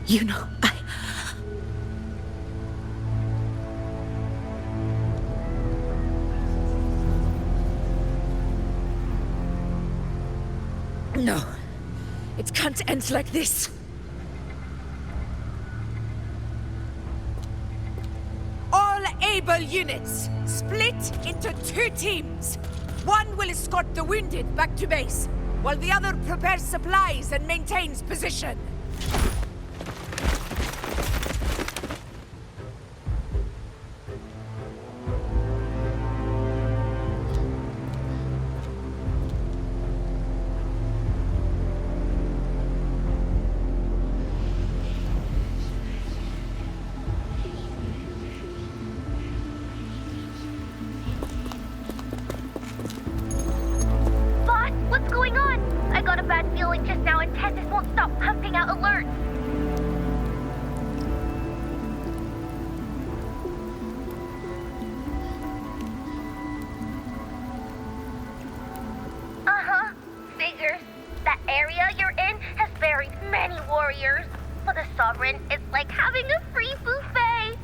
You know, No. It can't end like this. All able units, split into 2 teams. One will escort the wounded back to base, while the other prepares supplies and maintains position. Boss, what's going on? I got a bad feeling just now and Tessus won't stop pumping out alerts. Uh-huh. Figures. That area you're in has buried many warriors. For the Sovereign, it's like having a free buffet.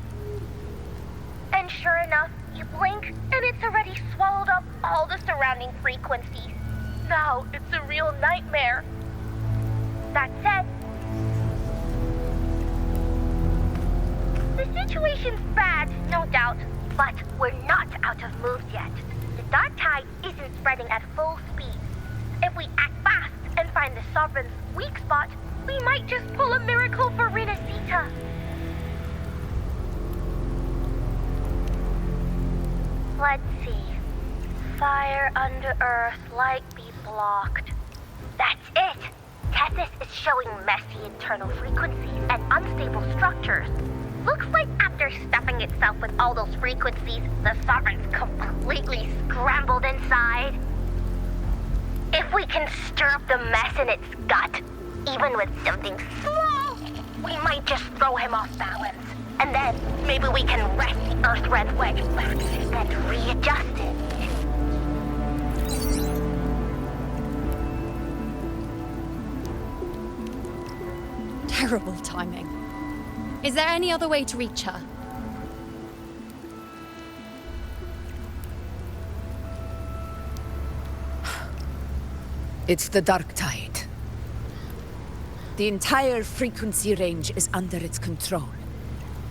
And sure enough, you blink, and it's already swallowed up all the surrounding frequencies. Now it's a real nightmare. That said, the situation's bad, no doubt, but we're not out of moves yet. The dark tide isn't spreading at full speed. If we act fast and find the Sovereign's weak spot, we might just pull a miracle for Renacita. Let's see. Fire under earth, light be blocked. That's it! Tessus is showing messy internal frequencies and unstable structures. Looks like after stuffing itself with all those frequencies, the Sovereign's completely scrambled inside. If we can stir up the mess in its gut, even with something small, we might just throw him off balance. And then maybe we can wrest the Earth-Red Wedge back and readjust it. Terrible timing. Is there any other way to reach her? It's the dark tide. The entire frequency range is under its control.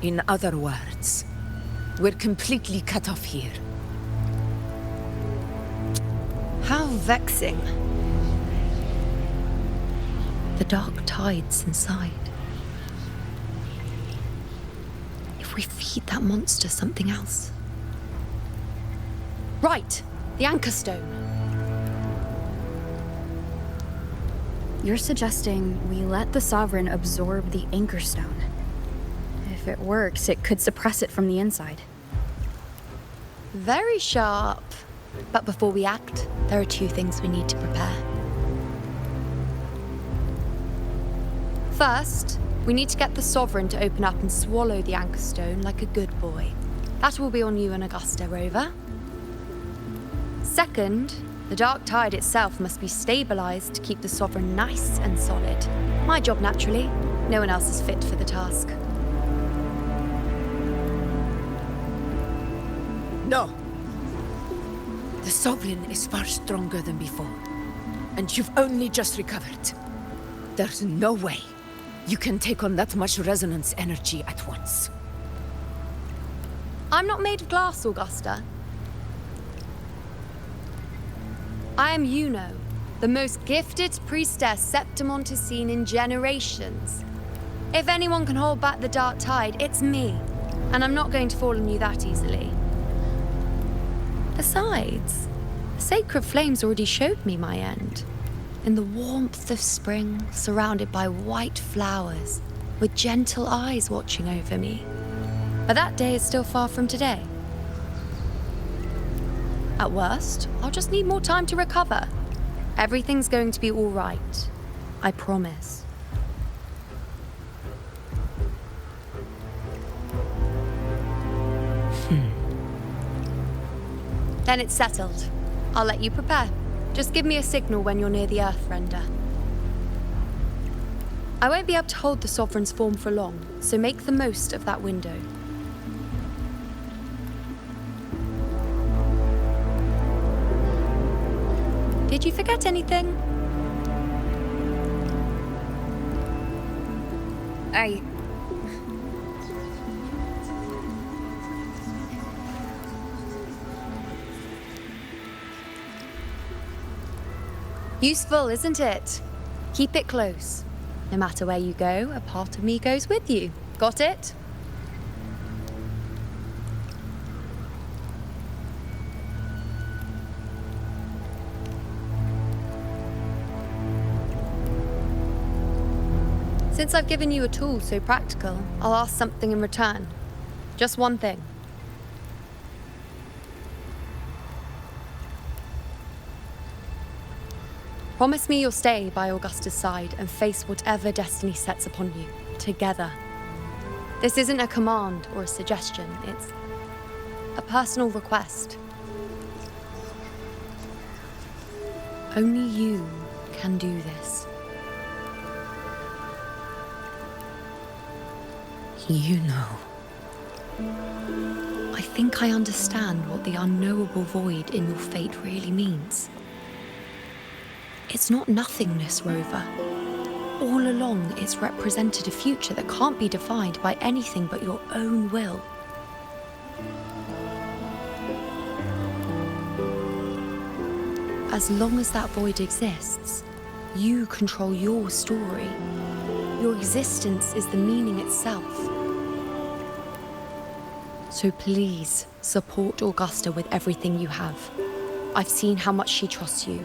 In other words, we're completely cut off here. How vexing. The dark tide's inside. If we feed that monster something else. Right, the Anchor Stone. You're suggesting we let the Sovereign absorb the Anchor Stone. If it works, it could suppress it from the inside. Very sharp. But before we act, there are 2 things we need to prepare. First, we need to get the Sovereign to open up and swallow the Anchor Stone like a good boy. That will be on you and Augusta, Rover. Second, the dark tide itself must be stabilized to keep the Sovereign nice and solid. My job, naturally. No one else is fit for the task. No! The Sovereign is far stronger than before. And you've only just recovered. There's no way you can take on that much resonance energy at once. I'm not made of glass, Augusta. I am Juno, the most gifted priestess Septimont has seen in generations. If anyone can hold back the dark tide, it's me. And I'm not going to fall on you that easily. Besides, the sacred flames already showed me my end. In the warmth of spring, surrounded by white flowers, with gentle eyes watching over me. But that day is still far from today. At worst, I'll just need more time to recover. Everything's going to be all right. I promise. Then it's settled. I'll let you prepare. Just give me a signal when you're near the Earthrender. I won't be able to hold the Sovereign's form for long, so make the most of that window. Did you forget anything? Useful, isn't it? Keep it close. No matter where you go, a part of me goes with you. Got it? Since I've given you a tool so practical, I'll ask something in return. Just one thing. Promise me you'll stay by Augusta's side and face whatever destiny sets upon you, together. This isn't a command or a suggestion, it's a personal request. Only you can do this. You know. I think I understand what the unknowable void in your fate really means. It's not nothingness, Rover. All along, it's represented a future that can't be defined by anything but your own will. As long as that void exists, you control your story. Your existence is the meaning itself. So please, support Augusta with everything you have. I've seen how much she trusts you.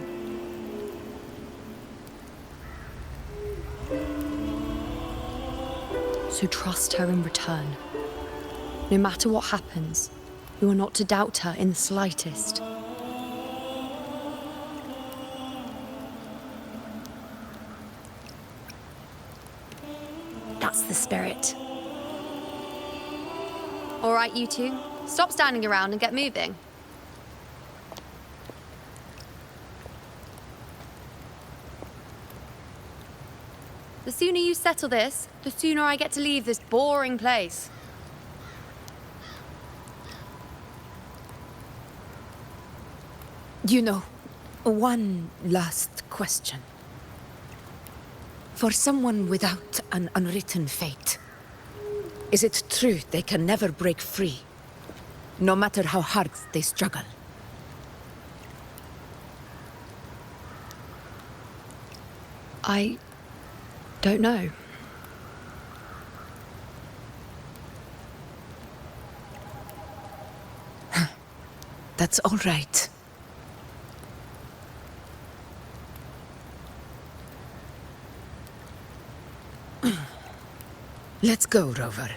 So trust her in return. No matter what happens, you are not to doubt her in the slightest. That's the spirit. All right, you two. Stop standing around and get moving. The sooner you settle this, the sooner I get to leave this boring place. You know, one last question. For someone without an unwritten fate, is it true they can never break free, no matter how hard they struggle? I don't know. That's all right. Let's go, Rover.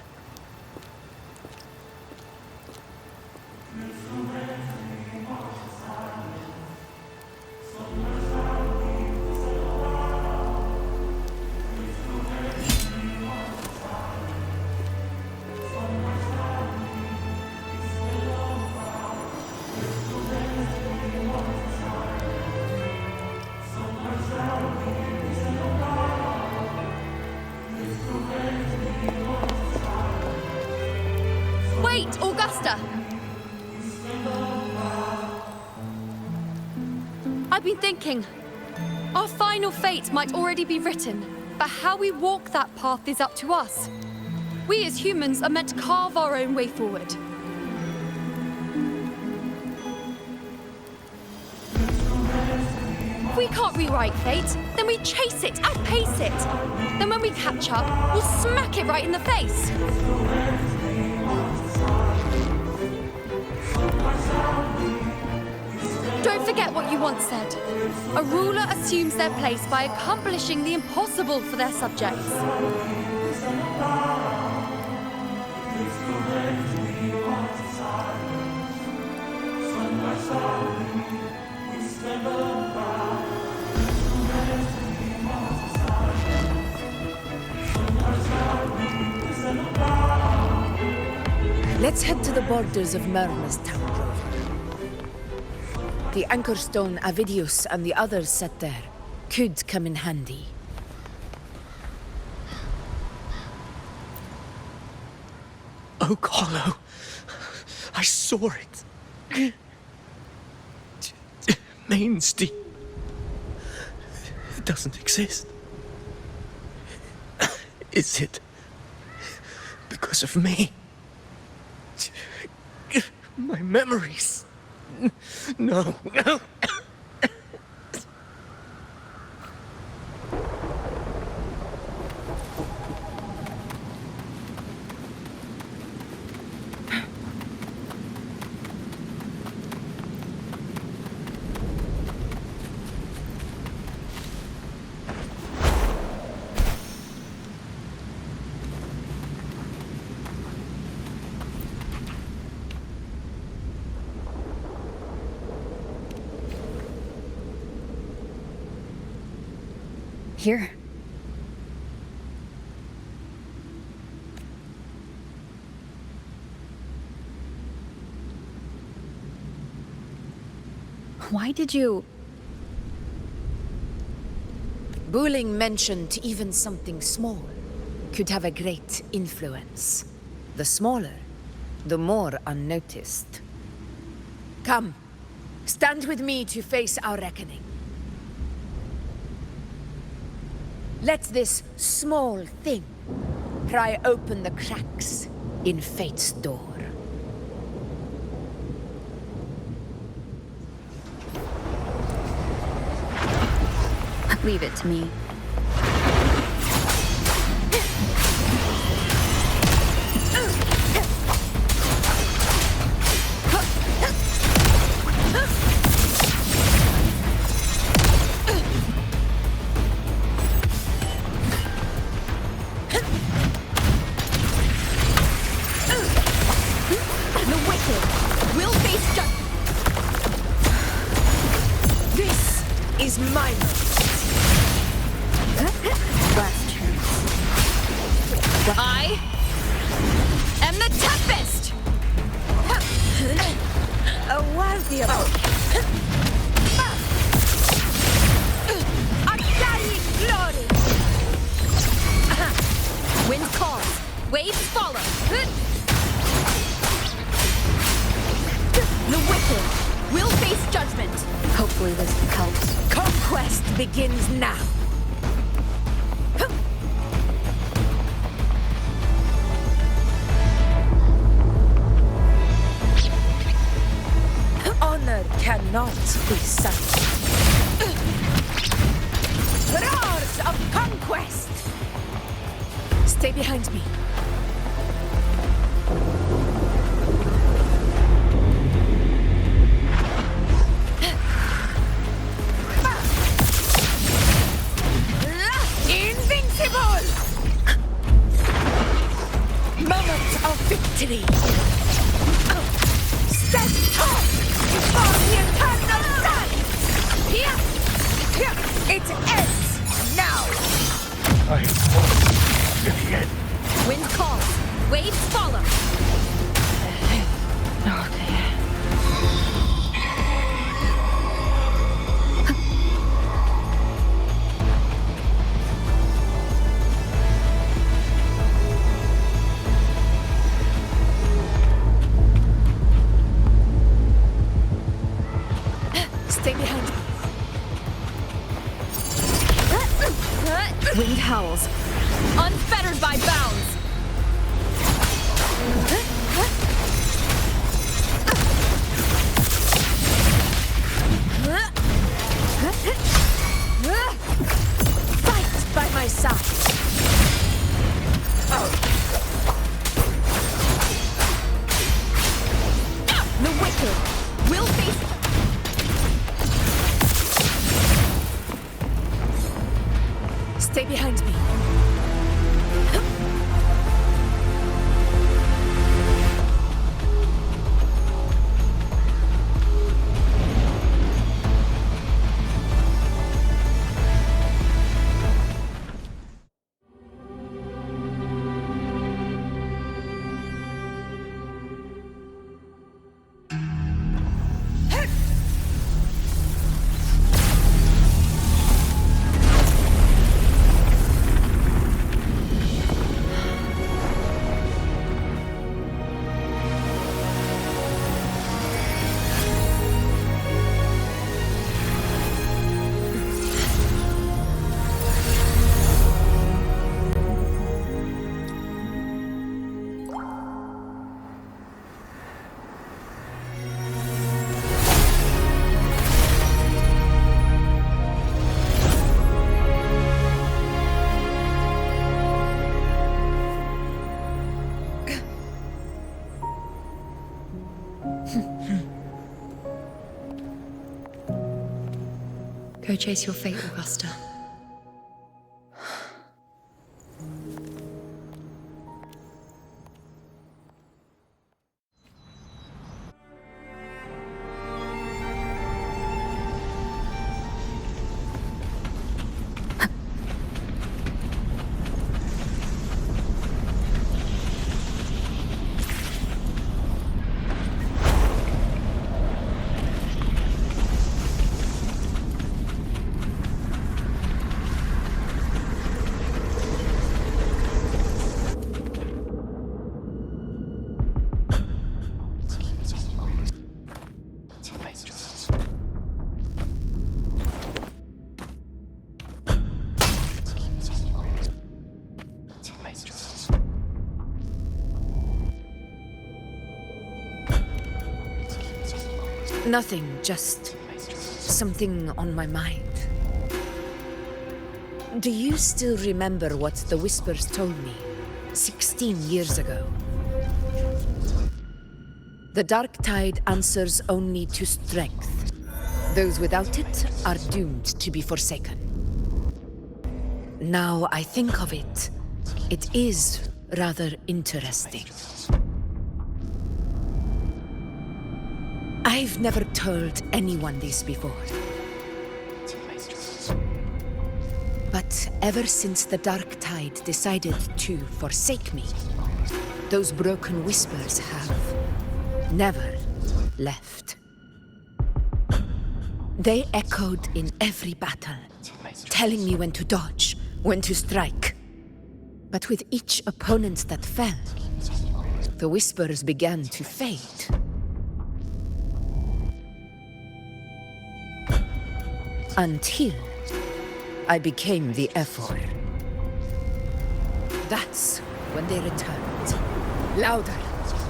Wait, Augusta! I've been thinking. Our final fate might already be written, but how we walk that path is up to us. We as humans are meant to carve our own way forward. If we can't rewrite fate, then we chase it, outpace it. Then when we catch up, we'll smack it right in the face. Don't forget what you once said. A ruler assumes their place by accomplishing the impossible for their subjects. Let's head to the borders of Myrna's town, Rover. The anchor stone Avidius and the others set there could come in handy. Oh, Hollow. I saw it. Mainstein. It doesn't exist. Is it because of me? My memories. No. Here. Why did you... Buling mentioned even something small could have a great influence. The smaller, the more unnoticed. Come, stand with me to face our reckoning. Let this small thing pry open the cracks in fate's door. Leave it to me. Begins now. Honor cannot be silenced. Roars of conquest! Stay behind me. Victory! Stand tall before the eternal sun! It ends now! I am one with the end. Wind Go chase your fate, Augusta. Nothing, just something on my mind. Do you still remember what the Whispers told me 16 years ago? The dark tide answers only to strength. Those without it are doomed to be forsaken. Now I think of it, it is rather interesting. I've never told anyone this before. But ever since the dark tide decided to forsake me, those broken whispers have never left. They echoed in every battle, telling me when to dodge, when to strike. But with each opponent that fell, the whispers began to fade. Until I became the Ephor. That's when they returned. Louder,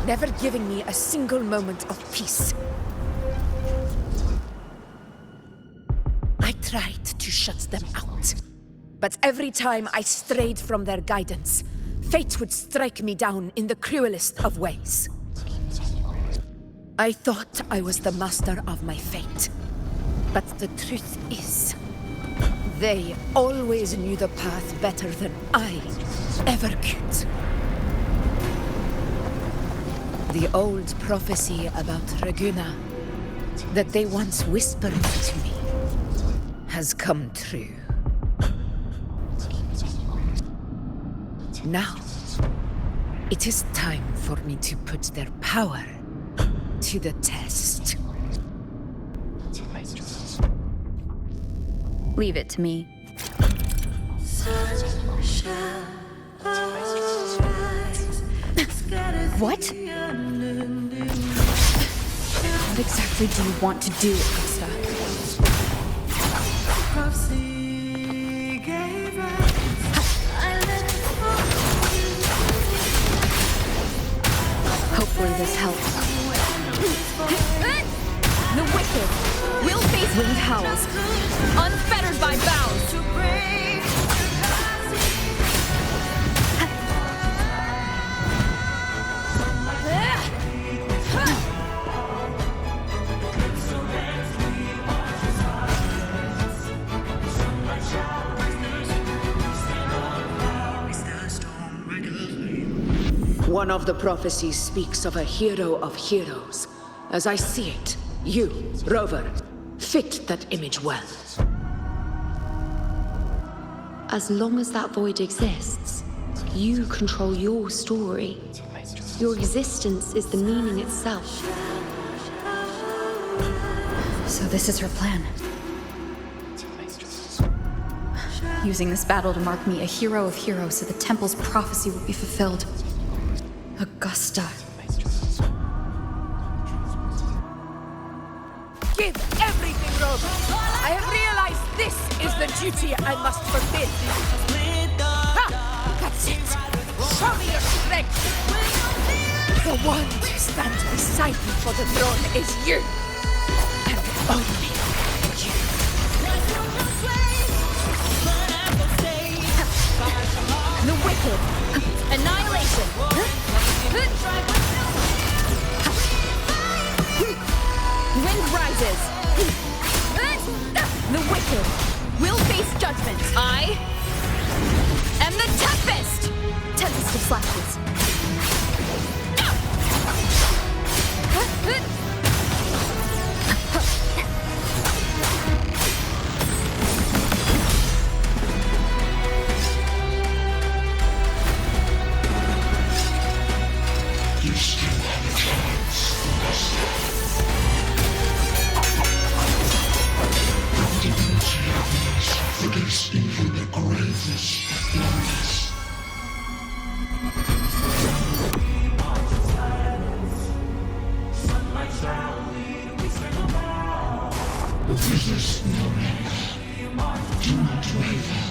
never giving me a single moment of peace. I tried to shut them out. But every time I strayed from their guidance, fate would strike me down in the cruelest of ways. I thought I was the master of my fate. But the truth is, they always knew the path better than I ever could. The old prophecy about Reguna, that they once whispered to me, has come true. Now, it is time for me to put their power to the test. Leave it to me. What? What exactly do you want to do, Augusta? Hopefully this helps. The wicked will face winged howls, unfettered by bounds. One of the prophecies speaks of a hero of heroes. As I see it, you, Rover, fit that image well. As long as that void exists, you control your story. Your existence is the meaning itself. So this is her plan. Using this battle to mark me a hero of heroes so the temple's prophecy will be fulfilled. Augusta. Give everything, Rover. I have realized this is the duty I must fulfill. Ha! That's it. Show me your strength. The one to stand beside me for the throne is you. And only you. The wicked. Annihilation. Wind rises. The wicked. defeated. We'll face judgment. I am the Tempest! Tempest of slashes. You still have a chance, Master. From the beauty of these, against even the gravest enemies. Resist no longer. Do not waver.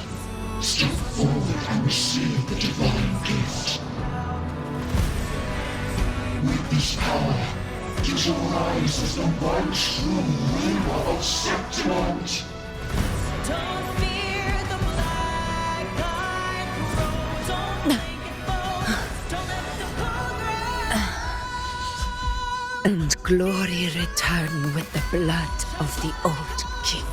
Step forward and receive the divine gift. With this power, you shall rise as the one true ruler of Septimont. Don't fear the black light grow. Don't make it bold. Don't let the And glory return with the blood of the old king.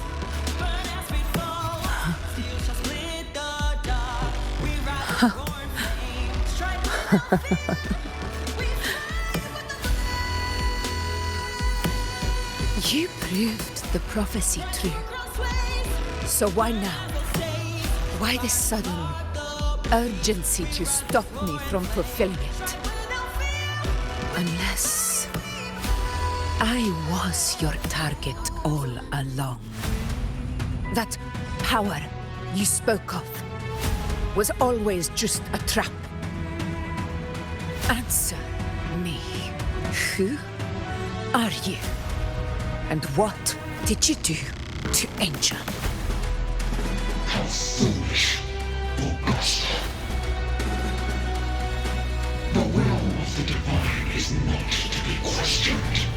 You proved the prophecy true. So why now? Why this sudden urgency to stop me from fulfilling it? Unless I was your target all along. That power you spoke of was always just a trap. Answer me. Who are you? And what did you do to Angel? How foolish, Augusta. The will of the divine is not to be questioned.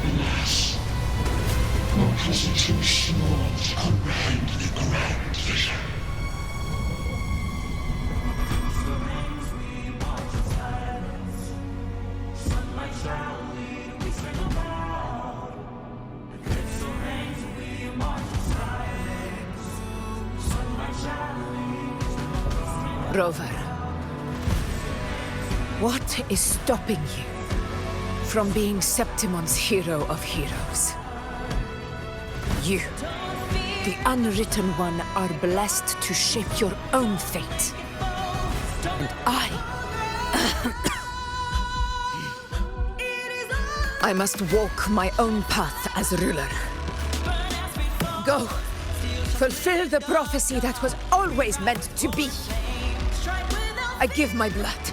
Alas, one wasn't too small to comprehend the grand vision. Rover, what is stopping you from being Septimon's hero of heroes? You, the unwritten one, are blessed to shape your own fate. And I must walk my own path as ruler. Go, fulfill the prophecy that was always meant to be. I give my blood,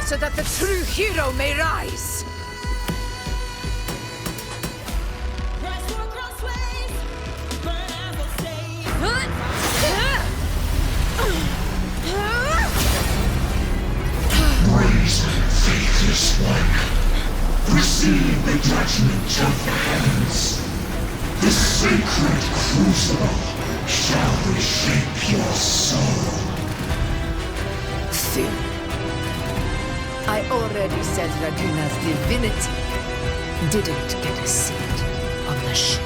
so that the true hero may rise. Brazen, faithless one, receive the judgment of the heavens. The sacred crucible shall reshape your soul. I already said Raguna's divinity didn't get a seat on the ship.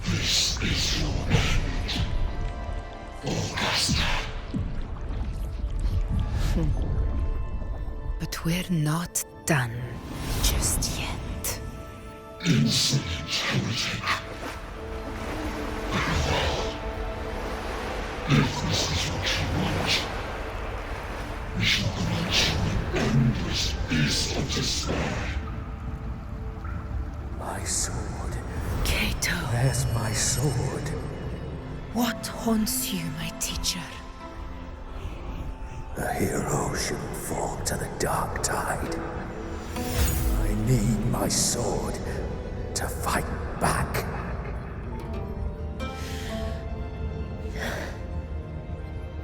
This is your end, Augusta. But we're not done just yet. Insolent heretic. If this is what you want, we shall grant you an endless peace of despair. My sword. Cato. Where's my sword? What haunts you, my teacher? A hero shouldn't fall to the dark tide. I need my sword to fight back.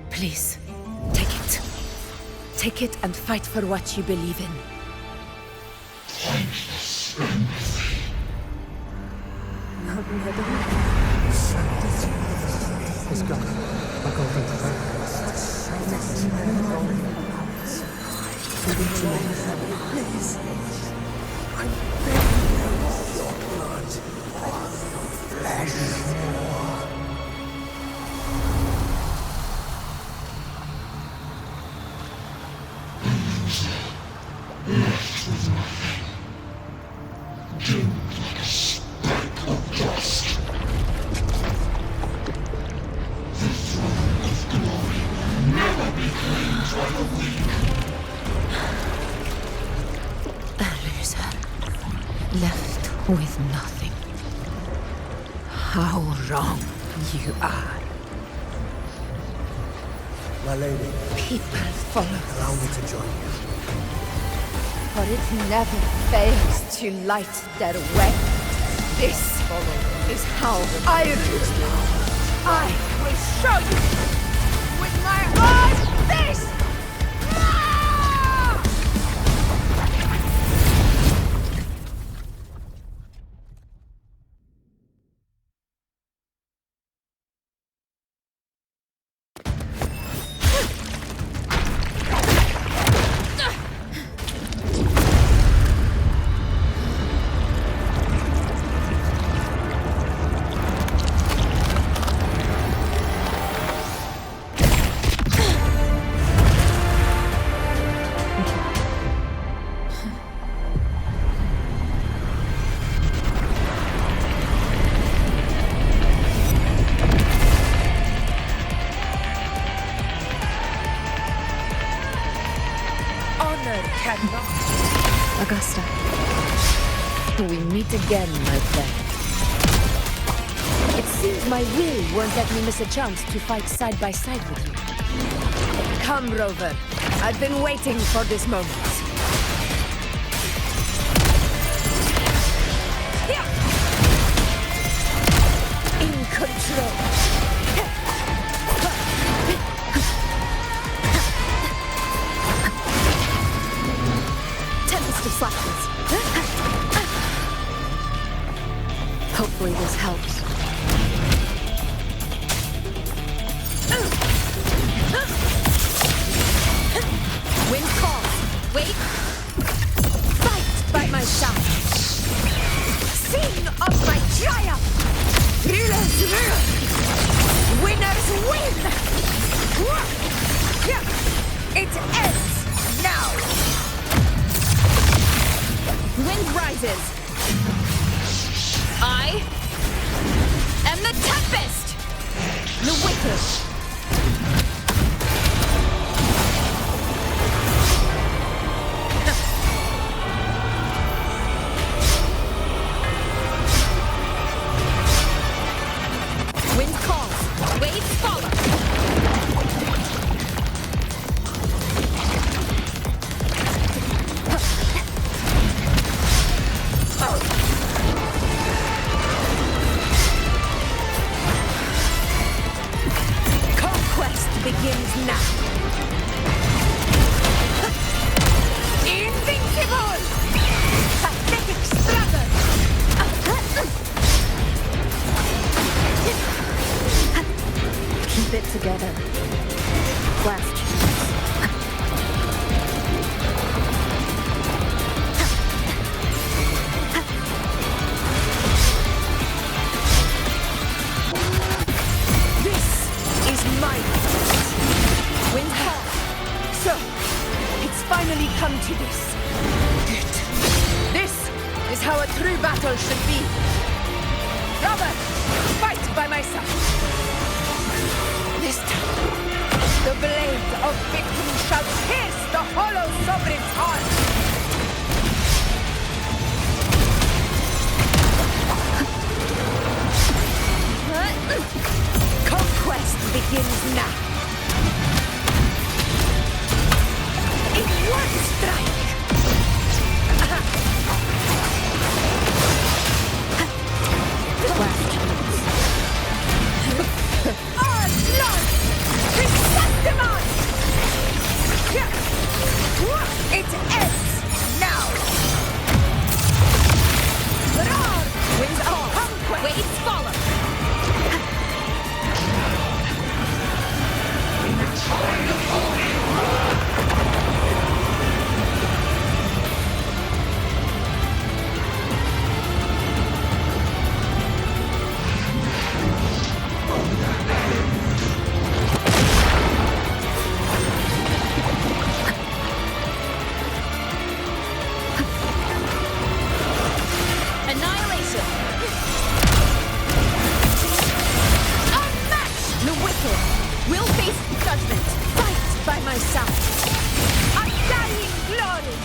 Please, take it. Take it and fight for what you believe in. Thankless empathy. Is gone. My golden Please. I'm begging you, your blood. Flesh. Left with nothing. Dimmed like a speck of dust. The throne of glory will never be claimed by the weak. A loser. Left with nothing. How wrong you are. My lady. People follow. Allow me to join you. For it never fails to light their way. This is how I will show you with my own fist! Augusta, we meet again, my friend. It seems my will won't let me miss a chance to fight side by side with you. Come, Rover. I've been waiting for this moment. In control. Tempest of Slackness. Hopefully this helps. Wind calls. Wait. Fight by my side. Sing of my triumph. Rulers rule. Winners win. It ends now. Wind rises. I am the Tempest. The Wicked. Wind calls. Waves follow. Conquest begins now. Invincible! Pathetic struggle! Keep it together. Last chance. This is my Wind hard. So, it's finally come to this. Good. This is how a true battle should be. Robert, fight by my side. This time, the blade of victory shall pierce the hollow sovereign's heart. Conquest begins now. In one strike. Last chance. On Lord! Chrysanthemum! It ends now. Roar! Winds on. Conquest. Waves follow. judgment, fight by my side. Undying glory!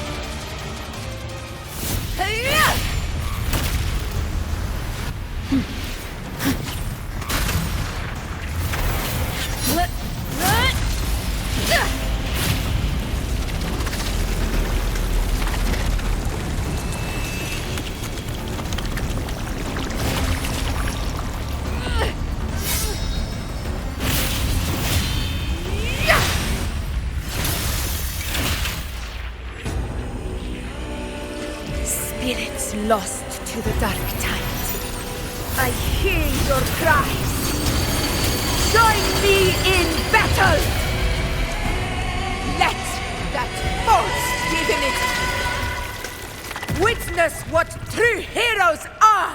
Spirits lost to the dark tide. I hear your cries. Join me in battle! Let that false divinity witness what true heroes are!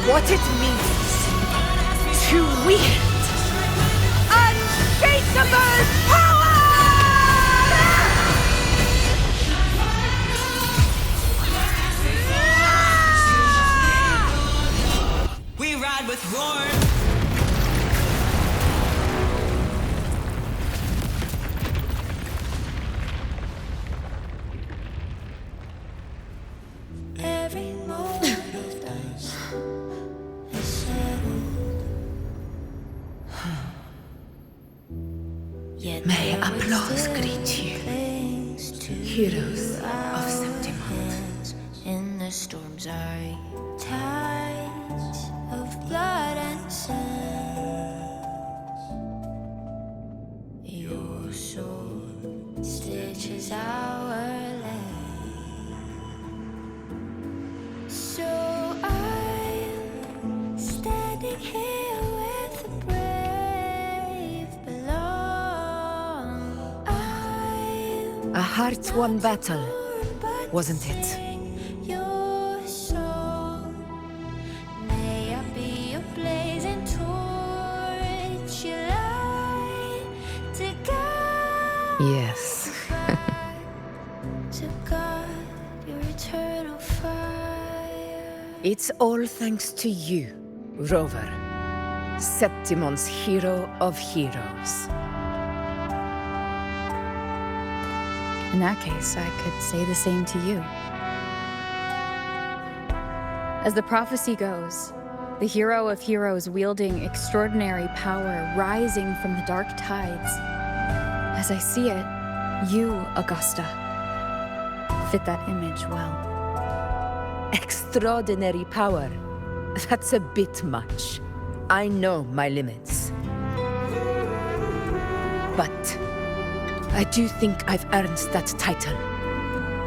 What it means to wield unshakable power! We ride with roar. Every moment of dust is settled. Yet May there applause still greet you, clings to heroes our of Septimont. hands in the storm's eye. Tides of blood and sand. Your sword stitches our land. So I'm standing here with the brave belong. A heart-won battle, wasn't it? Your song, may I be a blazing torch, you light to guide, Yes. to guard your eternal fire. It's all thanks to you, Rover, Septimon's hero of heroes. In that case, I could say the same to you. As the prophecy goes, the hero of heroes wielding extraordinary power rising from the dark tides. As I see it, you, Augusta, fit that image well. Extraordinary power. That's a bit much. I know my limits. But I do think I've earned that title.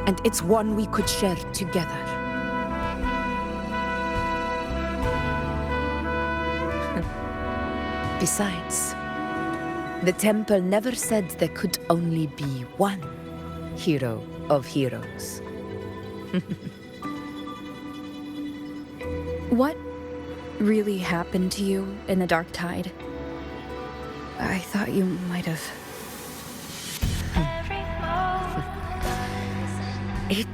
And it's one we could share together. Besides, the temple never said there could only be one hero of heroes. What really happened to you in the dark tide? I thought you might have... It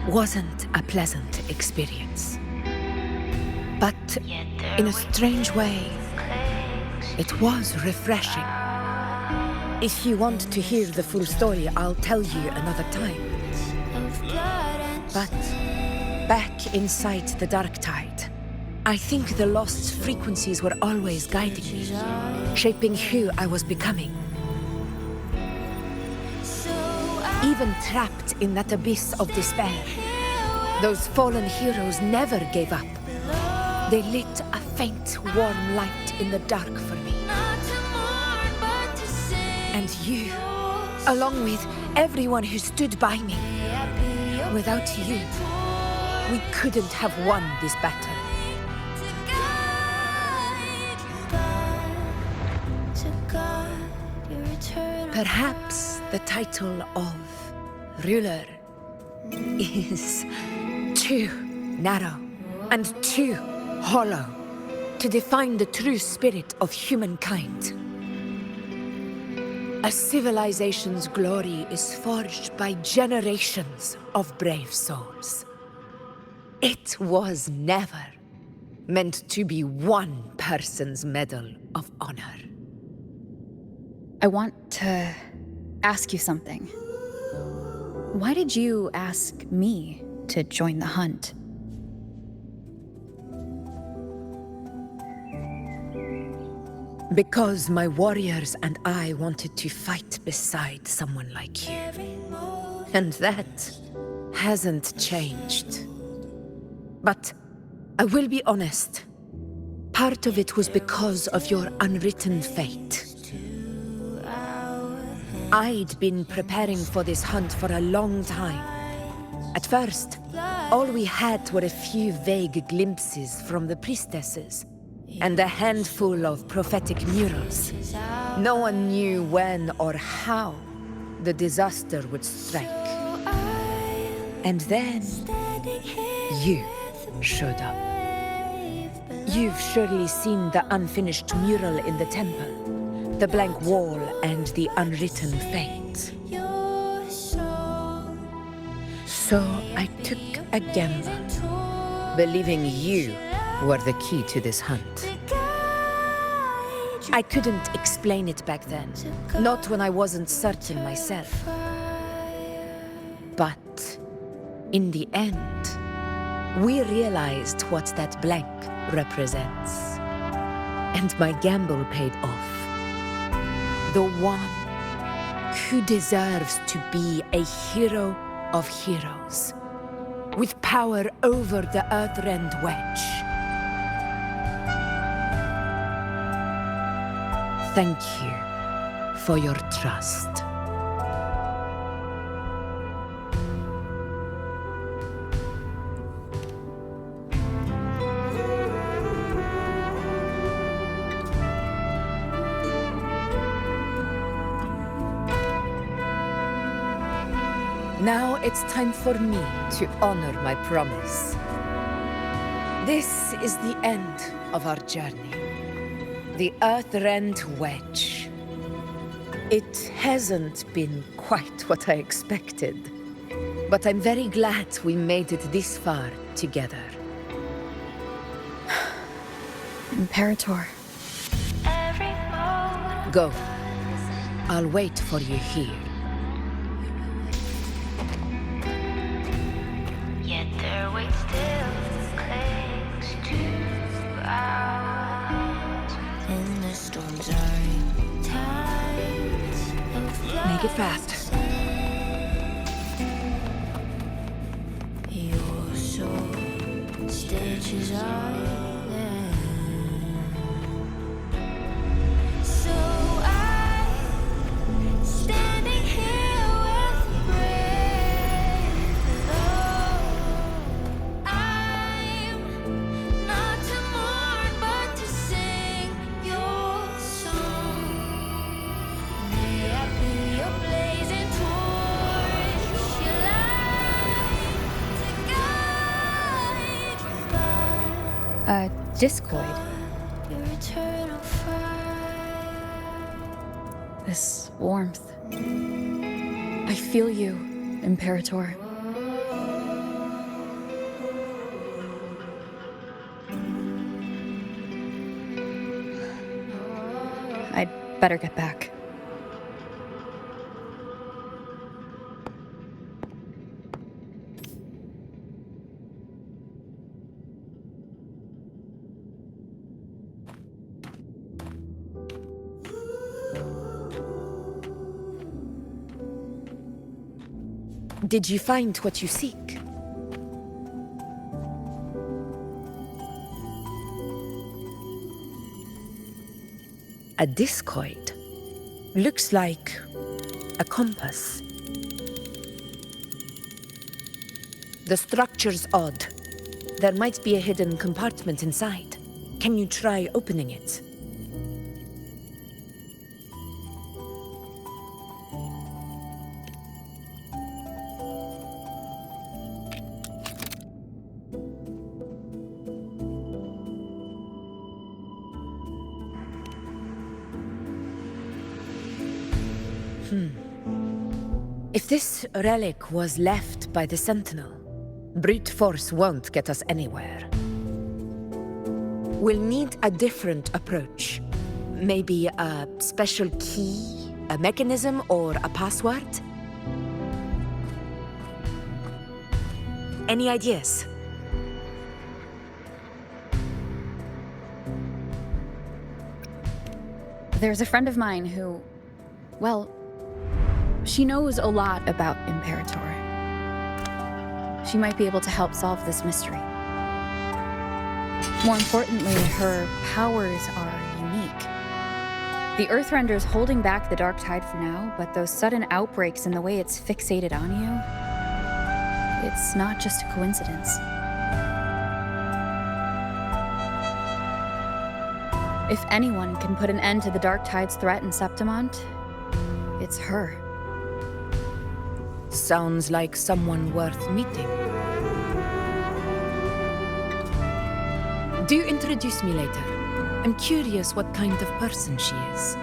wasn't a pleasant experience. But in a strange way, it was refreshing. If you want to hear the full story, I'll tell you another time. But back inside the dark tide, I think the lost frequencies were always guiding me, shaping who I was becoming. Even trapped in that abyss of despair, those fallen heroes never gave up. They lit a faint, warm light in the dark for me. And you, along with everyone who stood by me. Without you, we couldn't have won this battle. Perhaps the title of ruler is too narrow and too hollow to define the true spirit of humankind. A civilization's glory is forged by generations of brave souls. It was never meant to be one person's medal of honor. I want to ask you something. Why did you ask me to join the hunt? Because my warriors and I wanted to fight beside someone like you. And that hasn't changed. But I will be honest. Part of it was because of your unwritten fate. I'd been preparing for this hunt for a long time. At first, all we had were a few vague glimpses from the priestesses, and a handful of prophetic murals. No one knew when or how the disaster would strike. And then, you showed up. You've surely seen the unfinished mural in the temple, the blank wall and the unwritten fate. So I took a gamble, believing you were the key to this hunt. I couldn't explain it back then, not when I wasn't certain myself. But in the end, we realized what that blank represents. And my gamble paid off. The one who deserves to be a hero of heroes, with power over the Earthrend Wedge. Thank you for your trust. Now it's time for me to honor my promise. This is the end of our journey. The Earthrend Wedge. It hasn't been quite what I expected, but I'm very glad we made it this far together. Imperator. Go. I'll wait for you here. Yet their weight still clings to ours. And the storms are tides of blood. Make it fast. Your soul stitches island. So I'm standing here with breath. I'm not to mourn, but to sing your song. May I be your blazing torch, your light to guide you by Discoid. your eternal fire. This warmth. I feel you, Imperator. I'd better get back. Did you find what you seek? A discoid. Looks like a compass. The structure's odd. There might be a hidden compartment inside. Can you try opening it? If this relic was left by the Sentinel, brute force won't get us anywhere. We'll need a different approach. Maybe a special key A mechanism or a password? Any ideas? There's a friend of mine who, well, she knows a lot about Imperator. She might be able to help solve this mystery. More importantly, her powers are unique. The Earthrender's holding back the Dark Tide for now, but those sudden outbreaks and the way it's fixated on you, it's not just a coincidence. If anyone can put an end to the Dark Tide's threat in Septimont, it's her. Sounds like someone worth meeting. Do introduce me later. I'm curious what kind of person she is.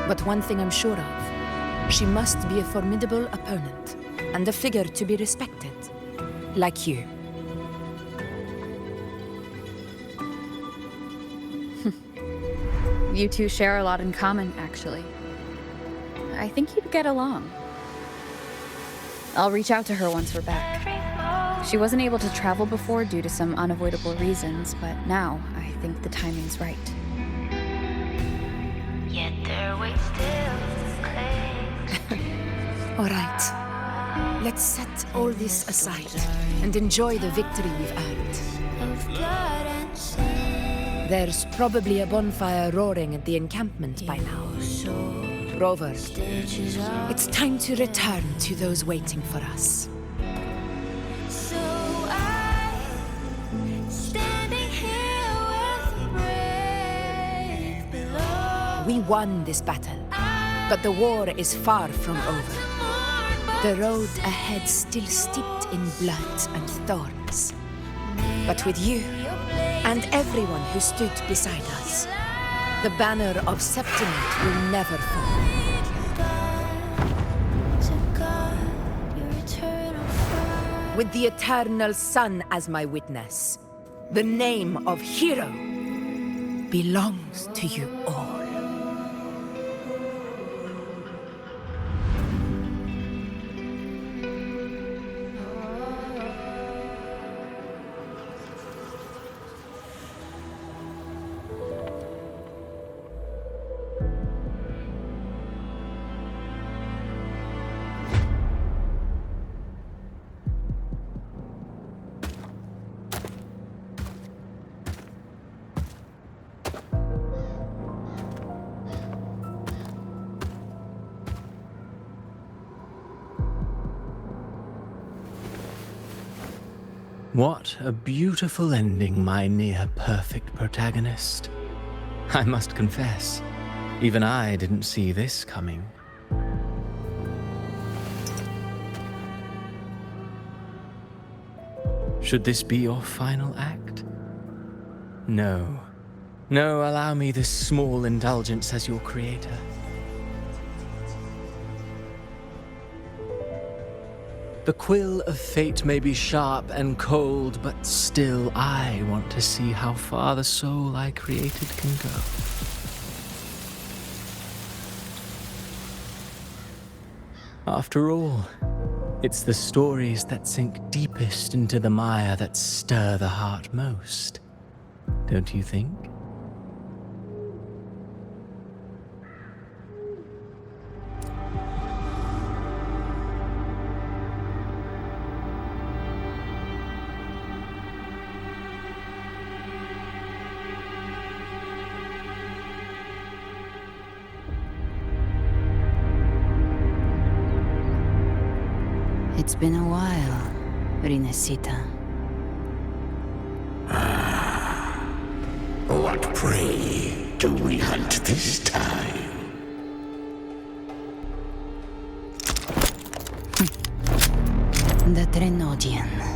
But one thing I'm sure of, she must be a formidable opponent, and a figure to be respected, like you. You two share a lot in common, actually. I think you'd get along. I'll reach out to her once we're back. She wasn't able to travel before due to some unavoidable reasons, but now I think the timing's right. Yet their weight still clings. All right. Let's set all this aside and enjoy the victory we've earned. Of blood and sin. There's probably a bonfire roaring at the encampment by now. Rover, it's time to return to those waiting for us. So I'm standing here with brave below. We won this battle, but the war is far from over. The road ahead still steeped in blood and thorns. But with you, and everyone who stood beside us, the banner of Septimont will never fall. With the eternal sun as my witness, the name of hero belongs to you all. What a beautiful ending, my near-perfect protagonist. I must confess, even I didn't see this coming. Should this be your final act? No. No, allow me this small indulgence as your creator. The quill of fate may be sharp and cold, but still I want to see how far the soul I created can go. After all, it's the stories that sink deepest into the mire that stir the heart most, don't you think? It's been a while, Rinesita. What prey do we hunt this time? The Trenodian.